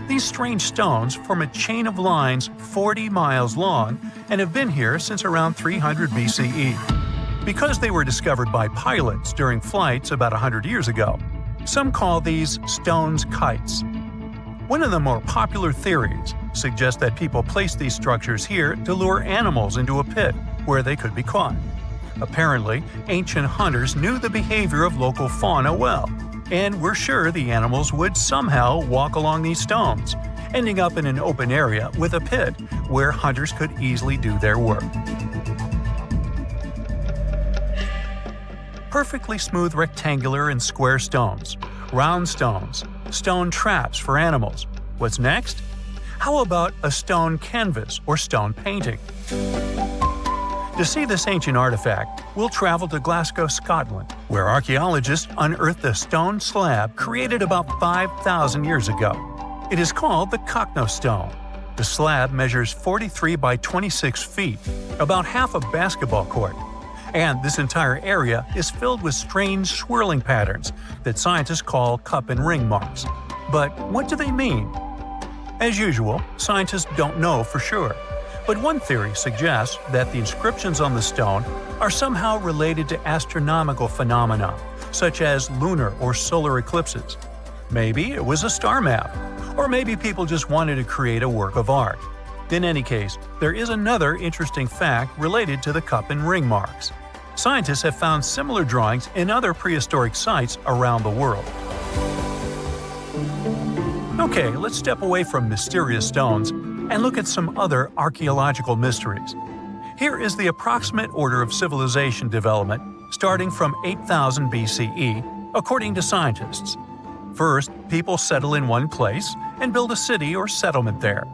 These strange stones form a chain of lines 40 miles long and have been here since around 300 BCE. Because they were discovered by pilots during flights about 100 years ago, some call these stones kites. One of the more popular theories suggests that people placed these structures here to lure animals into a pit where they could be caught. Apparently, ancient hunters knew the behavior of local fauna well, and were sure the animals would somehow walk along these stones, ending up in an open area with a pit where hunters could easily do their work. Perfectly smooth rectangular and square stones, round stones, stone traps for animals. What's next? How about a stone canvas or stone painting? To see this ancient artifact, we'll travel to Glasgow, Scotland, where archaeologists unearthed a stone slab created about 5,000 years ago. It is called the Cockno Stone. The slab measures 43 by 26 feet, about half a basketball court. And this entire area is filled with strange swirling patterns that scientists call cup and ring marks. But what do they mean? As usual, scientists don't know for sure. But one theory suggests that the inscriptions on the stone are somehow related to astronomical phenomena, such as lunar or solar eclipses. Maybe it was a star map, or maybe people just wanted to create a work of art. In any case, there is another interesting fact related to the cup and ring marks. Scientists have found similar drawings in other prehistoric sites around the world. Okay, let's step away from mysterious stones and look at some other archaeological mysteries. Here is the approximate order of civilization development starting from 8000 BCE, according to scientists. First, people settle in one place and build a city or settlement there.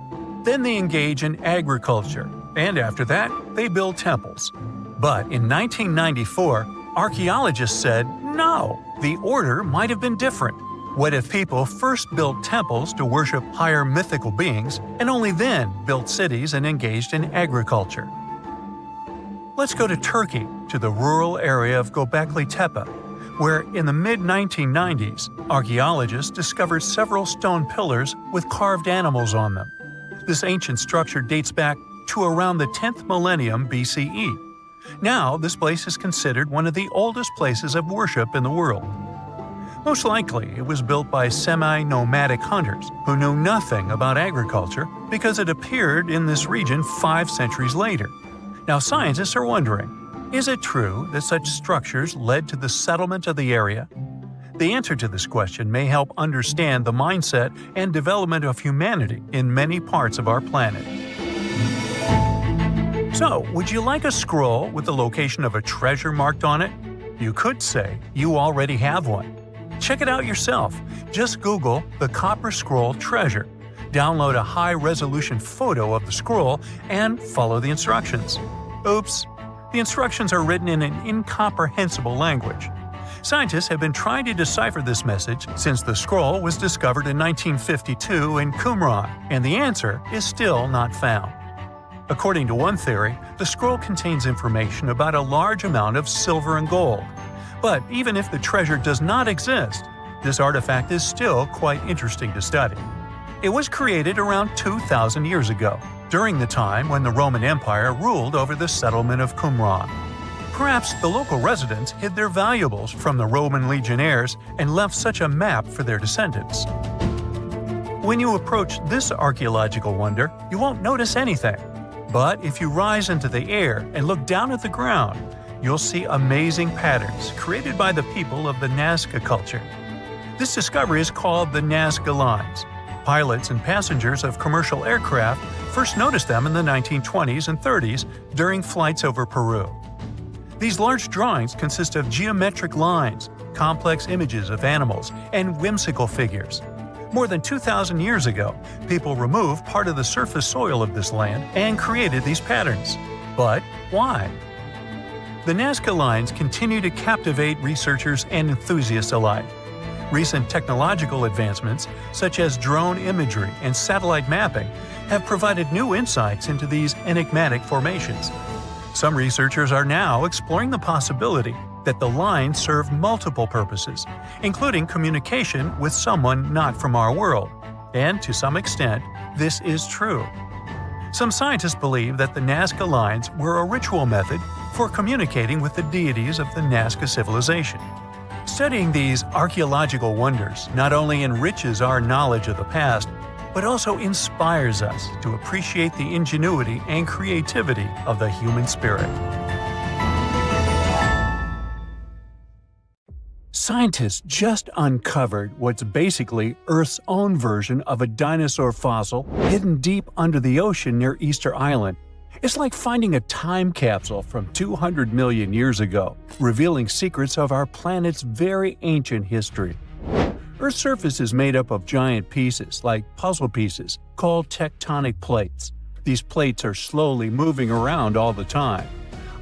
Then they engage in agriculture, and after that, they build temples. But in 1994, archaeologists said, no, the order might have been different. What if people first built temples to worship higher mythical beings and only then built cities and engaged in agriculture? Let's go to Turkey, to the rural area of Gobekli Ta, where in the mid-1990s, archaeologists discovered several stone pillars with carved animals on them. This ancient structure dates back to around the 10th millennium BCE. Now, this place is considered one of the oldest places of worship in the world. Most likely, it was built by semi-nomadic hunters who knew nothing about agriculture because it appeared in this region 5 centuries later. Now, scientists are wondering, is it true that such structures led to the settlement of the area? The answer to this question may help understand the mindset and development of humanity in many parts of our planet. So, would you like a scroll with the location of a treasure marked on it? You could say you already have one. Check it out yourself. Just Google the Copper Scroll Treasure. Download a high-resolution photo of the scroll and follow the instructions. Oops! The instructions are written in an incomprehensible language. Scientists have been trying to decipher this message since the scroll was discovered in 1952 in Qumran, and the answer is still not found. According to one theory, the scroll contains information about a large amount of silver and gold. But even if the treasure does not exist, this artifact is still quite interesting to study. It was created around 2,000 years ago, during the time when the Roman Empire ruled over the settlement of Qumran. Perhaps the local residents hid their valuables from the Roman legionnaires and left such a map for their descendants. When you approach this archaeological wonder, you won't notice anything. But if you rise into the air and look down at the ground, you'll see amazing patterns created by the people of the Nazca culture. This discovery is called the Nazca lines. Pilots and passengers of commercial aircraft first noticed them in the 1920s and 30s during flights over Peru. These large drawings consist of geometric lines, complex images of animals, and whimsical figures. More than 2,000 years ago, people removed part of the surface soil of this land and created these patterns. But why? The Nazca lines continue to captivate researchers and enthusiasts alike. Recent technological advancements, such as drone imagery and satellite mapping, have provided new insights into these enigmatic formations. Some researchers are now exploring the possibility that the lines serve multiple purposes, including communication with someone not from our world. And to some extent, this is true. Some scientists believe that the Nazca lines were a ritual method for communicating with the deities of the Nazca civilization. Studying these archaeological wonders not only enriches our knowledge of the past, but also inspires us to appreciate the ingenuity and creativity of the human spirit. Scientists just uncovered what's basically Earth's own version of a dinosaur fossil hidden deep under the ocean near Easter Island. It's like finding a time capsule from 200 million years ago, revealing secrets of our planet's very ancient history. Earth's surface is made up of giant pieces, like puzzle pieces, called tectonic plates. These plates are slowly moving around all the time.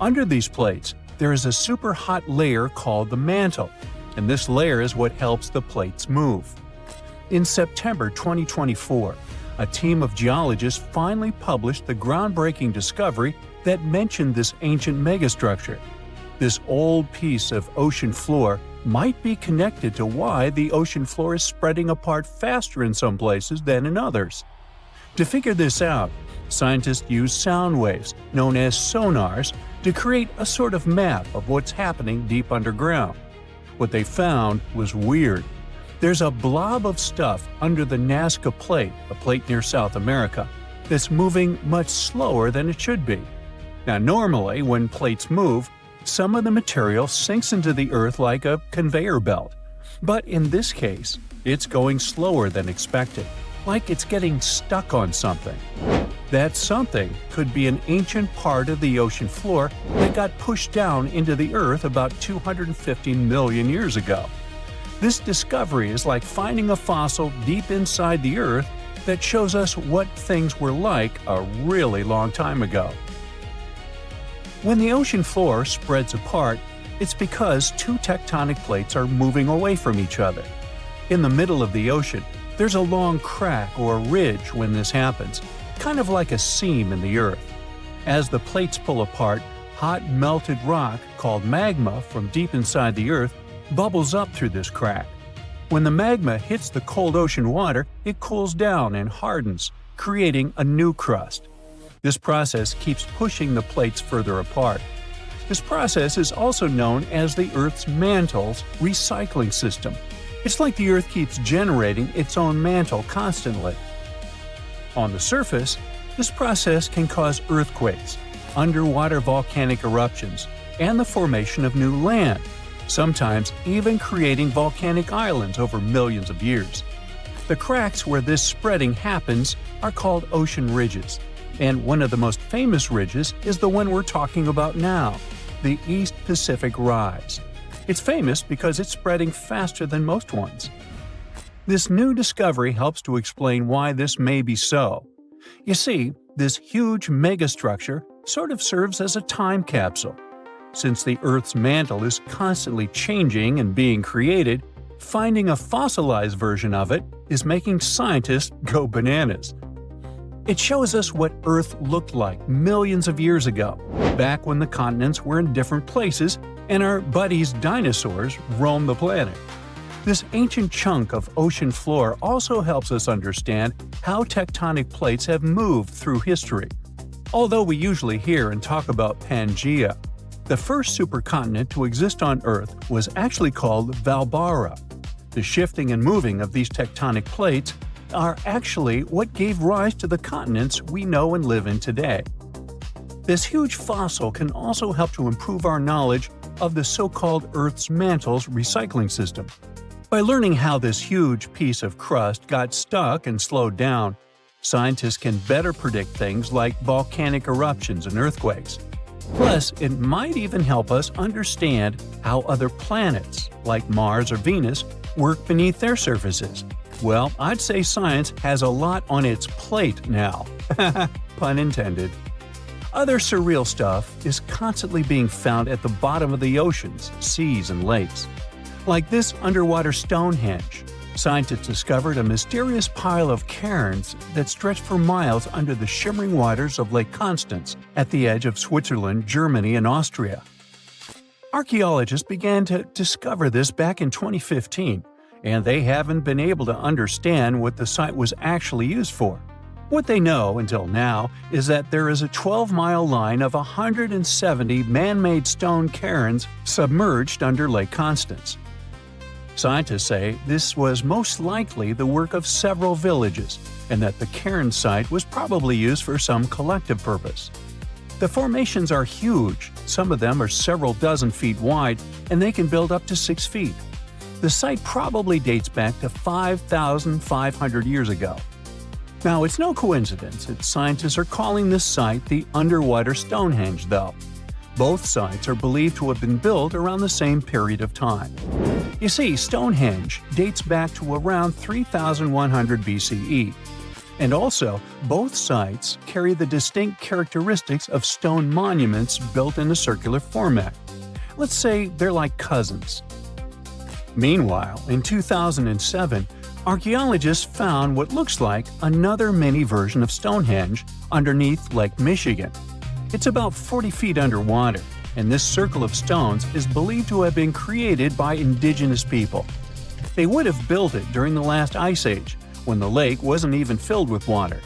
Under these plates, there is a super hot layer called the mantle, and this layer is what helps the plates move. In September 2024, a team of geologists finally published the groundbreaking discovery that mentioned this ancient megastructure. This old piece of ocean floor might be connected to why the ocean floor is spreading apart faster in some places than in others. To figure this out, scientists used sound waves, known as sonars, to create a sort of map of what's happening deep underground. What they found was weird. There's a blob of stuff under the Nazca plate, a plate near South America, that's moving much slower than it should be. Now, normally, when plates move, some of the material sinks into the earth like a conveyor belt. But in this case, it's going slower than expected, like it's getting stuck on something. That something could be an ancient part of the ocean floor that got pushed down into the earth about 250 million years ago. This discovery is like finding a fossil deep inside the earth that shows us what things were like a really long time ago. When the ocean floor spreads apart, it's because two tectonic plates are moving away from each other. In the middle of the ocean, there's a long crack or ridge when this happens, kind of like a seam in the earth. As the plates pull apart, hot melted rock called magma from deep inside the earth bubbles up through this crack. When the magma hits the cold ocean water, it cools down and hardens, creating a new crust. This process keeps pushing the plates further apart. This process is also known as the Earth's mantle's recycling system. It's like the Earth keeps generating its own mantle constantly. On the surface, this process can cause earthquakes, underwater volcanic eruptions, and the formation of new land, sometimes even creating volcanic islands over millions of years. The cracks where this spreading happens are called ocean ridges, and one of the most famous ridges is the one we're talking about now, the East Pacific Rise. It's famous because it's spreading faster than most ones. This new discovery helps to explain why this may be so. You see, this huge megastructure sort of serves as a time capsule. Since the Earth's mantle is constantly changing and being created, finding a fossilized version of it is making scientists go bananas. It shows us what Earth looked like millions of years ago, back when the continents were in different places and our buddies dinosaurs roamed the planet. This ancient chunk of ocean floor also helps us understand how tectonic plates have moved through history. Although we usually hear and talk about Pangaea, the first supercontinent to exist on Earth was actually called Valbara. The shifting and moving of these tectonic plates are actually what gave rise to the continents we know and live in today. This huge fossil can also help to improve our knowledge of the so-called Earth's mantle's recycling system. By learning how this huge piece of crust got stuck and slowed down, scientists can better predict things like volcanic eruptions and earthquakes. Plus, it might even help us understand how other planets, like Mars or Venus, work beneath their surfaces. Well, I'd say science has a lot on its plate now. Pun intended. Other surreal stuff is constantly being found at the bottom of the oceans, seas, and lakes. Like this underwater Stonehenge, scientists discovered a mysterious pile of cairns that stretched for miles under the shimmering waters of Lake Constance at the edge of Switzerland, Germany, and Austria. Archaeologists began to discover this back in 2015, and they haven't been able to understand what the site was actually used for. What they know until now is that there is a 12-mile line of 170 man-made stone cairns submerged under Lake Constance. Scientists say this was most likely the work of several villages, and that the cairn site was probably used for some collective purpose. The formations are huge, some of them are several dozen feet wide, and they can build up to 6 feet. The site probably dates back to 5,500 years ago. Now, it's no coincidence that scientists are calling this site the underwater Stonehenge, though. Both sites are believed to have been built around the same period of time. You see, Stonehenge dates back to around 3100 BCE. And also, both sites carry the distinct characteristics of stone monuments built in a circular format. Let's say they're like cousins. Meanwhile, in 2007, archaeologists found what looks like another mini version of Stonehenge underneath Lake Michigan. It's about 40 feet underwater, and this circle of stones is believed to have been created by indigenous people. They would have built it during the last ice age, when the lake wasn't even filled with water.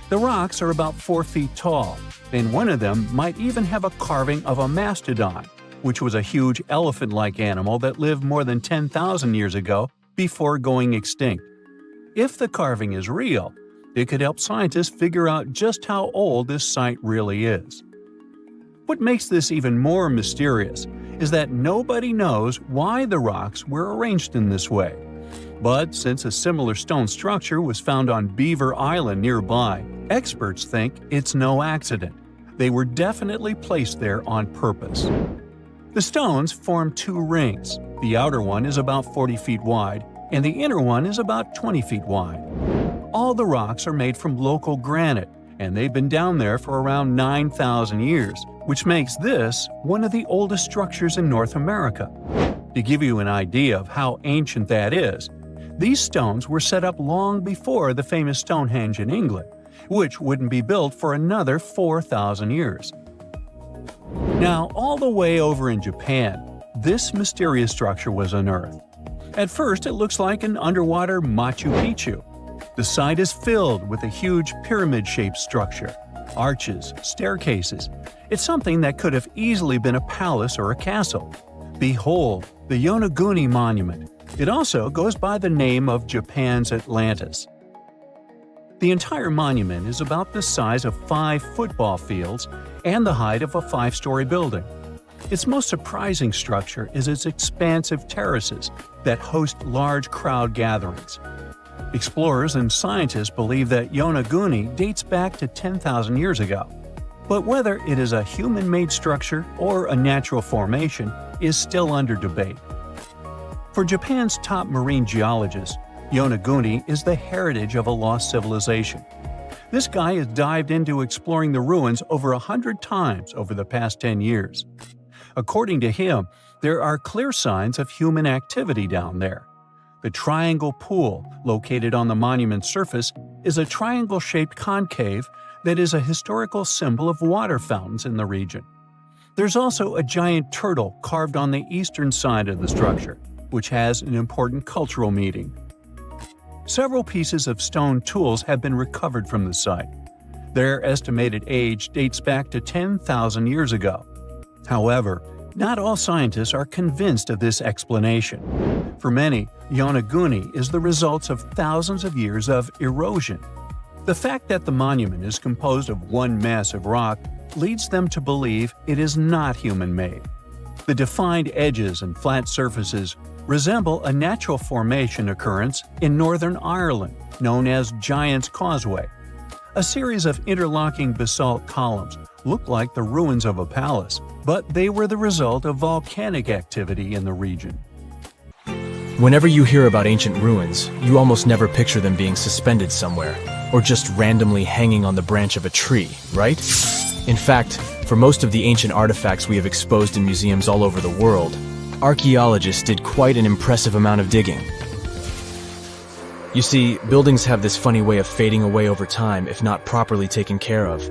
The rocks are about 4 feet tall, and one of them might even have a carving of a mastodon, which was a huge elephant-like animal that lived more than 10,000 years ago before going extinct. If the carving is real, it could help scientists figure out just how old this site really is. What makes this even more mysterious is that nobody knows why the rocks were arranged in this way. But since a similar stone structure was found on Beaver Island nearby, experts think it's no accident. They were definitely placed there on purpose. The stones form 2 rings. The outer one is about 40 feet wide, and the inner one is about 20 feet wide. All the rocks are made from local granite, and they've been down there for around 9,000 years, which makes this one of the oldest structures in North America. To give you an idea of how ancient that is, these stones were set up long before the famous Stonehenge in England, which wouldn't be built for another 4,000 years. Now, all the way over in Japan, this mysterious structure was unearthed. At first, it looks like an underwater Machu Picchu. The site is filled with a huge pyramid-shaped structure, arches, staircases. It's something that could have easily been a palace or a castle. Behold, the Yonaguni Monument. It also goes by the name of Japan's Atlantis. The entire monument is about the size of 5 football fields and the height of a 5-story building. Its most surprising structure is its expansive terraces that host large crowd gatherings. Explorers and scientists believe that Yonaguni dates back to 10,000 years ago. But whether it is a human-made structure or a natural formation is still under debate. For Japan's top marine geologist, Yonaguni is the heritage of a lost civilization. This guy has dived into exploring the ruins over 100 times over the past 10 years. According to him, there are clear signs of human activity down there. The triangle pool, located on the monument's surface, is a triangle-shaped concave that is a historical symbol of water fountains in the region. There's also a giant turtle carved on the eastern side of the structure, which has an important cultural meaning. Several pieces of stone tools have been recovered from the site. Their estimated age dates back to 10,000 years ago. However, not all scientists are convinced of this explanation. For many, Yonaguni is the result of thousands of years of erosion. The fact that the monument is composed of one massive rock leads them to believe it is not human-made. The defined edges and flat surfaces resemble a natural formation occurrence in Northern Ireland known as Giant's Causeway. A series of interlocking basalt columns look like the ruins of a palace, but they were the result of volcanic activity in the region. Whenever you hear about ancient ruins, you almost never picture them being suspended somewhere, or just randomly hanging on the branch of a tree, right? In fact, for most of the ancient artifacts we have exposed in museums all over the world, archaeologists did quite an impressive amount of digging. You see, buildings have this funny way of fading away over time if not properly taken care of.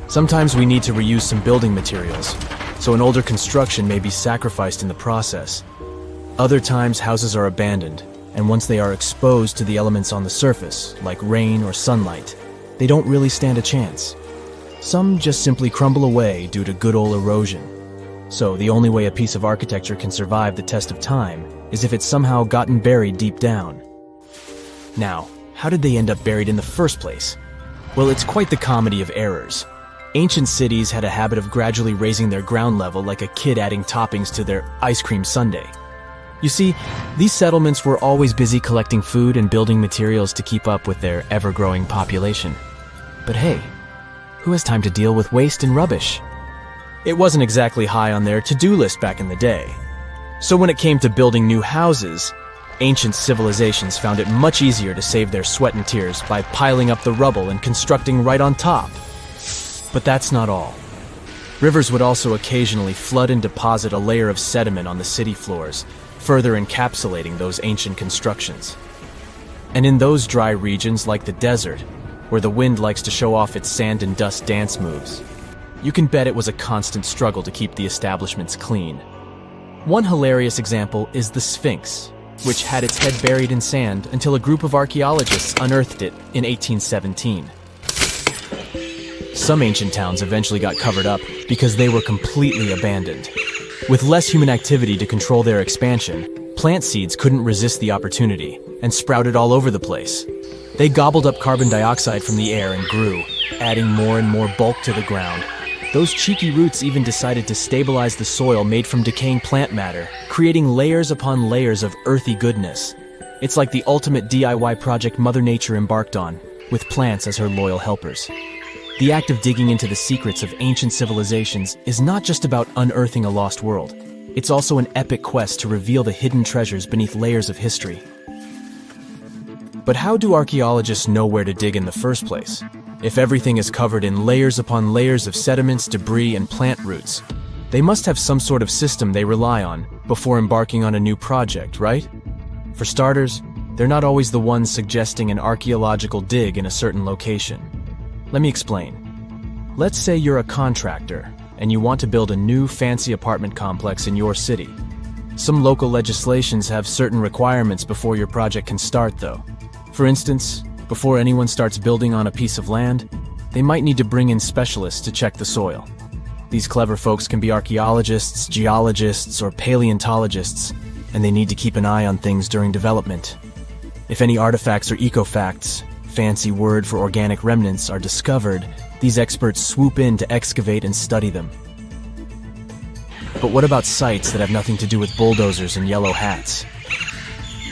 Sometimes we need to reuse some building materials, so an older construction may be sacrificed in the process. Other times houses are abandoned, and once they are exposed to the elements on the surface, like rain or sunlight, they don't really stand a chance. Some just simply crumble away due to good old erosion. So the only way a piece of architecture can survive the test of time is if it's somehow gotten buried deep down. Now, how did they end up buried in the first place? Well, it's quite the comedy of errors. Ancient cities had a habit of gradually raising their ground level like a kid adding toppings to their ice cream sundae. You see, these settlements were always busy collecting food and building materials to keep up with their ever-growing population. But hey, who has time to deal with waste and rubbish? It wasn't exactly high on their to-do list back in the day. So when it came to building new houses, ancient civilizations found it much easier to save their sweat and tears by piling up the rubble and constructing right on top. But that's not all. Rivers would also occasionally flood and deposit a layer of sediment on the city floors, further encapsulating those ancient constructions. And in those dry regions like the desert, where the wind likes to show off its sand and dust dance moves, you can bet it was a constant struggle to keep the establishments clean. One hilarious example is the Sphinx, which had its head buried in sand until a group of archaeologists unearthed it in 1817. Some ancient towns eventually got covered up because they were completely abandoned. With less human activity to control their expansion, plant seeds couldn't resist the opportunity and sprouted all over the place. They gobbled up carbon dioxide from the air and grew, adding more and more bulk to the ground. Those cheeky roots even decided to stabilize the soil made from decaying plant matter, creating layers upon layers of earthy goodness. It's like the ultimate DIY project Mother Nature embarked on, with plants as her loyal helpers. The act of digging into the secrets of ancient civilizations is not just about unearthing a lost world. It's also an epic quest to reveal the hidden treasures beneath layers of history. But how do archaeologists know where to dig in the first place? If everything is covered in layers upon layers of sediments, debris, and plant roots, they must have some sort of system they rely on before embarking on a new project, right? For starters, they're not always the ones suggesting an archaeological dig in a certain location. Let me explain. Let's say you're a contractor and you want to build a new fancy apartment complex in your city. Some local legislations have certain requirements before your project can start, though. For instance, before anyone starts building on a piece of land, they might need to bring in specialists to check the soil. These clever folks can be archaeologists, geologists, or paleontologists, and they need to keep an eye on things during development. If any artifacts or ecofacts, fancy word for organic remnants, are discovered, these experts swoop in to excavate and study them. But what about sites that have nothing to do with bulldozers and yellow hats?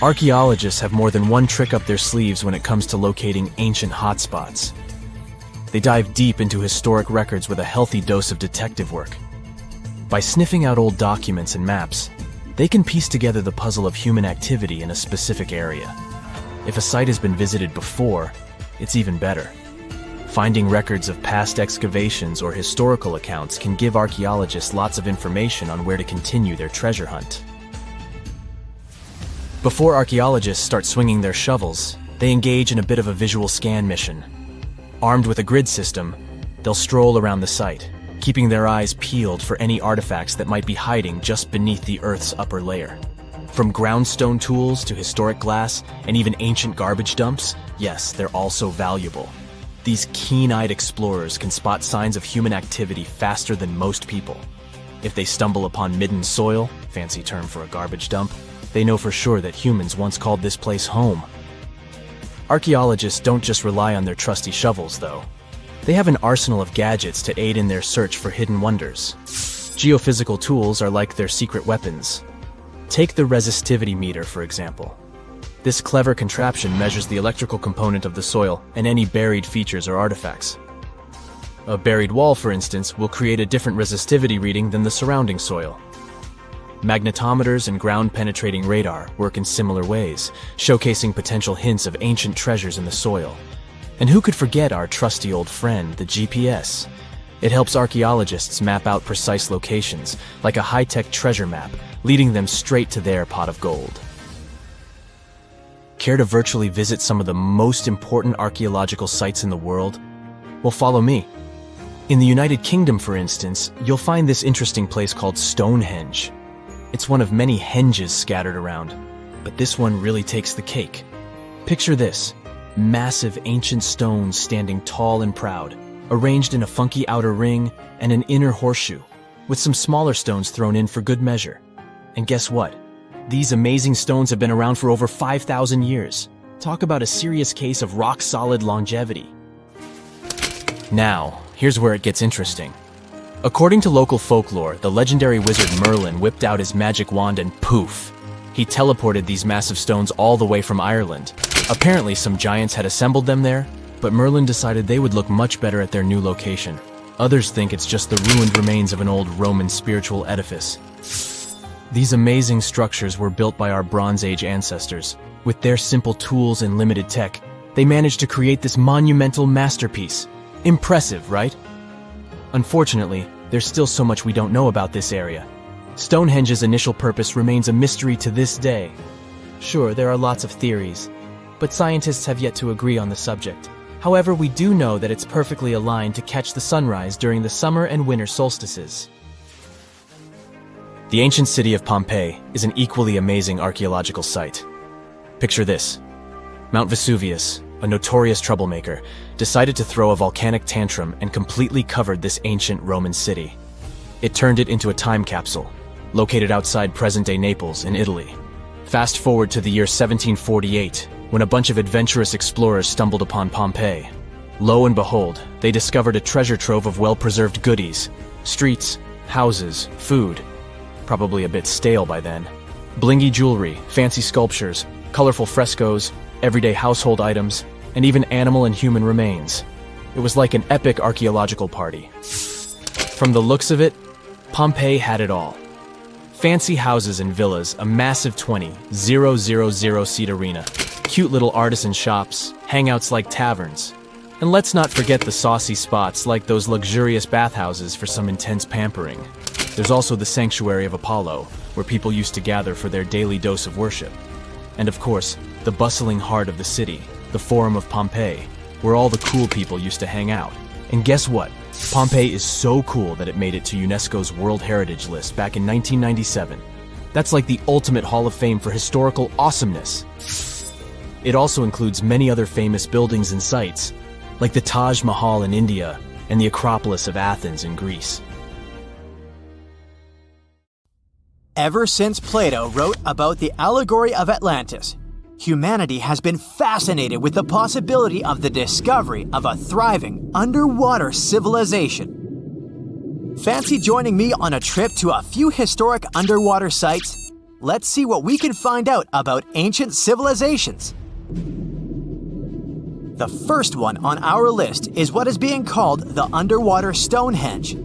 Archaeologists have more than one trick up their sleeves when it comes to locating ancient hotspots. They dive deep into historic records with a healthy dose of detective work. By sniffing out old documents and maps, they can piece together the puzzle of human activity in a specific area. If a site has been visited before, it's even better. Finding records of past excavations or historical accounts can give archaeologists lots of information on where to continue their treasure hunt. Before archaeologists start swinging their shovels, they engage in a bit of a visual scan mission. Armed with a grid system, they'll stroll around the site, keeping their eyes peeled for any artifacts that might be hiding just beneath the Earth's upper layer. From groundstone tools to historic glass and even ancient garbage dumps, yes, they're also valuable. These keen-eyed explorers can spot signs of human activity faster than most people. If they stumble upon midden soil, fancy term for a garbage dump, they know for sure that humans once called this place home. Archaeologists don't just rely on their trusty shovels, though. They have an arsenal of gadgets to aid in their search for hidden wonders. Geophysical tools are like their secret weapons. Take the resistivity meter, for example. This clever contraption measures the electrical component of the soil and any buried features or artifacts. A buried wall, for instance, will create a different resistivity reading than the surrounding soil. Magnetometers and ground-penetrating radar work in similar ways, showcasing potential hints of ancient treasures in the soil. And who could forget our trusty old friend, the GPS? It helps archaeologists map out precise locations, like a high-tech treasure map, leading them straight to their pot of gold. Care to virtually visit some of the most important archaeological sites in the world? Well, follow me. In the United Kingdom, for instance, you'll find this interesting place called Stonehenge. It's one of many henges scattered around, but this one really takes the cake. Picture this: massive ancient stones standing tall and proud, arranged in a funky outer ring and an inner horseshoe, with some smaller stones thrown in for good measure. And guess what? These amazing stones have been around for over 5,000 years. Talk about a serious case of rock-solid longevity. Now, here's where it gets interesting. According to local folklore, the legendary wizard Merlin whipped out his magic wand and poof! He teleported these massive stones all the way from Ireland. Apparently, some giants had assembled them there, but Merlin decided they would look much better at their new location. Others think it's just the ruined remains of an old Roman spiritual edifice. These amazing structures were built by our Bronze Age ancestors. With their simple tools and limited tech, they managed to create this monumental masterpiece. Impressive, right? Unfortunately, there's still so much we don't know about this area. Stonehenge's initial purpose remains a mystery to this day. Sure, there are lots of theories, but scientists have yet to agree on the subject. However, we do know that it's perfectly aligned to catch the sunrise during the summer and winter solstices. The ancient city of Pompeii is an equally amazing archaeological site. Picture this: Mount Vesuvius, a notorious troublemaker, decided to throw a volcanic tantrum and completely covered this ancient Roman city. It turned it into a time capsule, located outside present-day Naples in Italy. Fast forward to the year 1748, when a bunch of adventurous explorers stumbled upon Pompeii. Lo and behold, they discovered a treasure trove of well-preserved goodies: streets, houses, food. Probably a bit stale by then. Blingy jewelry, fancy sculptures, colorful frescoes, everyday household items, and even animal and human remains. It was like an epic archaeological party. From the looks of it, Pompeii had it all. Fancy houses and villas, a massive 20,000-seat arena, cute little artisan shops, hangouts like taverns. And let's not forget the saucy spots like those luxurious bathhouses for some intense pampering. There's also the Sanctuary of Apollo, where people used to gather for their daily dose of worship. And of course, the bustling heart of the city, the Forum of Pompeii, where all the cool people used to hang out. And guess what? Pompeii is so cool that it made it to UNESCO's World Heritage List back in 1997. That's like the ultimate Hall of Fame for historical awesomeness. It also includes many other famous buildings and sites, like the Taj Mahal in India and the Acropolis of Athens in Greece. Ever since Plato wrote about the allegory of Atlantis, humanity has been fascinated with the possibility of the discovery of a thriving underwater civilization. Fancy joining me on a trip to a few historic underwater sites? Let's see what we can find out about ancient civilizations. The first one on our list is what is being called the underwater Stonehenge.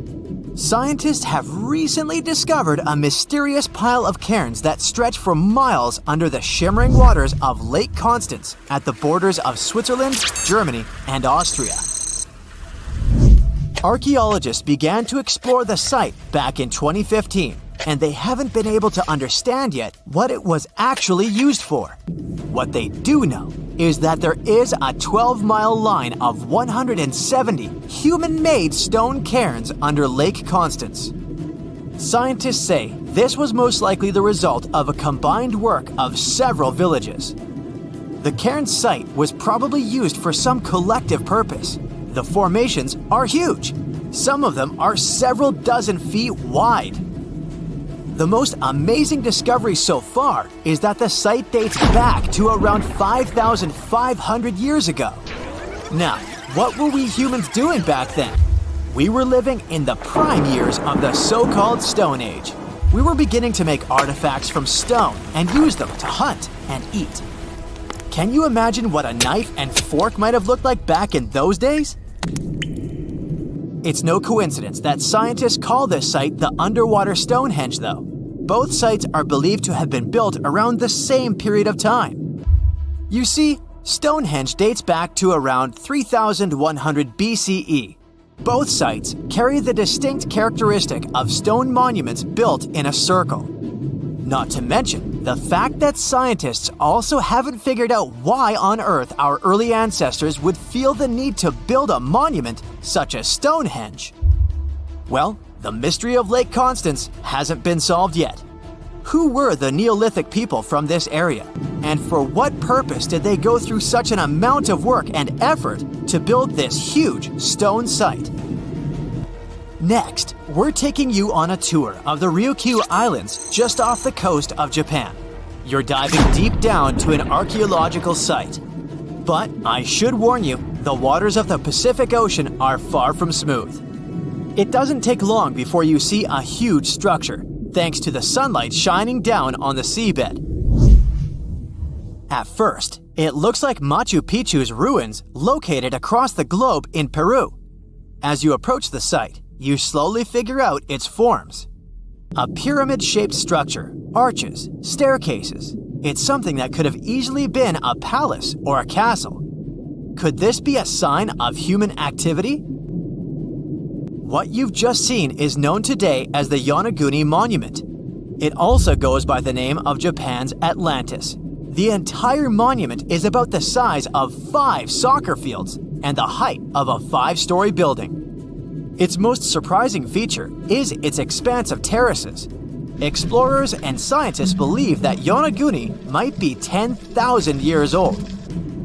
Scientists have recently discovered a mysterious pile of cairns that stretch for miles under the shimmering waters of Lake Constance at the borders of Switzerland, Germany, and Austria. Archaeologists began to explore the site back in 2015, and they haven't been able to understand yet what it was actually used for. What they do know is that there is a 12-mile line of 170 human-made stone cairns under Lake Constance. Scientists say this was most likely the result of a combined work of several villages. The cairn site was probably used for some collective purpose. The formations are huge. Some of them are several dozen feet wide. The most amazing discovery so far is that the site dates back to around 5,500 years ago. Now, what were we humans doing back then? We were living in the prime years of the so-called Stone Age. We were beginning to make artifacts from stone and use them to hunt and eat. Can you imagine what a knife and fork might have looked like back in those days? It's no coincidence that scientists call this site the underwater Stonehenge, though. Both sites are believed to have been built around the same period of time. You see, Stonehenge dates back to around 3100 BCE. Both sites carry the distinct characteristic of stone monuments built in a circle. Not to mention the fact that scientists also haven't figured out why on earth our early ancestors would feel the need to build a monument such as Stonehenge. Well, the mystery of Lake Constance hasn't been solved yet. Who were the Neolithic people from this area? And for what purpose did they go through such an amount of work and effort to build this huge stone site? Next, we're taking you on a tour of the Ryukyu Islands just off the coast of Japan. You're diving deep down to an archaeological site. But I should warn you, the waters of the Pacific Ocean are far from smooth. It doesn't take long before you see a huge structure, thanks to the sunlight shining down on the seabed. At first, it looks like Machu Picchu's ruins located across the globe in Peru. As you approach the site, you slowly figure out its forms. A pyramid-shaped structure, arches, staircases. It's something that could have easily been a palace or a castle. Could this be a sign of human activity? What you've just seen is known today as the Yonaguni Monument. It also goes by the name of Japan's Atlantis. The entire monument is about the size of 5 soccer fields and the height of a 5-story building. Its most surprising feature is its expanse of terraces. Explorers and scientists believe that Yonaguni might be 10,000 years old.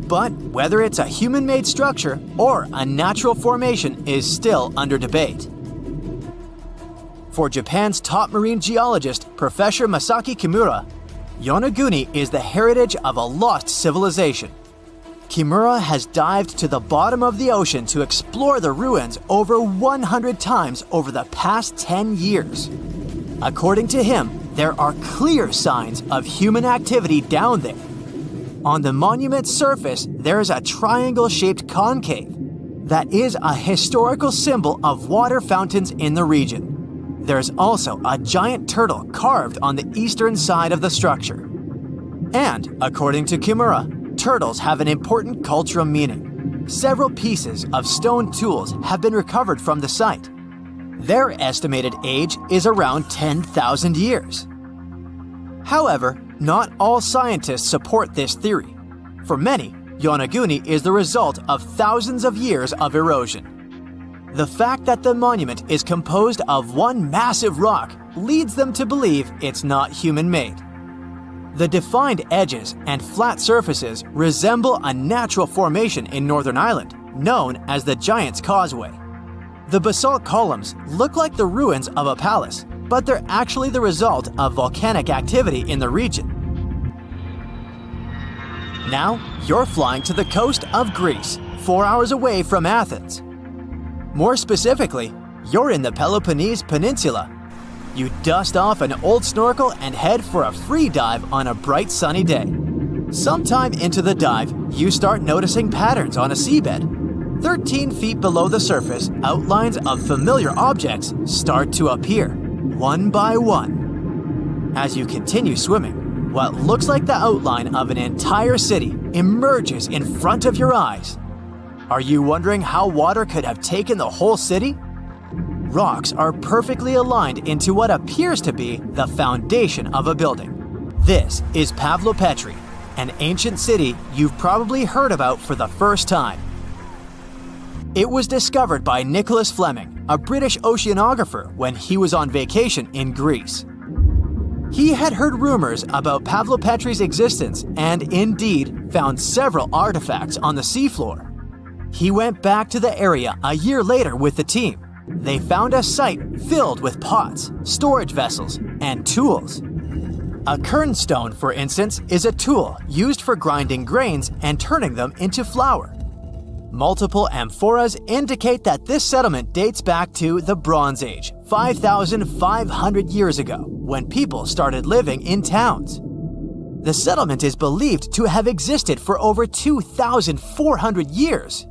But whether it's a human-made structure or a natural formation is still under debate. For Japan's top marine geologist, Professor Masaki Kimura, Yonaguni is the heritage of a lost civilization. Kimura has dived to the bottom of the ocean to explore the ruins over 100 times over the past 10 years. According to him, there are clear signs of human activity down there. On the monument's surface, there is a triangle-shaped concave that is a historical symbol of water fountains in the region. There's also a giant turtle carved on the eastern side of the structure. And, according to Kimura, turtles have an important cultural meaning. Several pieces of stone tools have been recovered from the site. Their estimated age is around 10,000 years. However, not all scientists support this theory. For many, Yonaguni is the result of thousands of years of erosion. The fact that the monument is composed of one massive rock leads them to believe it's not human-made. The defined edges and flat surfaces resemble a natural formation in Northern Ireland, known as the Giant's Causeway. The basalt columns look like the ruins of a palace, but they're actually the result of volcanic activity in the region. Now, you're flying to the coast of Greece, 4 hours away from Athens. More specifically, you're in the Peloponnese Peninsula. You dust off an old snorkel and head for a free dive on a bright sunny day. Sometime into the dive, you start noticing patterns on a seabed. 13 feet below the surface, outlines of familiar objects start to appear, one by one. As you continue swimming, what looks like the outline of an entire city emerges in front of your eyes. Are you wondering how water could have taken the whole city? Rocks are perfectly aligned into what appears to be the foundation of a building. This is Pavlopetri, an ancient city you've probably heard about for the first time. It was discovered by Nicholas Fleming, a British oceanographer, when he was on vacation in Greece. He had heard rumors about Pavlopetri's existence and indeed found several artifacts on the seafloor. He went back to the area a year later with the team. They found a site filled with pots, storage vessels, and tools. A kernstone, for instance, is a tool used for grinding grains and turning them into flour. Multiple amphoras indicate that this settlement dates back to the Bronze Age, 5,500 years ago, when people started living in towns. The settlement is believed to have existed for over 2,400 years.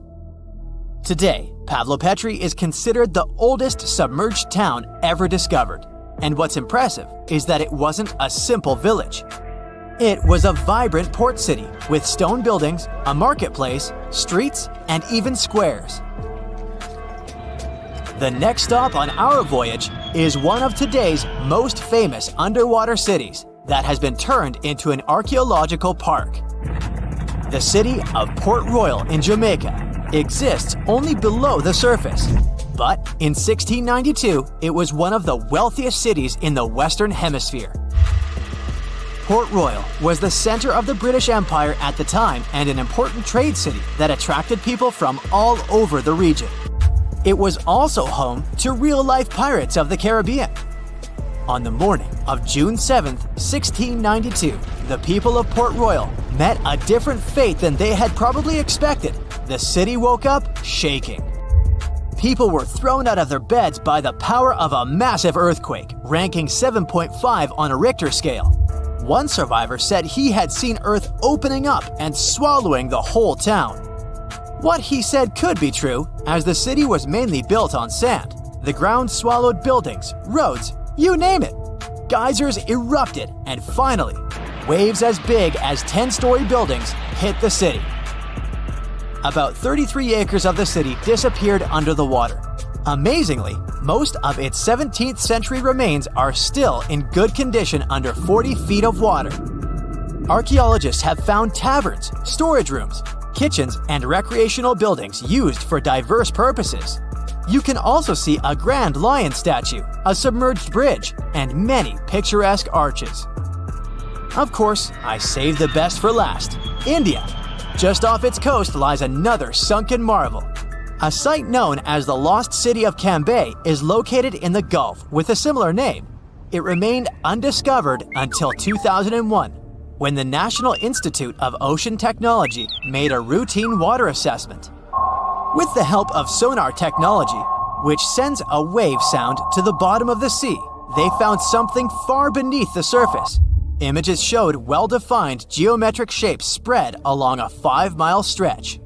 Today, Pavlopetri is considered the oldest submerged town ever discovered, and what's impressive is that it wasn't a simple village. It was a vibrant port city with stone buildings, a marketplace, streets, and even squares. The next stop on our voyage is one of today's most famous underwater cities that has been turned into an archaeological park. The city of Port Royal in Jamaica exists only below the surface, but in 1692 it was one of the wealthiest cities in the Western Hemisphere. Port Royal was the center of the British Empire at the time and an important trade city that attracted people from all over the region. It was also home to real-life pirates of the Caribbean. On the morning of June 7, 1692, the people of Port Royal met a different fate than they had probably expected. The city woke up shaking. People were thrown out of their beds by the power of a massive earthquake, ranking 7.5 on a Richter scale. One survivor said he had seen Earth opening up and swallowing the whole town. What he said could be true, as the city was mainly built on sand. The ground swallowed buildings, roads, you name it. Geysers erupted, and finally, waves as big as 10-story buildings hit the city. About 33 acres of the city disappeared under the water. Amazingly, most of its 17th century remains are still in good condition under 40 feet of water. Archaeologists have found taverns, storage rooms, kitchens, and recreational buildings used for diverse purposes. You can also see a grand lion statue, a submerged bridge, and many picturesque arches. Of course, I saved the best for last: India. Just off its coast lies another sunken marvel. A site known as the Lost City of Cambay is located in the Gulf with a similar name. It remained undiscovered until 2001, when the National Institute of Ocean Technology made a routine water assessment. With the help of sonar technology, which sends a wave sound to the bottom of the sea, they found something far beneath the surface. Images showed well-defined geometric shapes spread along a 5-mile stretch.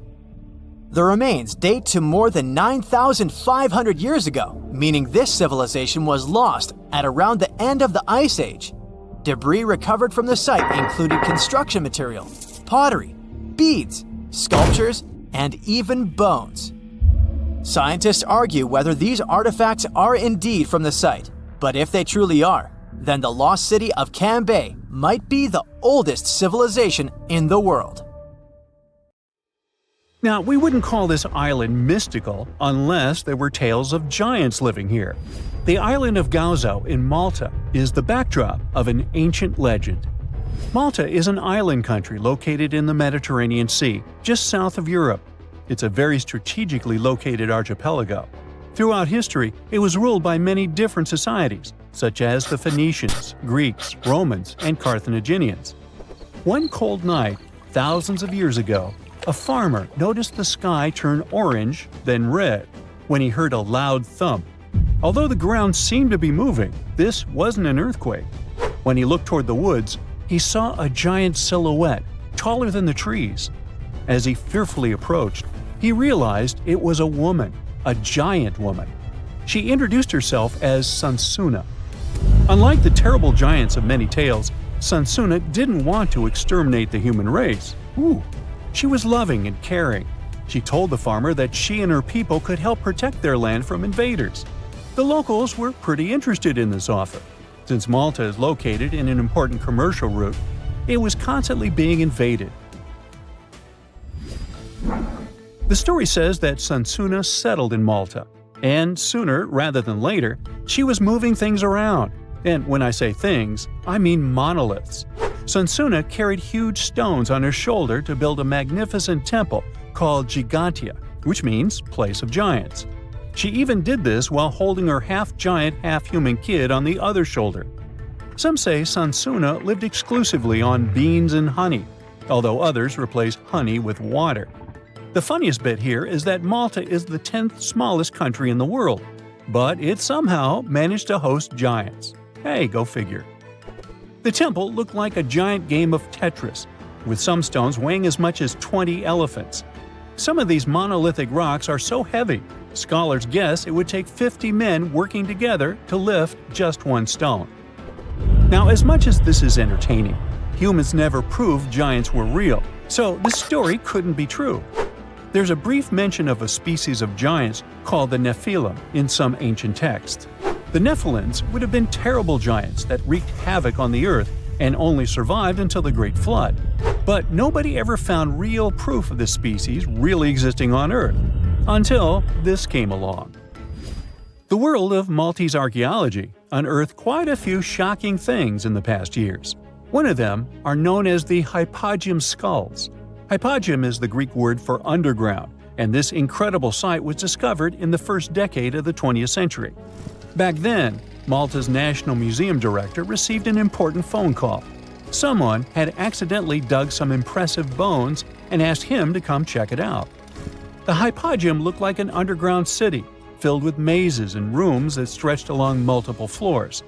The remains date to more than 9,500 years ago, meaning this civilization was lost at around the end of the Ice Age. Debris recovered from the site included construction material, pottery, beads, sculptures, and even bones. Scientists argue whether these artifacts are indeed from the site, but if they truly are, then the lost city of Cambay might be the oldest civilization in the world. Now, we wouldn't call this island mystical unless there were tales of giants living here. The island of Gozo in Malta is the backdrop of an ancient legend. Malta is an island country located in the Mediterranean Sea, just south of Europe. It's a very strategically located archipelago. Throughout history, it was ruled by many different societies, such as the Phoenicians, Greeks, Romans, and Carthaginians. One cold night, thousands of years ago, a farmer noticed the sky turn orange, then red, when he heard a loud thump. Although the ground seemed to be moving, this wasn't an earthquake. When he looked toward the woods, he saw a giant silhouette, taller than the trees. As he fearfully approached, he realized it was a woman, a giant woman. She introduced herself as Sansuna. Unlike the terrible giants of many tales, Sansuna didn't want to exterminate the human race. She was loving and caring. She told the farmer that she and her people could help protect their land from invaders. The locals were pretty interested in this offer. Since Malta is located in an important commercial route, it was constantly being invaded. The story says that Sansuna settled in Malta, and sooner rather than later, she was moving things around. And when I say things, I mean monoliths. Sansuna carried huge stones on her shoulder to build a magnificent temple called Gigantia, which means place of giants. She even did this while holding her half-giant, half-human kid on the other shoulder. Some say Sansuna lived exclusively on beans and honey, although others replaced honey with water. The funniest bit here is that Malta is the 10th smallest country in the world, but it somehow managed to host giants. Hey, go figure. The temple looked like a giant game of Tetris, with some stones weighing as much as 20 elephants. Some of these monolithic rocks are so heavy, scholars guess it would take 50 men working together to lift just one stone. Now, as much as this is entertaining, humans never proved giants were real, so this story couldn't be true. There's a brief mention of a species of giants called the Nephilim in some ancient texts. The Nephilims would have been terrible giants that wreaked havoc on the earth and only survived until the Great Flood. But nobody ever found real proof of this species really existing on Earth, until this came along. The world of Maltese archaeology unearthed quite a few shocking things in the past years. One of them are known as the hypogeum skulls. Hypogeum is the Greek word for underground, and this incredible site was discovered in the first decade of the 20th century. Back then, Malta's National Museum director received an important phone call. Someone had accidentally dug some impressive bones and asked him to come check it out. The hypogeum looked like an underground city, filled with mazes and rooms that stretched along multiple floors.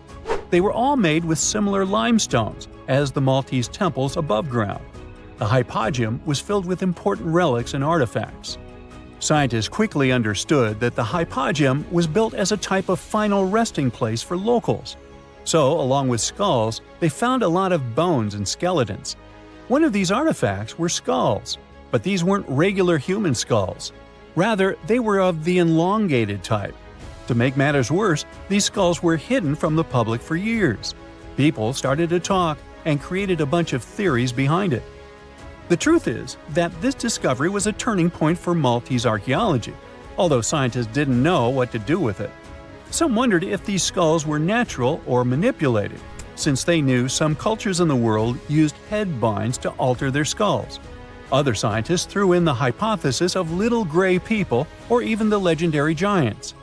They were all made with similar limestones as the Maltese temples above ground. The hypogeum was filled with important relics and artifacts. Scientists quickly understood that the hypogeum was built as a type of final resting place for locals. So, along with skulls, they found a lot of bones and skeletons. One of these artifacts were skulls, but these weren't regular human skulls. Rather, they were of the elongated type. To make matters worse, these skulls were hidden from the public for years. People started to talk and created a bunch of theories behind it. The truth is that this discovery was a turning point for Maltese archaeology, although scientists didn't know what to do with it. Some wondered if these skulls were natural or manipulated, since they knew some cultures in the world used head binds to alter their skulls. Other scientists threw in the hypothesis of little gray people or even the legendary giants.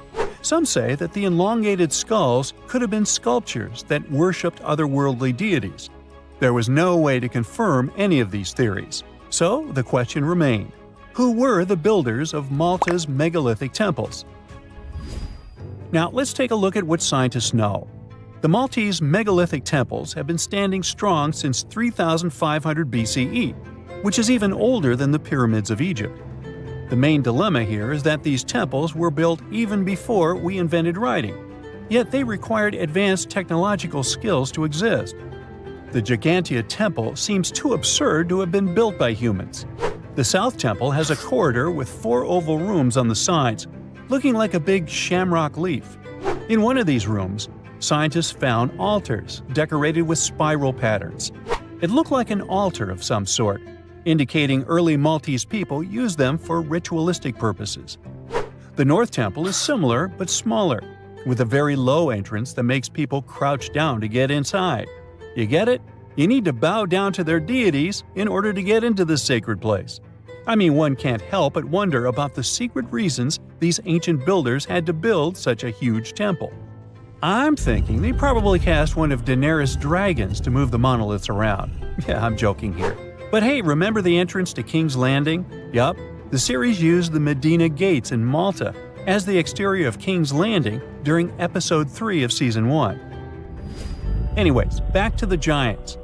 Some say that the elongated skulls could have been sculptures that worshipped otherworldly deities. There was no way to confirm any of these theories, so the question remained: who were the builders of Malta's megalithic temples? Now let's take a look at what scientists know. The Maltese megalithic temples have been standing strong since 3500 BCE, which is even older than the pyramids of Egypt. The main dilemma here is that these temples were built even before we invented writing, yet they required advanced technological skills to exist. The Gigantia Temple seems too absurd to have been built by humans. The South Temple has a corridor with 4 oval rooms on the sides, looking like a big shamrock leaf. In one of these rooms, scientists found altars decorated with spiral patterns. It looked like an altar of some sort, indicating early Maltese people used them for ritualistic purposes. The North Temple is similar but smaller, with a very low entrance that makes people crouch down to get inside. You get it? You need to bow down to their deities in order to get into this sacred place. I mean, one can't help but wonder about the secret reasons these ancient builders had to build such a huge temple. I'm thinking they probably cast one of Daenerys' dragons to move the monoliths around. Yeah, I'm joking here. But hey, remember the entrance to King's Landing? Yup, the series used the Medina Gates in Malta as the exterior of King's Landing during Episode 3 of Season 1. Anyways, back to the giants.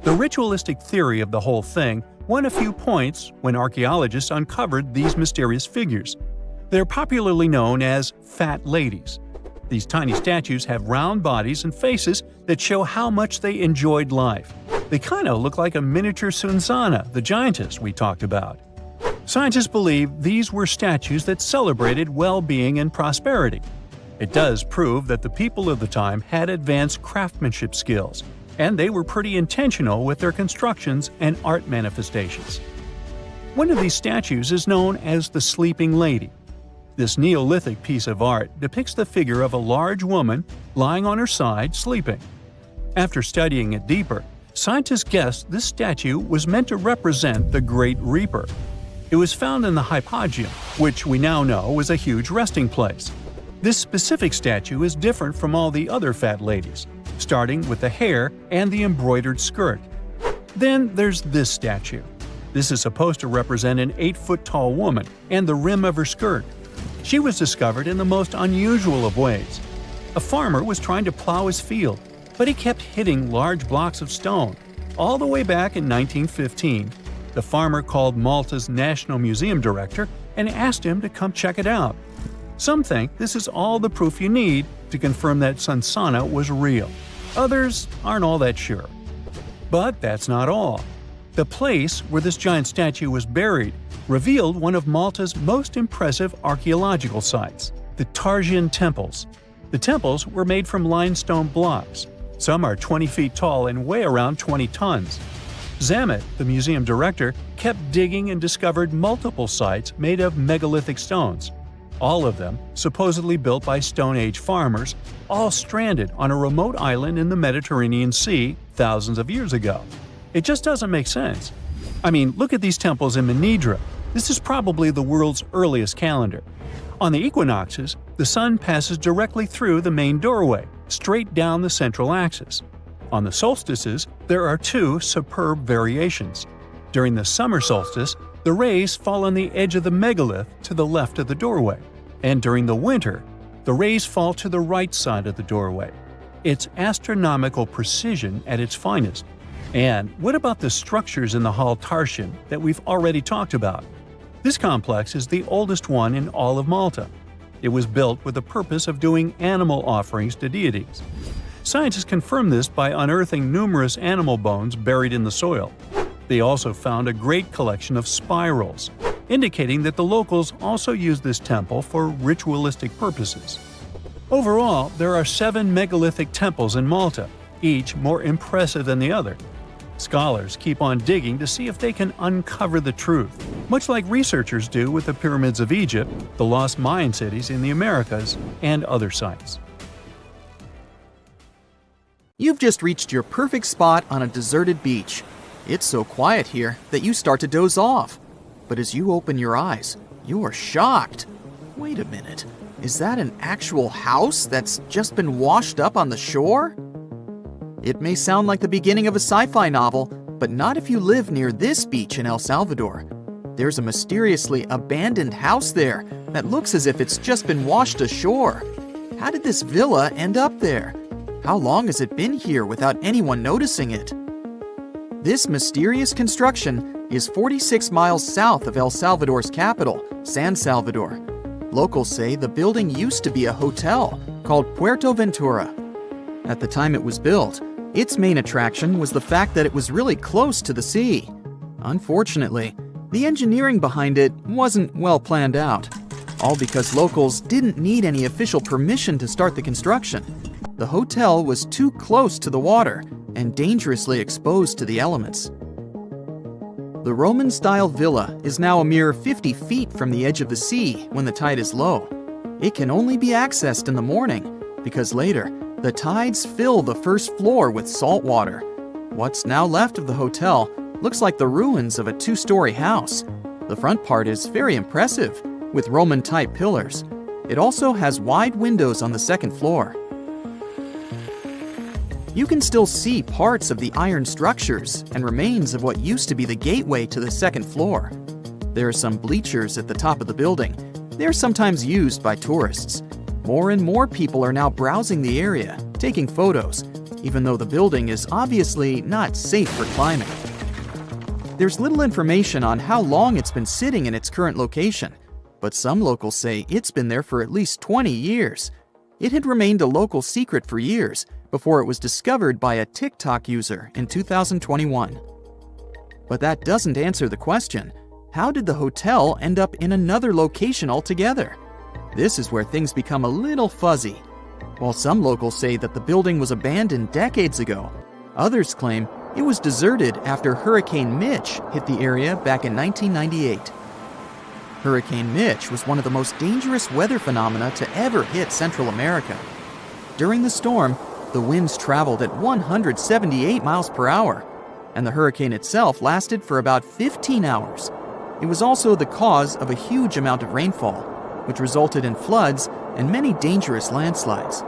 The ritualistic theory of the whole thing won a few points when archaeologists uncovered these mysterious figures. They're popularly known as fat ladies. These tiny statues have round bodies and faces that show how much they enjoyed life. They kind of look like a miniature Sunsana, the giantess we talked about. Scientists believe these were statues that celebrated well-being and prosperity. It does prove that the people of the time had advanced craftsmanship skills, and they were pretty intentional with their constructions and art manifestations. One of these statues is known as the Sleeping Lady. This Neolithic piece of art depicts the figure of a large woman lying on her side sleeping. After studying it deeper, scientists guessed this statue was meant to represent the Great Reaper. It was found in the hypogeum, which we now know is a huge resting place. This specific statue is different from all the other fat ladies, starting with the hair and the embroidered skirt. Then there's this statue. This is supposed to represent an 8-foot-tall woman and the rim of her skirt. She was discovered in the most unusual of ways. A farmer was trying to plow his field, but he kept hitting large blocks of stone. All the way back in 1915, the farmer called Malta's National Museum director and asked him to come check it out. Some think this is all the proof you need to confirm that Sunsana was real. Others aren't all that sure. But that's not all. The place where this giant statue was buried revealed one of Malta's most impressive archaeological sites, the Tarsian temples. The temples were made from limestone blocks. Some are 20 feet tall and weigh around 20 tons. Zamet, the museum director, kept digging and discovered multiple sites made of megalithic stones. All of them supposedly built by Stone Age farmers, all stranded on a remote island in the Mediterranean Sea thousands of years ago. It just doesn't make sense. I mean, look at these temples in Manidra. This is probably the world's earliest calendar. On the equinoxes, the sun passes directly through the main doorway, straight down the central axis. On the solstices, there are two superb variations. During the summer solstice, the rays fall on the edge of the megalith to the left of the doorway, and during the winter, the rays fall to the right side of the doorway. It's astronomical precision at its finest. And what about the structures in the Hall Tarsian that we've already talked about? This complex is the oldest one in all of Malta. It was built with the purpose of doing animal offerings to deities. Scientists confirm this by unearthing numerous animal bones buried in the soil. They also found a great collection of spirals, indicating that the locals also used this temple for ritualistic purposes. Overall, there are 7 megalithic temples in Malta, each more impressive than the other. Scholars keep on digging to see if they can uncover the truth, much like researchers do with the pyramids of Egypt, the lost Mayan cities in the Americas, and other sites. You've just reached your perfect spot on a deserted beach. It's so quiet here that you start to doze off. But as you open your eyes, you're shocked. Wait a minute, is that an actual house that's just been washed up on the shore? It may sound like the beginning of a sci-fi novel, but not if you live near this beach in El Salvador. There's a mysteriously abandoned house there that looks as if it's just been washed ashore. How did this villa end up there? How long has it been here without anyone noticing it? This mysterious construction is 46 miles south of El Salvador's capital, San Salvador. Locals say the building used to be a hotel called Puerto Ventura. At the time it was built, its main attraction was the fact that it was really close to the sea. Unfortunately, the engineering behind it wasn't well planned out, all because locals didn't need any official permission to start the construction. The hotel was too close to the water and dangerously exposed to the elements. The Roman-style villa is now a mere 50 feet from the edge of the sea when the tide is low. It can only be accessed in the morning because later, the tides fill the first floor with salt water. What's now left of the hotel looks like the ruins of a two-story house. The front part is very impressive, with Roman-type pillars. It also has wide windows on the second floor. You can still see parts of the iron structures and remains of what used to be the gateway to the second floor. There are some bleachers at the top of the building. They're sometimes used by tourists. More and more people are now browsing the area, taking photos, even though the building is obviously not safe for climbing. There's little information on how long it's been sitting in its current location, but some locals say it's been there for at least 20 years. It had remained a local secret for years before it was discovered by a TikTok user in 2021. But that doesn't answer the question. How did the hotel end up in another location altogether? This is where things become a little fuzzy. While some locals say that the building was abandoned decades ago, others claim it was deserted after Hurricane Mitch hit the area back in 1998. Hurricane Mitch was one of the most dangerous weather phenomena to ever hit Central America. During the storm, the winds traveled at 178 miles per hour, and the hurricane itself lasted for about 15 hours. It was also the cause of a huge amount of rainfall, which resulted in floods and many dangerous landslides.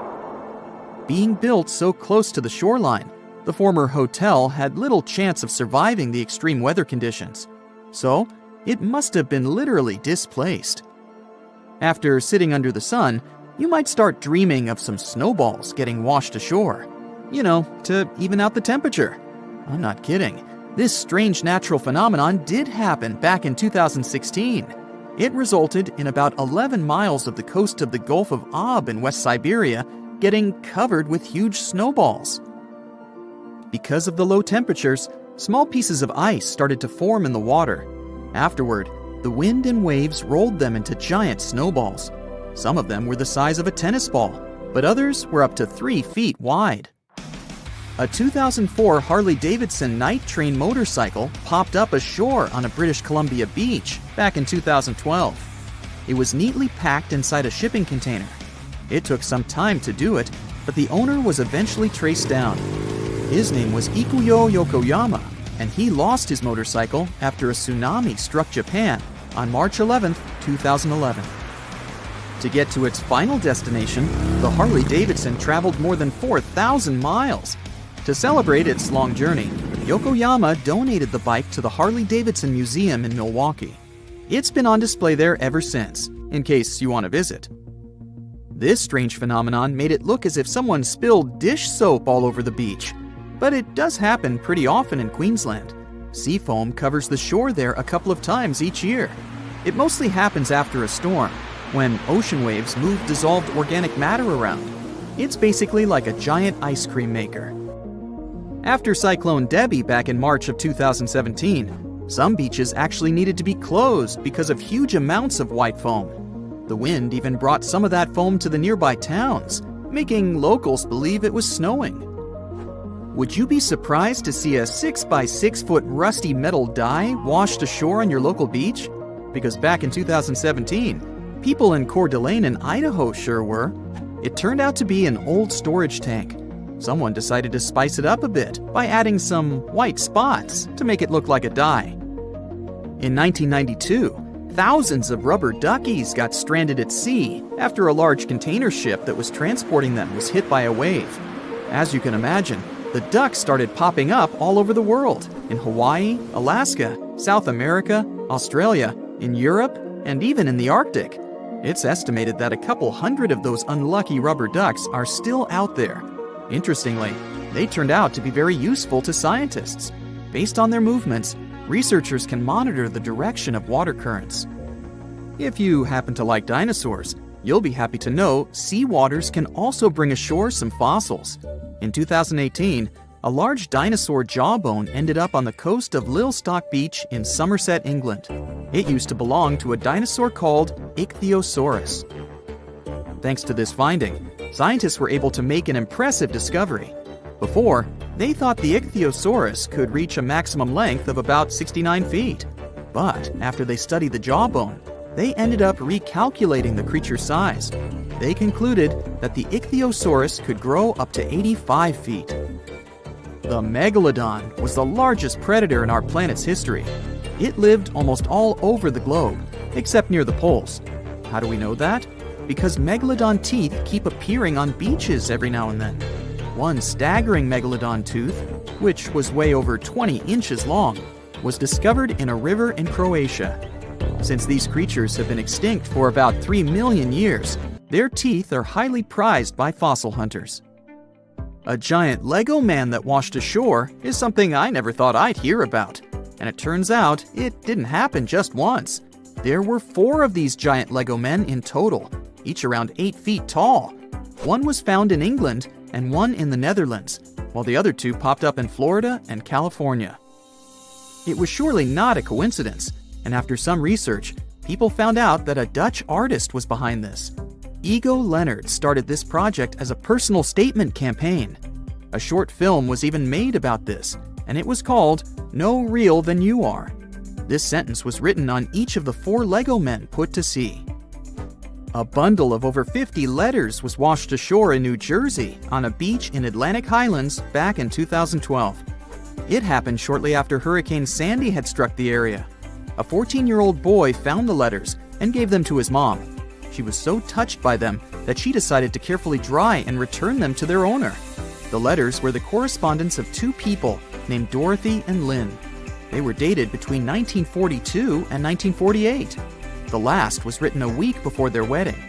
Being built so close to the shoreline, the former hotel had little chance of surviving the extreme weather conditions, so it must have been literally displaced. After sitting under the sun, you might start dreaming of some snowballs getting washed ashore. To even out the temperature. I'm not kidding. This strange natural phenomenon did happen back in 2016. It resulted in about 11 miles of the coast of the Gulf of Ob in West Siberia getting covered with huge snowballs. Because of the low temperatures, small pieces of ice started to form in the water. Afterward, the wind and waves rolled them into giant snowballs. Some of them were the size of a tennis ball, but others were up to 3 feet wide. A 2004 Harley-Davidson night train motorcycle popped up ashore on a British Columbia beach back in 2012. It was neatly packed inside a shipping container. It took some time to do it, but the owner was eventually traced down. His name was Ikuyo Yokoyama, and he lost his motorcycle after a tsunami struck Japan on March 11, 2011. To get to its final destination, the Harley-Davidson traveled more than 4,000 miles. To celebrate its long journey, Yokoyama donated the bike to the Harley-Davidson Museum in Milwaukee. It's been on display there ever since, in case you want to visit. This strange phenomenon made it look as if someone spilled dish soap all over the beach. But it does happen pretty often in Queensland. Sea foam covers the shore there a couple of times each year. It mostly happens after a storm, when ocean waves move dissolved organic matter around. It's basically like a giant ice cream maker. After Cyclone Debbie back in March of 2017, some beaches actually needed to be closed because of huge amounts of white foam. The wind even brought some of that foam to the nearby towns, making locals believe it was snowing. Would you be surprised to see a 6 by 6 foot rusty metal die washed ashore on your local beach? Because back in 2017, people in Coeur d'Alene in Idaho sure were. It turned out to be an old storage tank. Someone decided to spice it up a bit by adding some white spots to make it look like a die. In 1992, thousands of rubber duckies got stranded at sea after a large container ship that was transporting them was hit by a wave. As you can imagine, the ducks started popping up all over the world, in Hawaii, Alaska, South America, Australia, in Europe, and even in the Arctic. It's estimated that a couple hundred of those unlucky rubber ducks are still out there. Interestingly, they turned out to be very useful to scientists. Based on their movements, researchers can monitor the direction of water currents. If you happen to like dinosaurs, you'll be happy to know sea waters can also bring ashore some fossils. In 2018, a large dinosaur jawbone ended up on the coast of Lilstock Beach in Somerset, England. It used to belong to a dinosaur called Ichthyosaurus. Thanks to this finding, scientists were able to make an impressive discovery. Before, they thought the Ichthyosaurus could reach a maximum length of about 69 feet. But after they studied the jawbone, they ended up recalculating the creature's size. They concluded that the Ichthyosaurus could grow up to 85 feet. The megalodon was the largest predator in our planet's history. It lived almost all over the globe, except near the poles. How do we know that? Because megalodon teeth keep appearing on beaches every now and then. One staggering megalodon tooth, which was way over 20 inches long, was discovered in a river in Croatia. Since these creatures have been extinct for about 3 million years, their teeth are highly prized by fossil hunters. A giant Lego man that washed ashore is something I never thought I'd hear about. And it turns out it didn't happen just once. There were 4 of these giant Lego men in total, each around 8 feet tall. One was found in England and one in the Netherlands, while the other 2 popped up in Florida and California. It was surely not a coincidence, and after some research, people found out that a Dutch artist was behind this. Ego Leonard started this project as a personal statement campaign. A short film was even made about this, and it was called No Real Than You Are. This sentence was written on each of the 4 Lego men put to sea. A bundle of over 50 letters was washed ashore in New Jersey on a beach in Atlantic Highlands back in 2012. It happened shortly after Hurricane Sandy had struck the area. A 14-year-old boy found the letters and gave them to his mom. She was so touched by them that she decided to carefully dry and return them to their owner. The letters were the correspondence of 2 people named Dorothy and Lynn. They were dated between 1942 and 1948. The last was written a week before their wedding.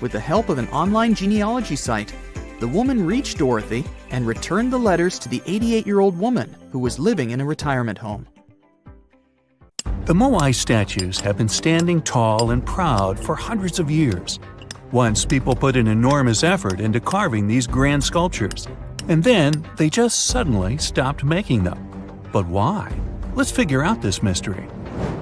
With the help of an online genealogy site, the woman reached Dorothy and returned the letters to the 88-year-old woman who was living in a retirement home. The Moai statues have been standing tall and proud for hundreds of years. Once people put an enormous effort into carving these grand sculptures, and then they just suddenly stopped making them. But why? Let's figure out this mystery.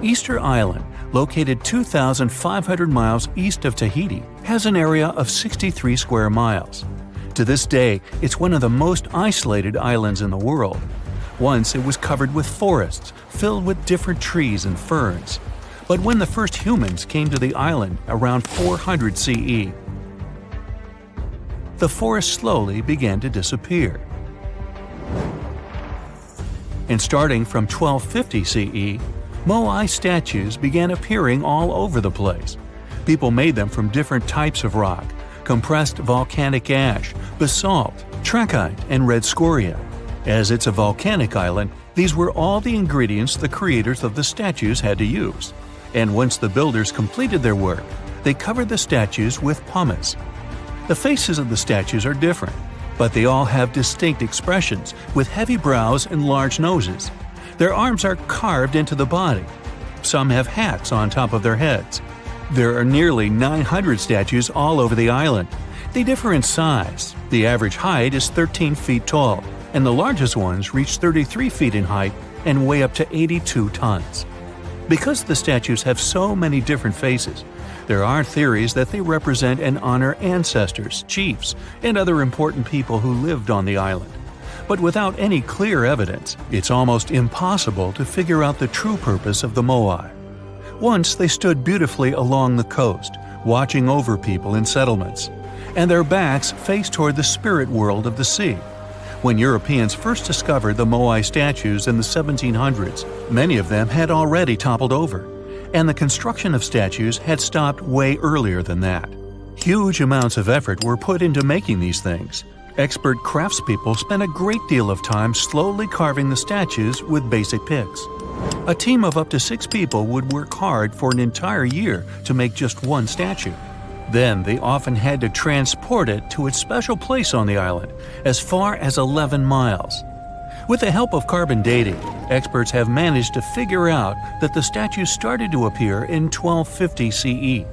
Easter Island, located 2,500 miles east of Tahiti, has an area of 63 square miles. To this day, it's one of the most isolated islands in the world. Once it was covered with forests, filled with different trees and ferns. But when the first humans came to the island around 400 CE, the forest slowly began to disappear. And starting from 1250 CE, Moai statues began appearing all over the place. People made them from different types of rock: compressed volcanic ash, basalt, trachyte, and red scoria. As it's a volcanic island, these were all the ingredients the creators of the statues had to use. And once the builders completed their work, they covered the statues with pumice. The faces of the statues are different, but they all have distinct expressions, with heavy brows and large noses. Their arms are carved into the body. Some have hats on top of their heads. There are nearly 900 statues all over the island. They differ in size. The average height is 13 feet tall, and the largest ones reach 33 feet in height and weigh up to 82 tons. Because the statues have so many different faces, there are theories that they represent and honor ancestors, chiefs, and other important people who lived on the island. But without any clear evidence, it's almost impossible to figure out the true purpose of the Moai. Once they stood beautifully along the coast, watching over people in settlements, and their backs faced toward the spirit world of the sea. When Europeans first discovered the Moai statues in the 1700s, many of them had already toppled over, and the construction of statues had stopped way earlier than that. Huge amounts of effort were put into making these things. Expert craftspeople spent a great deal of time slowly carving the statues with basic picks. A team of up to 6 people would work hard for an entire year to make just one statue. Then they often had to transport it to its special place on the island, as far as 11 miles. With the help of carbon dating, experts have managed to figure out that the statues started to appear in 1250 CE.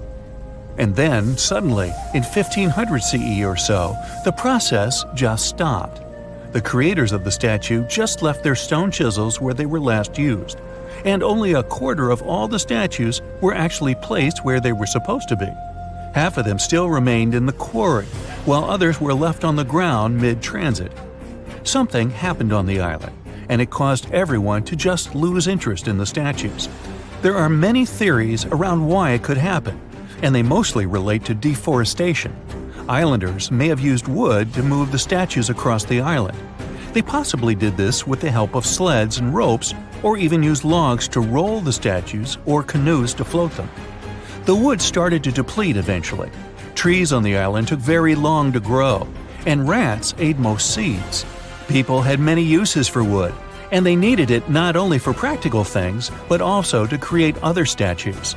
And then, suddenly, in 1500 CE or so, the process just stopped. The creators of the statue just left their stone chisels where they were last used, and only a quarter of all the statues were actually placed where they were supposed to be. Half of them still remained in the quarry, while others were left on the ground mid-transit. Something happened on the island, and it caused everyone to just lose interest in the statues. There are many theories around why it could happen, and they mostly relate to deforestation. Islanders may have used wood to move the statues across the island. They possibly did this with the help of sleds and ropes, or even used logs to roll the statues or canoes to float them. The wood started to deplete eventually. Trees on the island took very long to grow, and rats ate most seeds. People had many uses for wood, and they needed it not only for practical things, but also to create other statues.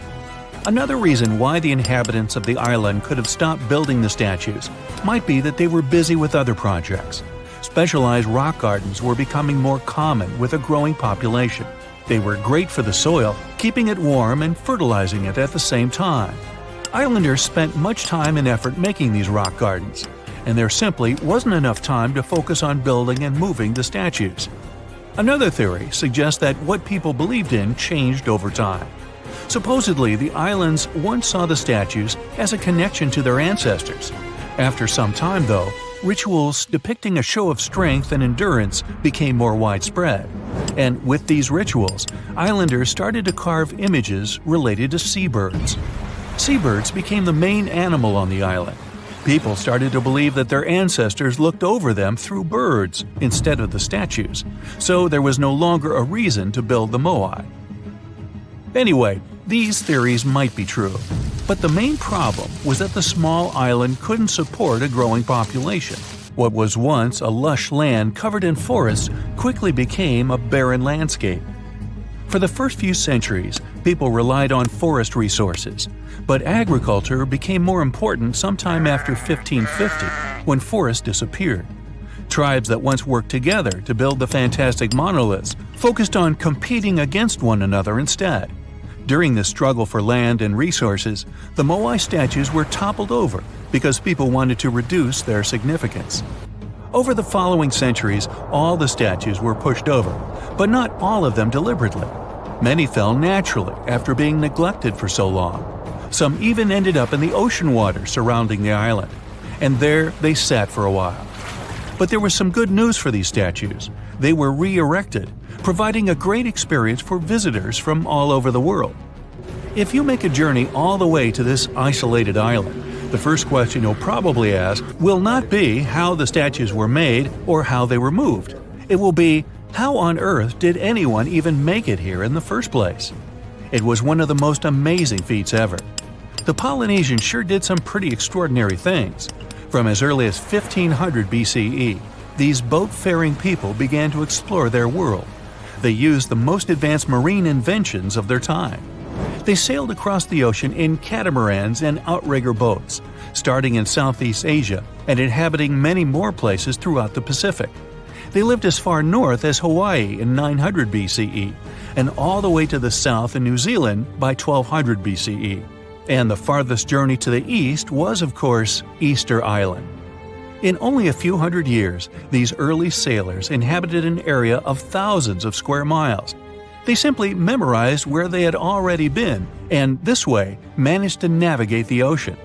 Another reason why the inhabitants of the island could have stopped building the statues might be that they were busy with other projects. Specialized rock gardens were becoming more common with a growing population. They were great for the soil, keeping it warm and fertilizing it at the same time. Islanders spent much time and effort making these rock gardens, and there simply wasn't enough time to focus on building and moving the statues. Another theory suggests that what people believed in changed over time. Supposedly, the islands once saw the statues as a connection to their ancestors. After some time, though, rituals depicting a show of strength and endurance became more widespread. And with these rituals, islanders started to carve images related to seabirds. Seabirds became the main animal on the island. People started to believe that their ancestors looked over them through birds instead of the statues, so there was no longer a reason to build the Moai. Anyway, these theories might be true, but the main problem was that the small island couldn't support a growing population. What was once a lush land covered in forests quickly became a barren landscape. For the first few centuries, people relied on forest resources, but agriculture became more important sometime after 1550, when forests disappeared. Tribes that once worked together to build the fantastic monoliths focused on competing against one another instead. During this struggle for land and resources, the Moai statues were toppled over because people wanted to reduce their significance. Over the following centuries, all the statues were pushed over, but not all of them deliberately. Many fell naturally after being neglected for so long. Some even ended up in the ocean water surrounding the island, and there they sat for a while. But there was some good news for these statues. They were re-erected, providing a great experience for visitors from all over the world. If you make a journey all the way to this isolated island, the first question you'll probably ask will not be how the statues were made or how they were moved. It will be, how on earth did anyone even make it here in the first place? It was one of the most amazing feats ever. The Polynesians sure did some pretty extraordinary things. From as early as 1500 BCE, these boat-faring people began to explore their world. They used the most advanced marine inventions of their time. They sailed across the ocean in catamarans and outrigger boats, starting in Southeast Asia and inhabiting many more places throughout the Pacific. They lived as far north as Hawaii in 900 BCE and all the way to the south in New Zealand by 1200 BCE. And the farthest journey to the east was, of course, Easter Island. In only a few hundred years, these early sailors inhabited an area of thousands of square miles. They simply memorized where they had already been, and this way managed to navigate the ocean.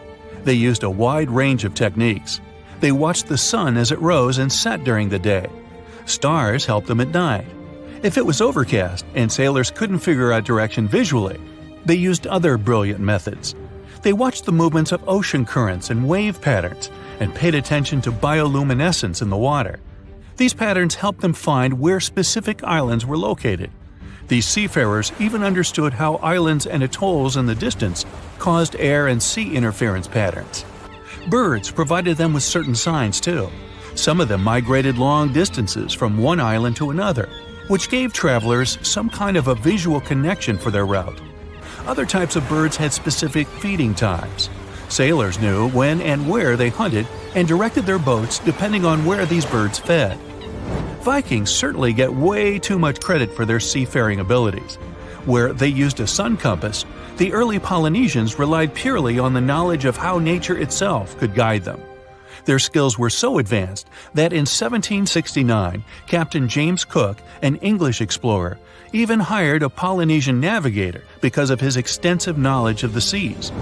They used a wide range of techniques. They watched the sun as it rose and set during the day. Stars helped them at night. If it was overcast and sailors couldn't figure out direction visually, they used other brilliant methods. They watched the movements of ocean currents and wave patterns and paid attention to bioluminescence in the water. These patterns helped them find where specific islands were located. These seafarers even understood how islands and atolls in the distance caused air and sea interference patterns. Birds provided them with certain signs too. Some of them migrated long distances from one island to another, which gave travelers some kind of a visual connection for their route. Other types of birds had specific feeding times. Sailors knew when and where they hunted and directed their boats depending on where these birds fed. Vikings certainly get way too much credit for their seafaring abilities. Where they used a sun compass, the early Polynesians relied purely on the knowledge of how nature itself could guide them. Their skills were so advanced that in 1769, Captain James Cook, an English explorer, even hired a Polynesian navigator because of his extensive knowledge of the seas.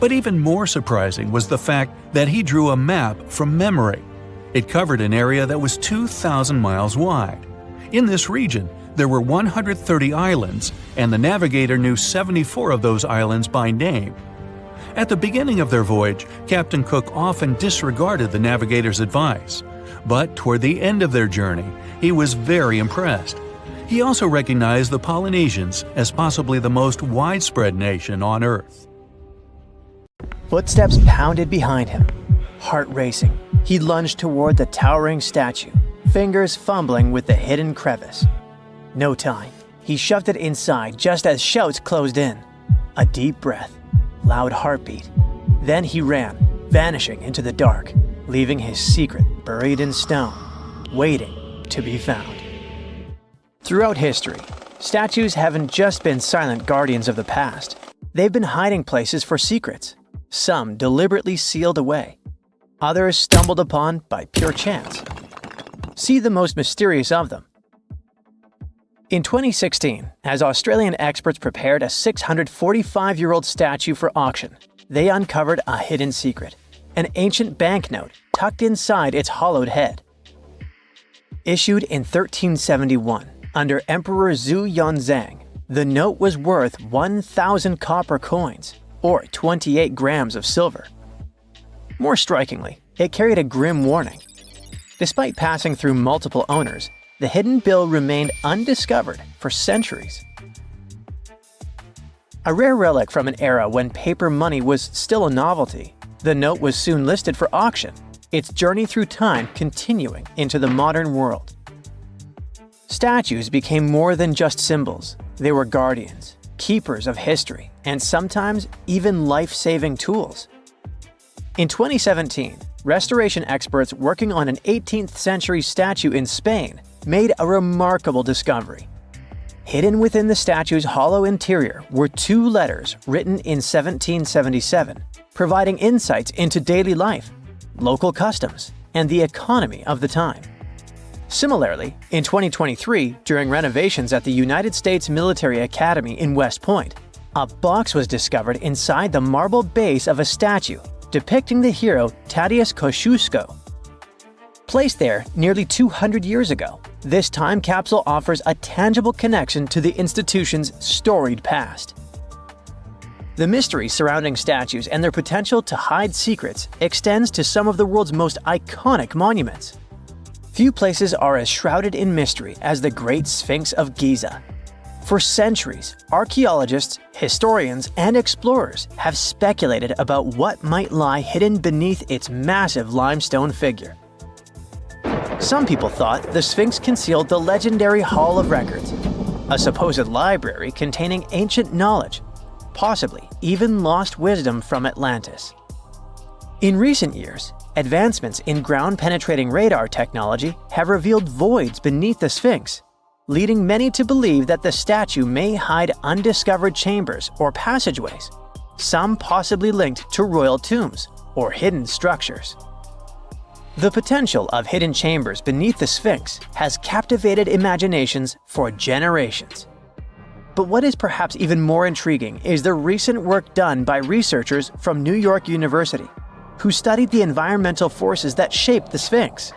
But even more surprising was the fact that he drew a map from memory. It covered an area that was 2,000 miles wide. In this region, there were 130 islands, and the navigator knew 74 of those islands by name. At the beginning of their voyage, Captain Cook often disregarded the navigator's advice. But toward the end of their journey, he was very impressed. He also recognized the Polynesians as possibly the most widespread nation on Earth. Footsteps pounded behind him. Heart racing, he lunged toward the towering statue, fingers fumbling with the hidden crevice. No time. He shoved it inside just as shouts closed in. A deep breath, loud heartbeat. Then he ran, vanishing into the dark, leaving his secret buried in stone, waiting to be found. Throughout history, statues haven't just been silent guardians of the past. They've been hiding places for secrets, some deliberately sealed away, others stumbled upon by pure chance. See the most mysterious of them. In 2016, as Australian experts prepared a 645-year-old statue for auction, they uncovered a hidden secret, an ancient banknote tucked inside its hollowed head. Issued in 1371 under Emperor Zhu Yunzang, the note was worth 1,000 copper coins, or 28 grams of silver. More strikingly, it carried a grim warning. Despite passing through multiple owners, the hidden bill remained undiscovered for centuries. A rare relic from an era when paper money was still a novelty, the note was soon listed for auction, its journey through time continuing into the modern world. Statues became more than just symbols. They were guardians, keepers of history, and sometimes even life-saving tools. In 2017, restoration experts working on an 18th century statue in Spain made a remarkable discovery. Hidden within the statue's hollow interior were 2 letters written in 1777, providing insights into daily life, local customs, and the economy of the time. Similarly, in 2023, during renovations at the United States Military Academy in West Point, a box was discovered inside the marble base of a statue depicting the hero Tadeusz Kosciuszko. Placed there nearly 200 years ago, this time capsule offers a tangible connection to the institution's storied past. The mystery surrounding statues and their potential to hide secrets extends to some of the world's most iconic monuments. Few places are as shrouded in mystery as the Great Sphinx of Giza. For centuries, archaeologists, historians, and explorers have speculated about what might lie hidden beneath its massive limestone figure. Some people thought the Sphinx concealed the legendary Hall of Records, a supposed library containing ancient knowledge, possibly even lost wisdom from Atlantis. In recent years, advancements in ground-penetrating radar technology have revealed voids beneath the Sphinx, leading many to believe that the statue may hide undiscovered chambers or passageways, some possibly linked to royal tombs or hidden structures. The potential of hidden chambers beneath the Sphinx has captivated imaginations for generations. But what is perhaps even more intriguing is the recent work done by researchers from New York University, who studied the environmental forces that shaped the Sphinx.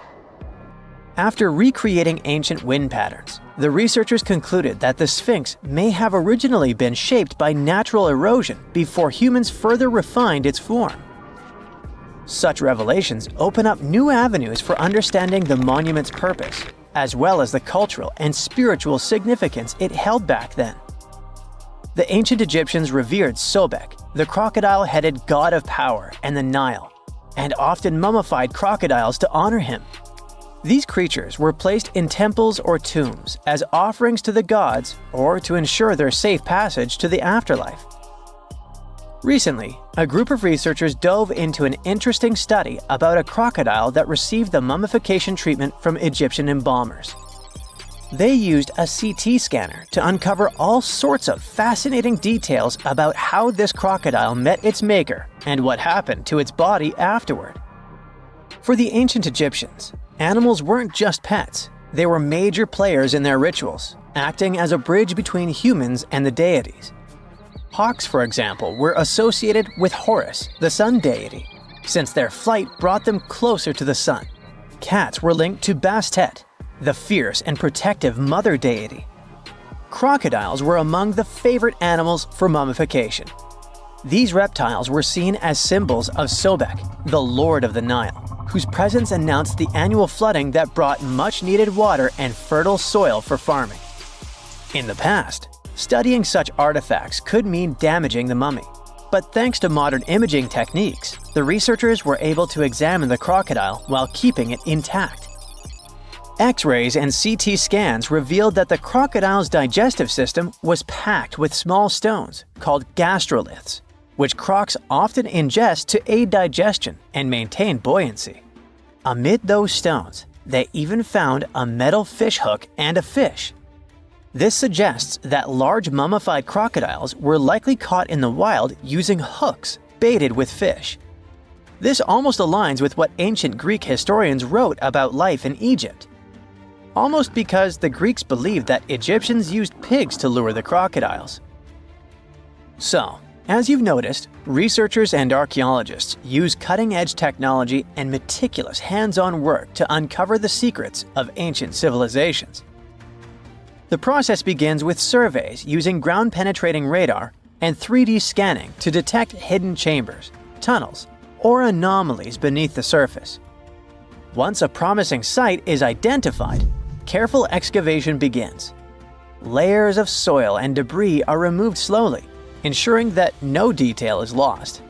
After recreating ancient wind patterns, the researchers concluded that the Sphinx may have originally been shaped by natural erosion before humans further refined its form. Such revelations open up new avenues for understanding the monument's purpose, as well as the cultural and spiritual significance it held back then. The ancient Egyptians revered Sobek, the crocodile-headed god of power and the Nile, and often mummified crocodiles to honor him. These creatures were placed in temples or tombs as offerings to the gods or to ensure their safe passage to the afterlife. Recently, a group of researchers dove into an interesting study about a crocodile that received the mummification treatment from Egyptian embalmers. They used a CT scanner to uncover all sorts of fascinating details about how this crocodile met its maker and what happened to its body afterward. For the ancient Egyptians, animals weren't just pets, they were major players in their rituals, acting as a bridge between humans and the deities. Hawks, for example, were associated with Horus, the sun deity, since their flight brought them closer to the sun. Cats were linked to Bastet, the fierce and protective mother deity. Crocodiles were among the favorite animals for mummification. These reptiles were seen as symbols of Sobek, the lord of the Nile, whose presence announced the annual flooding that brought much-needed water and fertile soil for farming. In the past, studying such artifacts could mean damaging the mummy. But thanks to modern imaging techniques, the researchers were able to examine the crocodile while keeping it intact. X-rays and CT scans revealed that the crocodile's digestive system was packed with small stones called gastroliths, which crocs often ingest to aid digestion and maintain buoyancy. Amid those stones, they even found a metal fish hook and a fish. This suggests that large mummified crocodiles were likely caught in the wild using hooks baited with fish. This almost aligns with what ancient Greek historians wrote about life in Egypt. Almost because the Greeks believed that Egyptians used pigs to lure the crocodiles. So, as you've noticed, researchers and archaeologists use cutting-edge technology and meticulous hands-on work to uncover the secrets of ancient civilizations. The process begins with surveys using ground-penetrating radar and 3D scanning to detect hidden chambers, tunnels, or anomalies beneath the surface. Once a promising site is identified, careful excavation begins. Layers of soil and debris are removed slowly, ensuring that no detail is lost.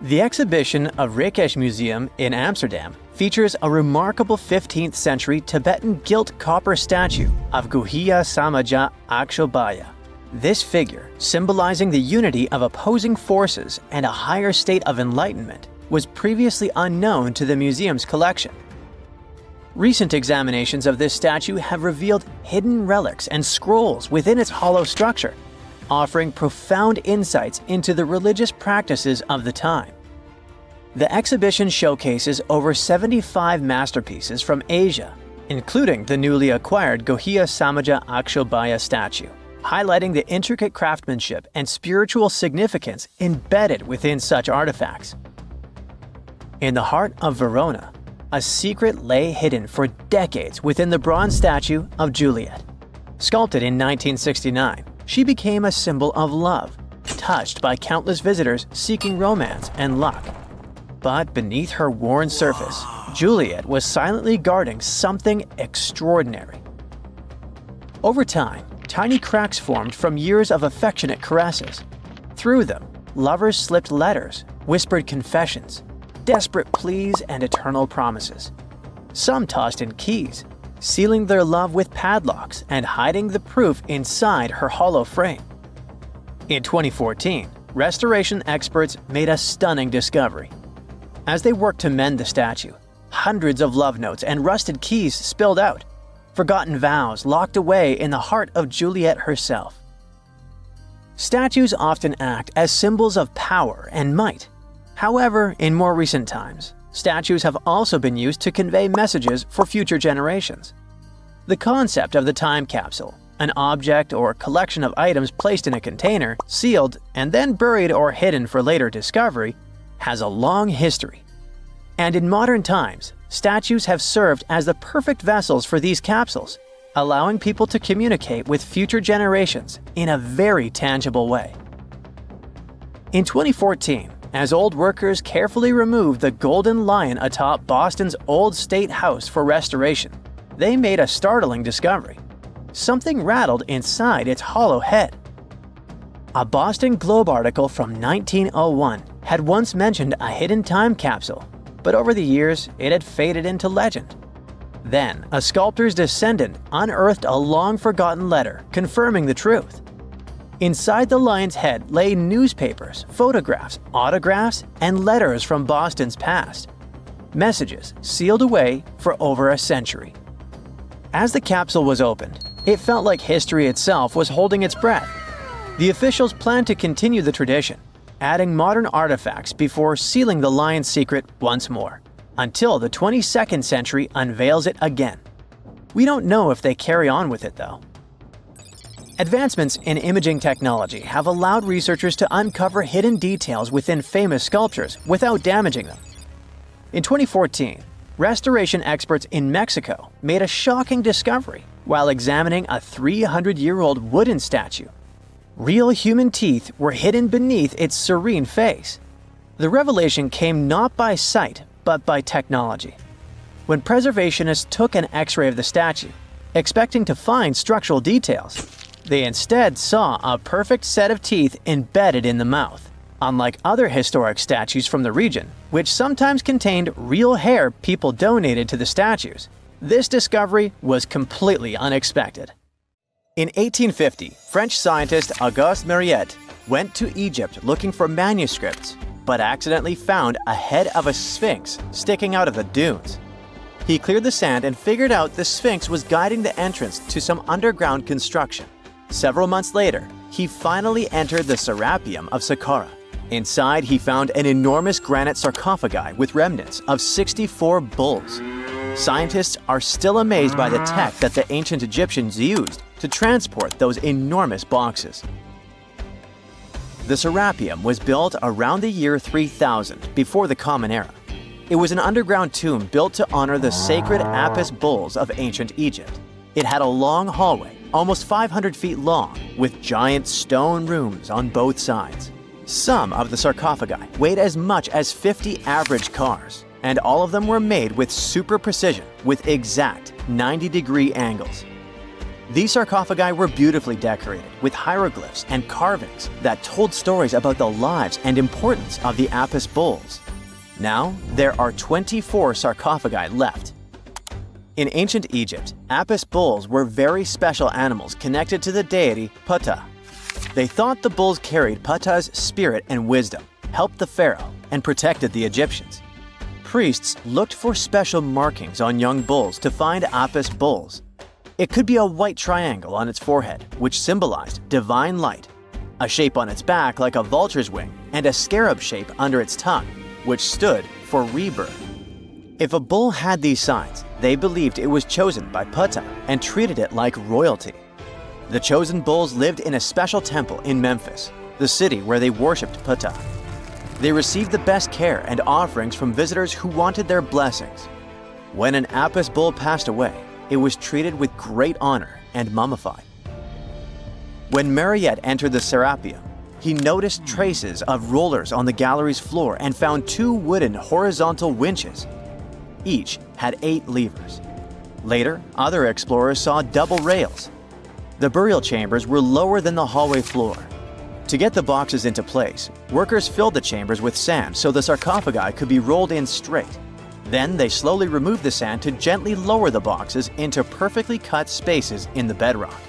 The exhibition of Rijksmuseum Museum in Amsterdam features a remarkable 15th century Tibetan gilt copper statue of Guhya Samaja Akshobhya. This figure, symbolizing the unity of opposing forces and a higher state of enlightenment, was previously unknown to the museum's collection. Recent examinations of this statue have revealed hidden relics and scrolls within its hollow structure, offering profound insights into the religious practices of the time. The exhibition showcases over 75 masterpieces from Asia, including the newly acquired Guhya Samaja Akshobhya statue, highlighting the intricate craftsmanship and spiritual significance embedded within such artifacts. In the heart of Verona, a secret lay hidden for decades within the bronze statue of Juliet. Sculpted in 1969, she became a symbol of love, touched by countless visitors seeking romance and luck. But beneath her worn surface, Juliet was silently guarding something extraordinary. Over time, tiny cracks formed from years of affectionate caresses. Through them, lovers slipped letters, whispered confessions, desperate pleas, and eternal promises. Some tossed in keys, sealing their love with padlocks and hiding the proof inside her hollow frame. In 2014, restoration experts made a stunning discovery. As they worked to mend the statue, hundreds of love notes and rusted keys spilled out, forgotten vows locked away in the heart of Juliet herself. Statues often act as symbols of power and might. However, in more recent times, statues have also been used to convey messages for future generations. The concept of the time capsule, an object or collection of items placed in a container, sealed, and then buried or hidden for later discovery, has a long history. And in modern times, statues have served as the perfect vessels for these capsules, allowing people to communicate with future generations in a very tangible way. In 2014, as old workers carefully removed the golden lion atop Boston's Old State House for restoration, they made a startling discovery. Something rattled inside its hollow head. A Boston Globe article from 1901 had once mentioned a hidden time capsule, but over the years it had faded into legend. Then, a sculptor's descendant unearthed a long-forgotten letter confirming the truth. Inside the lion's head lay newspapers, photographs, autographs, and letters from Boston's past. Messages sealed away for over a century. As the capsule was opened, it felt like history itself was holding its breath. The officials planned to continue the tradition, adding modern artifacts before sealing the lion's secret once more, until the 22nd century unveils it again. We don't know if they carry on with it, though. Advancements in imaging technology have allowed researchers to uncover hidden details within famous sculptures without damaging them. In 2014, restoration experts in Mexico made a shocking discovery while examining a 300-year-old wooden statue. Real human teeth were hidden beneath its serene face. The revelation came not by sight, but by technology. When preservationists took an X-ray of the statue, expecting to find structural details, they instead saw a perfect set of teeth embedded in the mouth, unlike other historic statues from the region, which sometimes contained real hair people donated to the statues. This discovery was completely unexpected. In 1850, French scientist Auguste Mariette went to Egypt looking for manuscripts, but accidentally found a head of a sphinx sticking out of the dunes. He cleared the sand and figured out the sphinx was guiding the entrance to some underground construction. Several months later, he finally entered the Serapium of Sakara. Inside, he found an enormous granite sarcophagi with remnants of 64 bulls. Scientists are still amazed by the tech that the ancient Egyptians used to transport those enormous boxes. The Serapium was built around the year 3000 before the Common Era. It was an underground tomb built to honor the sacred Apis bulls of ancient Egypt. It had a long hallway, almost 500 feet long, with giant stone rooms on both sides. Some of the sarcophagi weighed as much as 50 average cars, and all of them were made with super precision with exact 90-degree angles. These sarcophagi were beautifully decorated with hieroglyphs and carvings that told stories about the lives and importance of the Apis bulls. Now, there are 24 sarcophagi left. In ancient Egypt, Apis bulls were very special animals connected to the deity Ptah. They thought the bulls carried Ptah's spirit and wisdom, helped the pharaoh, and protected the Egyptians. Priests looked for special markings on young bulls to find Apis bulls. It could be a white triangle on its forehead, which symbolized divine light, a shape on its back like a vulture's wing, and a scarab shape under its tongue, which stood for rebirth. If a bull had these signs, they believed it was chosen by Ptah and treated it like royalty. The chosen bulls lived in a special temple in Memphis, the city where they worshipped Ptah. They received the best care and offerings from visitors who wanted their blessings. When an Apis bull passed away, it was treated with great honor and mummified. When Mariette entered the Serapium, he noticed traces of rollers on the gallery's floor and found 2 wooden horizontal winches. Each had 8 levers. Later, other explorers saw double rails. The burial chambers were lower than the hallway floor. To get the boxes into place, workers filled the chambers with sand so the sarcophagi could be rolled in straight. Then they slowly removed the sand to gently lower the boxes into perfectly cut spaces in the bedrock.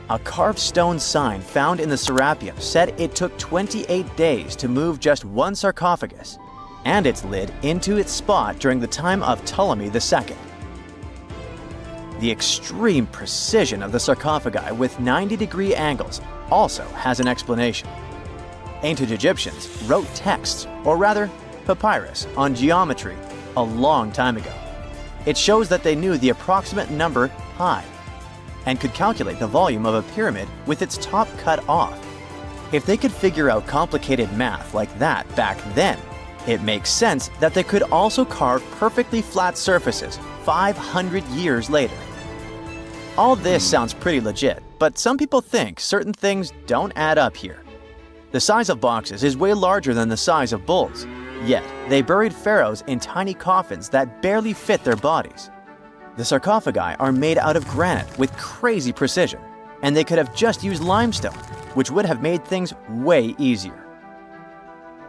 A carved stone sign found in the Serapium said it took 28 days to move just one sarcophagus and its lid into its spot during the time of Ptolemy II. The extreme precision of the sarcophagi with 90-degree angles also has an explanation. Ancient Egyptians wrote texts, or rather, papyrus, on geometry a long time ago. It shows that they knew the approximate number pi and could calculate the volume of a pyramid with its top cut off. If they could figure out complicated math like that back then, it makes sense that they could also carve perfectly flat surfaces 500 years later. All this sounds pretty legit, but some people think certain things don't add up here. The size of boxes is way larger than the size of bulls, yet they buried pharaohs in tiny coffins that barely fit their bodies. The sarcophagi are made out of granite with crazy precision, and they could have just used limestone, which would have made things way easier.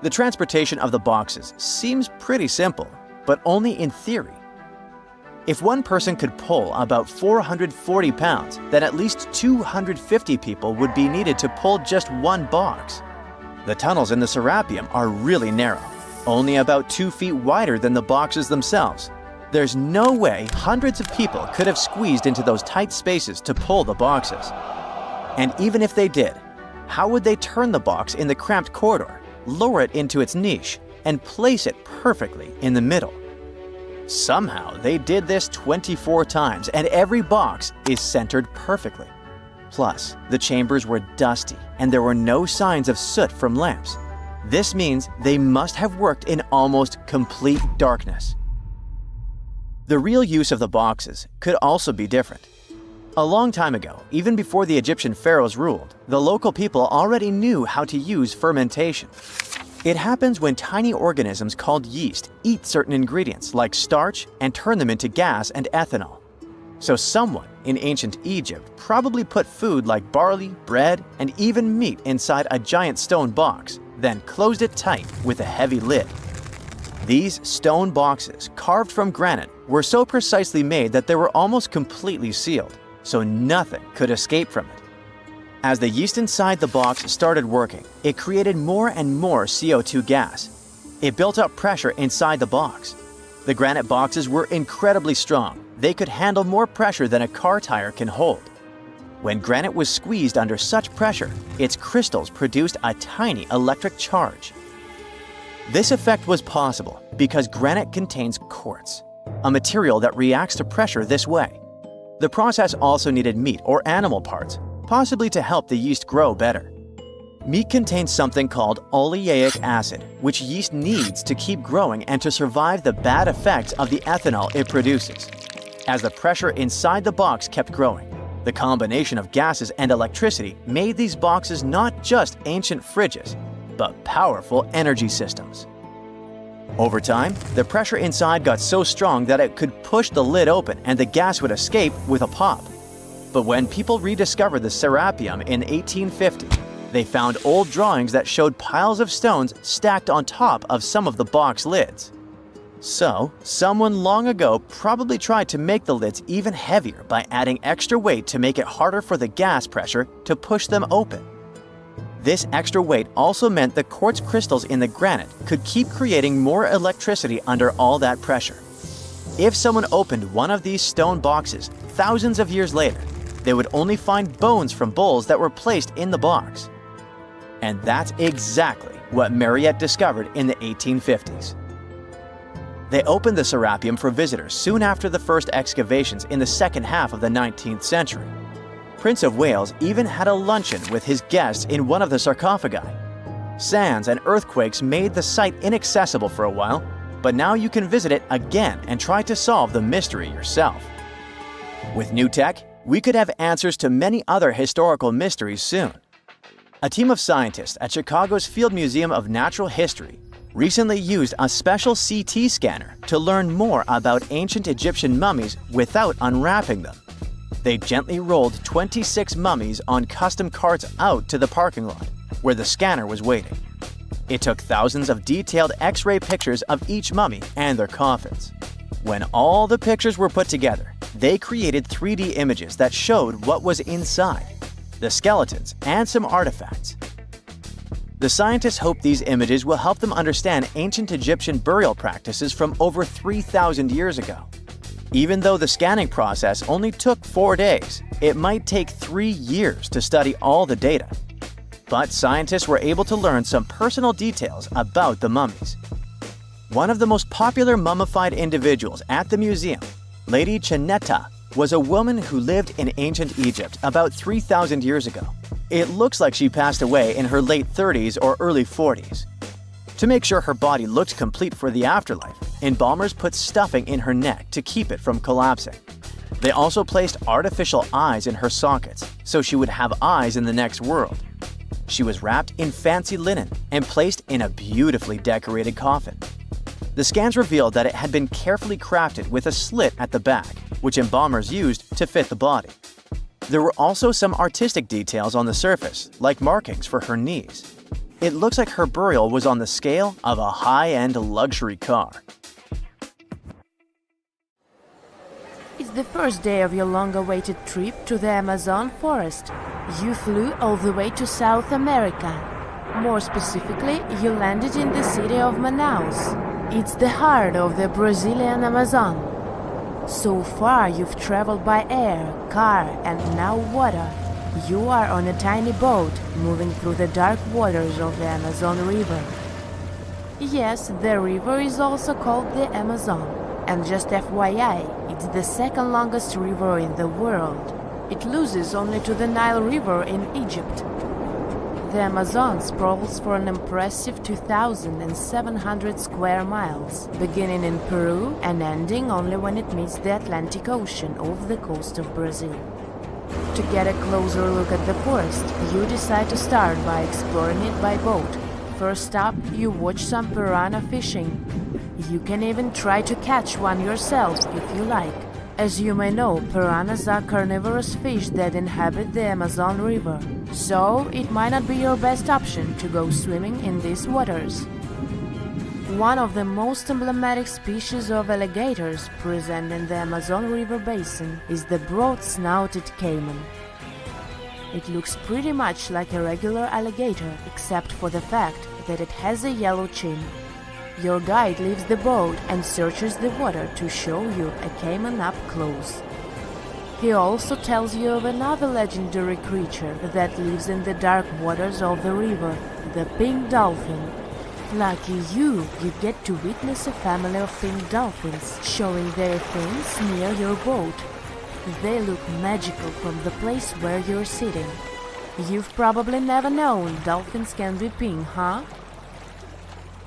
The transportation of the boxes seems pretty simple, but only in theory. If one person could pull about 440 pounds, then at least 250 people would be needed to pull just one box. The tunnels in the Serapium are really narrow, only about 2 feet wider than the boxes themselves. There's no way hundreds of people could have squeezed into those tight spaces to pull the boxes. And even if they did, how would they turn the box in the cramped corridor, lower it into its niche, and place it perfectly in the middle? Somehow they did this 24 times, and every box is centered perfectly. Plus, the chambers were dusty, and there were no signs of soot from lamps. This means they must have worked in almost complete darkness. The real use of the boxes could also be different. A long time ago, even before the Egyptian pharaohs ruled, the local people already knew how to use fermentation. It happens when tiny organisms called yeast eat certain ingredients like starch and turn them into gas and ethanol. So someone in ancient Egypt probably put food like barley, bread, and even meat inside a giant stone box, then closed it tight with a heavy lid. These stone boxes, carved from granite, were so precisely made that they were almost completely sealed, so nothing could escape from it. As the yeast inside the box started working, it created more and more CO2 gas. It built up pressure inside the box. The granite boxes were incredibly strong. They could handle more pressure than a car tire can hold. When granite was squeezed under such pressure, its crystals produced a tiny electric charge. This effect was possible because granite contains quartz, a material that reacts to pressure this way. The process also needed meat or animal parts, possibly to help the yeast grow better. Meat contains something called oleic acid, which yeast needs to keep growing and to survive the bad effects of the ethanol it produces. As the pressure inside the box kept growing, the combination of gases and electricity made these boxes not just ancient fridges, but powerful energy systems. Over time, the pressure inside got so strong that it could push the lid open and the gas would escape with a pop. But when people rediscovered the Serapium in 1850, they found old drawings that showed piles of stones stacked on top of some of the box lids. So, someone long ago probably tried to make the lids even heavier by adding extra weight to make it harder for the gas pressure to push them open. This extra weight also meant the quartz crystals in the granite could keep creating more electricity under all that pressure. If someone opened one of these stone boxes thousands of years later, they would only find bones from bulls that were placed in the box. And that's exactly what Mariette discovered in the 1850s. They opened the Serapium for visitors soon after the first excavations in the second half of the 19th century. Prince of Wales even had a luncheon with his guests in one of the sarcophagi. Sands and earthquakes made the site inaccessible for a while, but now you can visit it again and try to solve the mystery yourself. With new tech, we could have answers to many other historical mysteries soon. A team of scientists at Chicago's Field Museum of Natural History recently used a special CT scanner to learn more about ancient Egyptian mummies without unwrapping them. They gently rolled 26 mummies on custom carts out to the parking lot, where the scanner was waiting. It took thousands of detailed X-ray pictures of each mummy and their coffins. When all the pictures were put together, they created 3D images that showed what was inside, the skeletons, and some artifacts. The scientists hope these images will help them understand ancient Egyptian burial practices from over 3,000 years ago. Even though the scanning process only took 4 days, it might take 3 years to study all the data. But scientists were able to learn some personal details about the mummies. One of the most popular mummified individuals at the museum, Lady Chineta, was a woman who lived in ancient Egypt about 3,000 years ago. It looks like she passed away in her late 30s or early 40s. To make sure her body looked complete for the afterlife, embalmers put stuffing in her neck to keep it from collapsing. They also placed artificial eyes in her sockets, so she would have eyes in the next world. She was wrapped in fancy linen and placed in a beautifully decorated coffin. The scans revealed that it had been carefully crafted with a slit at the back, which embalmers used to fit the body. There were also some artistic details on the surface, like markings for her knees. It looks like her burial was on the scale of a high-end luxury car. It's the first day of your long-awaited trip to the Amazon forest. You flew all the way to South America. More specifically, you landed in the city of Manaus. It's the heart of the Brazilian Amazon. So far, you've traveled by air, car, and now water. You are on a tiny boat, moving through the dark waters of the Amazon River. Yes, the river is also called the Amazon. And just FYI, it's the second longest river in the world. It loses only to the Nile River in Egypt. The Amazon sprawls for an impressive 2,700 square miles, beginning in Peru and ending only when it meets the Atlantic Ocean off the coast of Brazil. To get a closer look at the forest, you decide to start by exploring it by boat. First up, you watch some piranha fishing. You can even try to catch one yourself if you like. As you may know, piranhas are carnivorous fish that inhabit the Amazon River, so it might not be your best option to go swimming in these waters. One of the most emblematic species of alligators present in the Amazon River basin is the broad-snouted caiman. It looks pretty much like a regular alligator, except for the fact that it has a yellow chin. Your guide leaves the boat and searches the water to show you a caiman up close. He also tells you of another legendary creature that lives in the dark waters of the river, the pink dolphin. Lucky you get to witness a family of pink dolphins showing their fins near your boat. They look magical from the place where you're sitting. You've probably never known dolphins can be pink, huh?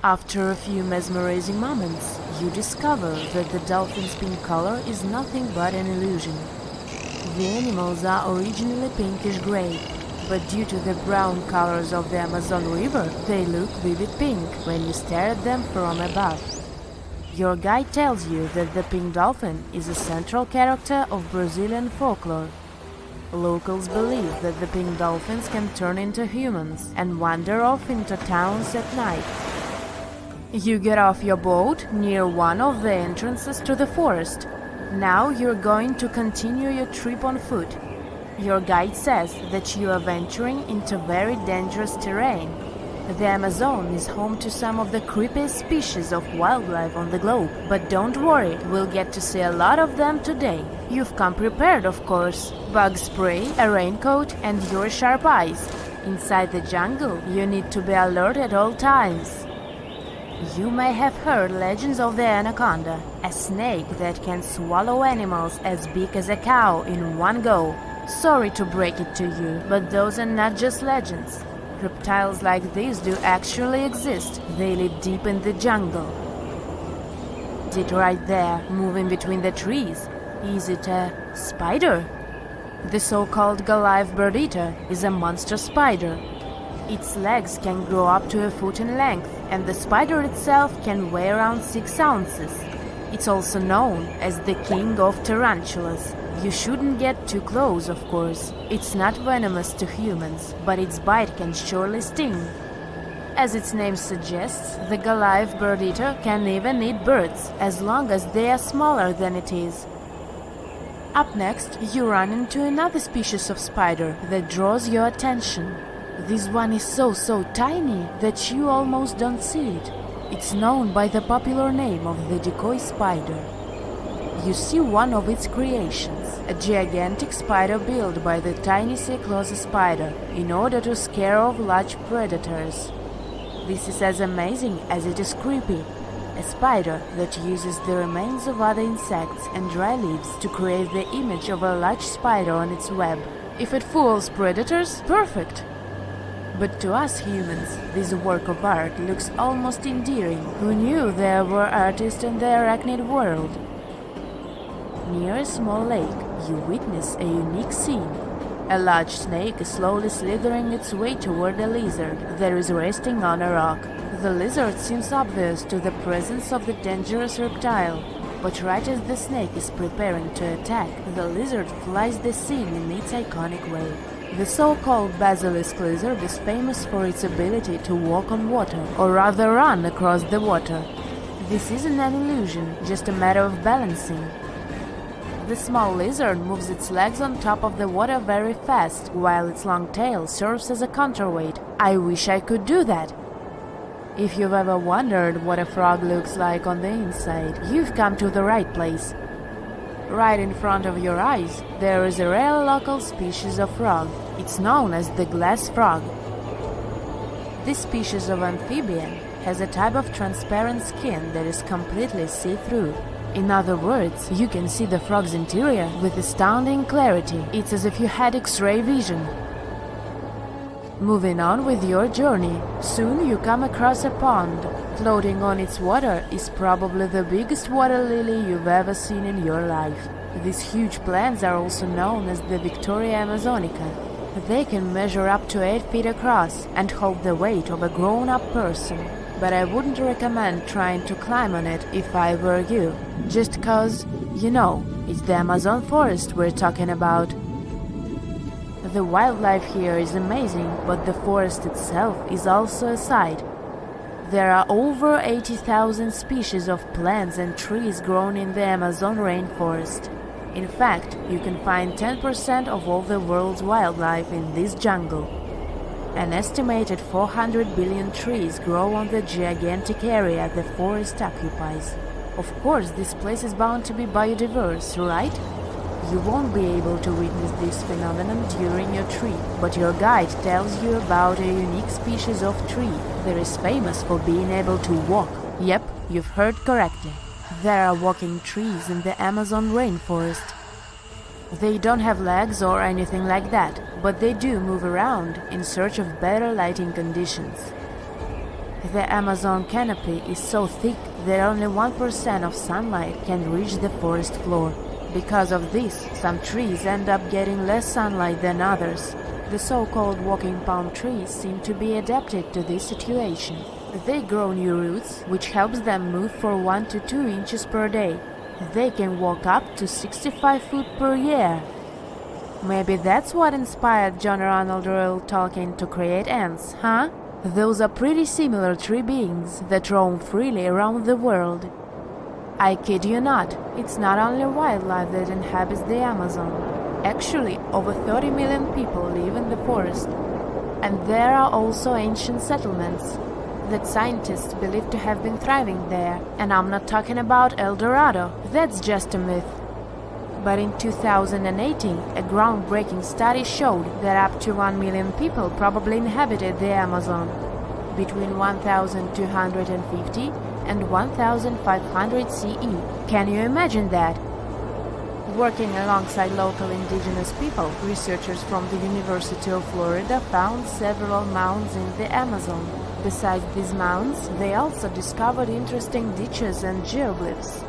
After a few mesmerizing moments, you discover that the dolphin's pink color is nothing but an illusion. The animals are originally pinkish-gray, but due to the brown colors of the Amazon River, they look vivid pink when you stare at them from above. Your guide tells you that the pink dolphin is a central character of Brazilian folklore. Locals believe that the pink dolphins can turn into humans and wander off into towns at night. You get off your boat near one of the entrances to the forest. Now you're going to continue your trip on foot. Your guide says that you are venturing into very dangerous terrain. The Amazon is home to some of the creepiest species of wildlife on the globe, but don't worry, we'll get to see a lot of them today. You've come prepared, of course. Bug spray, a raincoat, and your sharp eyes. Inside the jungle, you need to be alert at all times. You may have heard legends of the anaconda, a snake that can swallow animals as big as a cow in one go. Sorry to break it to you, but those are not just legends. Reptiles like these do actually exist. They live deep in the jungle. Is it right there, moving between the trees? Is it a spider? The so-called Goliath bird-eater is a monster spider. Its legs can grow up to a foot in length, and the spider itself can weigh around 6 ounces. It's also known as the king of tarantulas. You shouldn't get too close, of course. It's not venomous to humans, but its bite can surely sting. As its name suggests, the Goliath bird-eater can even eat birds, as long as they are smaller than it is. Up next, you run into another species of spider that draws your attention. This one is so tiny that you almost don't see it. It's known by the popular name of the decoy spider. You see one of its creations, a gigantic spider built by the tiny cyclosa spider in order to scare off large predators. This is as amazing as it is creepy. A spider that uses the remains of other insects and dry leaves to create the image of a large spider on its web. If it fools predators, perfect! But to us humans, this work of art looks almost endearing. Who knew there were artists in the arachnid world? Near a small lake, you witness a unique scene. A large snake is slowly slithering its way toward a lizard that is resting on a rock. The lizard seems obvious to the presence of the dangerous reptile, but right as the snake is preparing to attack, the lizard flies the scene in its iconic way. The so-called basilisk lizard is famous for its ability to walk on water, or rather run across the water. This isn't an illusion, just a matter of balancing. The small lizard moves its legs on top of the water very fast, while its long tail serves as a counterweight. I wish I could do that. If you've ever wondered what a frog looks like on the inside, you've come to the right place. Right in front of your eyes, there is a rare local species of frog. It's known as the glass frog. This species of amphibian has a type of transparent skin that is completely see-through. In other words, you can see the frog's interior with astounding clarity. It's as if you had X-ray vision. Moving on with your journey, soon you come across a pond. Floating on its water is probably the biggest water lily you've ever seen in your life. These huge plants are also known as the Victoria Amazonica. They can measure up to 8 feet across and hold the weight of a grown-up person. But I wouldn't recommend trying to climb on it if I were you. Just cause, it's the Amazon forest we're talking about. The wildlife here is amazing, but the forest itself is also a sight. There are over 80,000 species of plants and trees grown in the Amazon rainforest. In fact, you can find 10% of all the world's wildlife in this jungle. An estimated 400 billion trees grow on the gigantic area the forest occupies. Of course, this place is bound to be biodiverse, right? You won't be able to witness this phenomenon during your trip, but your guide tells you about a unique species of tree that is famous for being able to walk. Yep, you've heard correctly. There are walking trees in the Amazon rainforest. They don't have legs or anything like that, but they do move around in search of better lighting conditions. The Amazon canopy is so thick that only 1% of sunlight can reach the forest floor. Because of this, some trees end up getting less sunlight than others. The so-called walking palm trees seem to be adapted to this situation. They grow new roots, which helps them move for 1 to 2 inches per day. They can walk up to 65 feet per year. Maybe that's what inspired John Ronald Reuel Tolkien to create ants, huh? Those are pretty similar tree beings that roam freely around the world. I kid you not, it's not only wildlife that inhabits the Amazon. Actually, over 30 million people live in the forest. And there are also ancient settlements that scientists believe to have been thriving there. And I'm not talking about El Dorado, that's just a myth. But in 2018, a groundbreaking study showed that up to 1 million people probably inhabited the Amazon, between 1250 and 1500 CE. Can you imagine that? Working alongside local indigenous people, researchers from the University of Florida found several mounds in the Amazon. Besides these mounds, they also discovered interesting ditches and geoglyphs.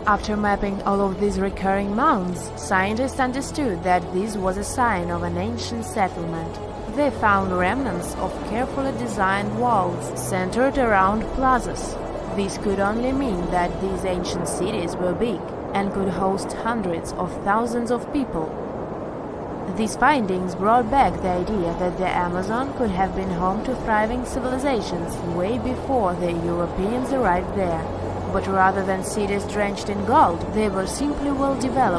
After mapping all of these recurring mounds, scientists understood that this was a sign of an ancient settlement. They found remnants of carefully designed walls centered around plazas. This could only mean that these ancient cities were big and could host hundreds of thousands of people. These findings brought back the idea that the Amazon could have been home to thriving civilizations way before the Europeans arrived there. But rather than cities drenched in gold, they were simply well developed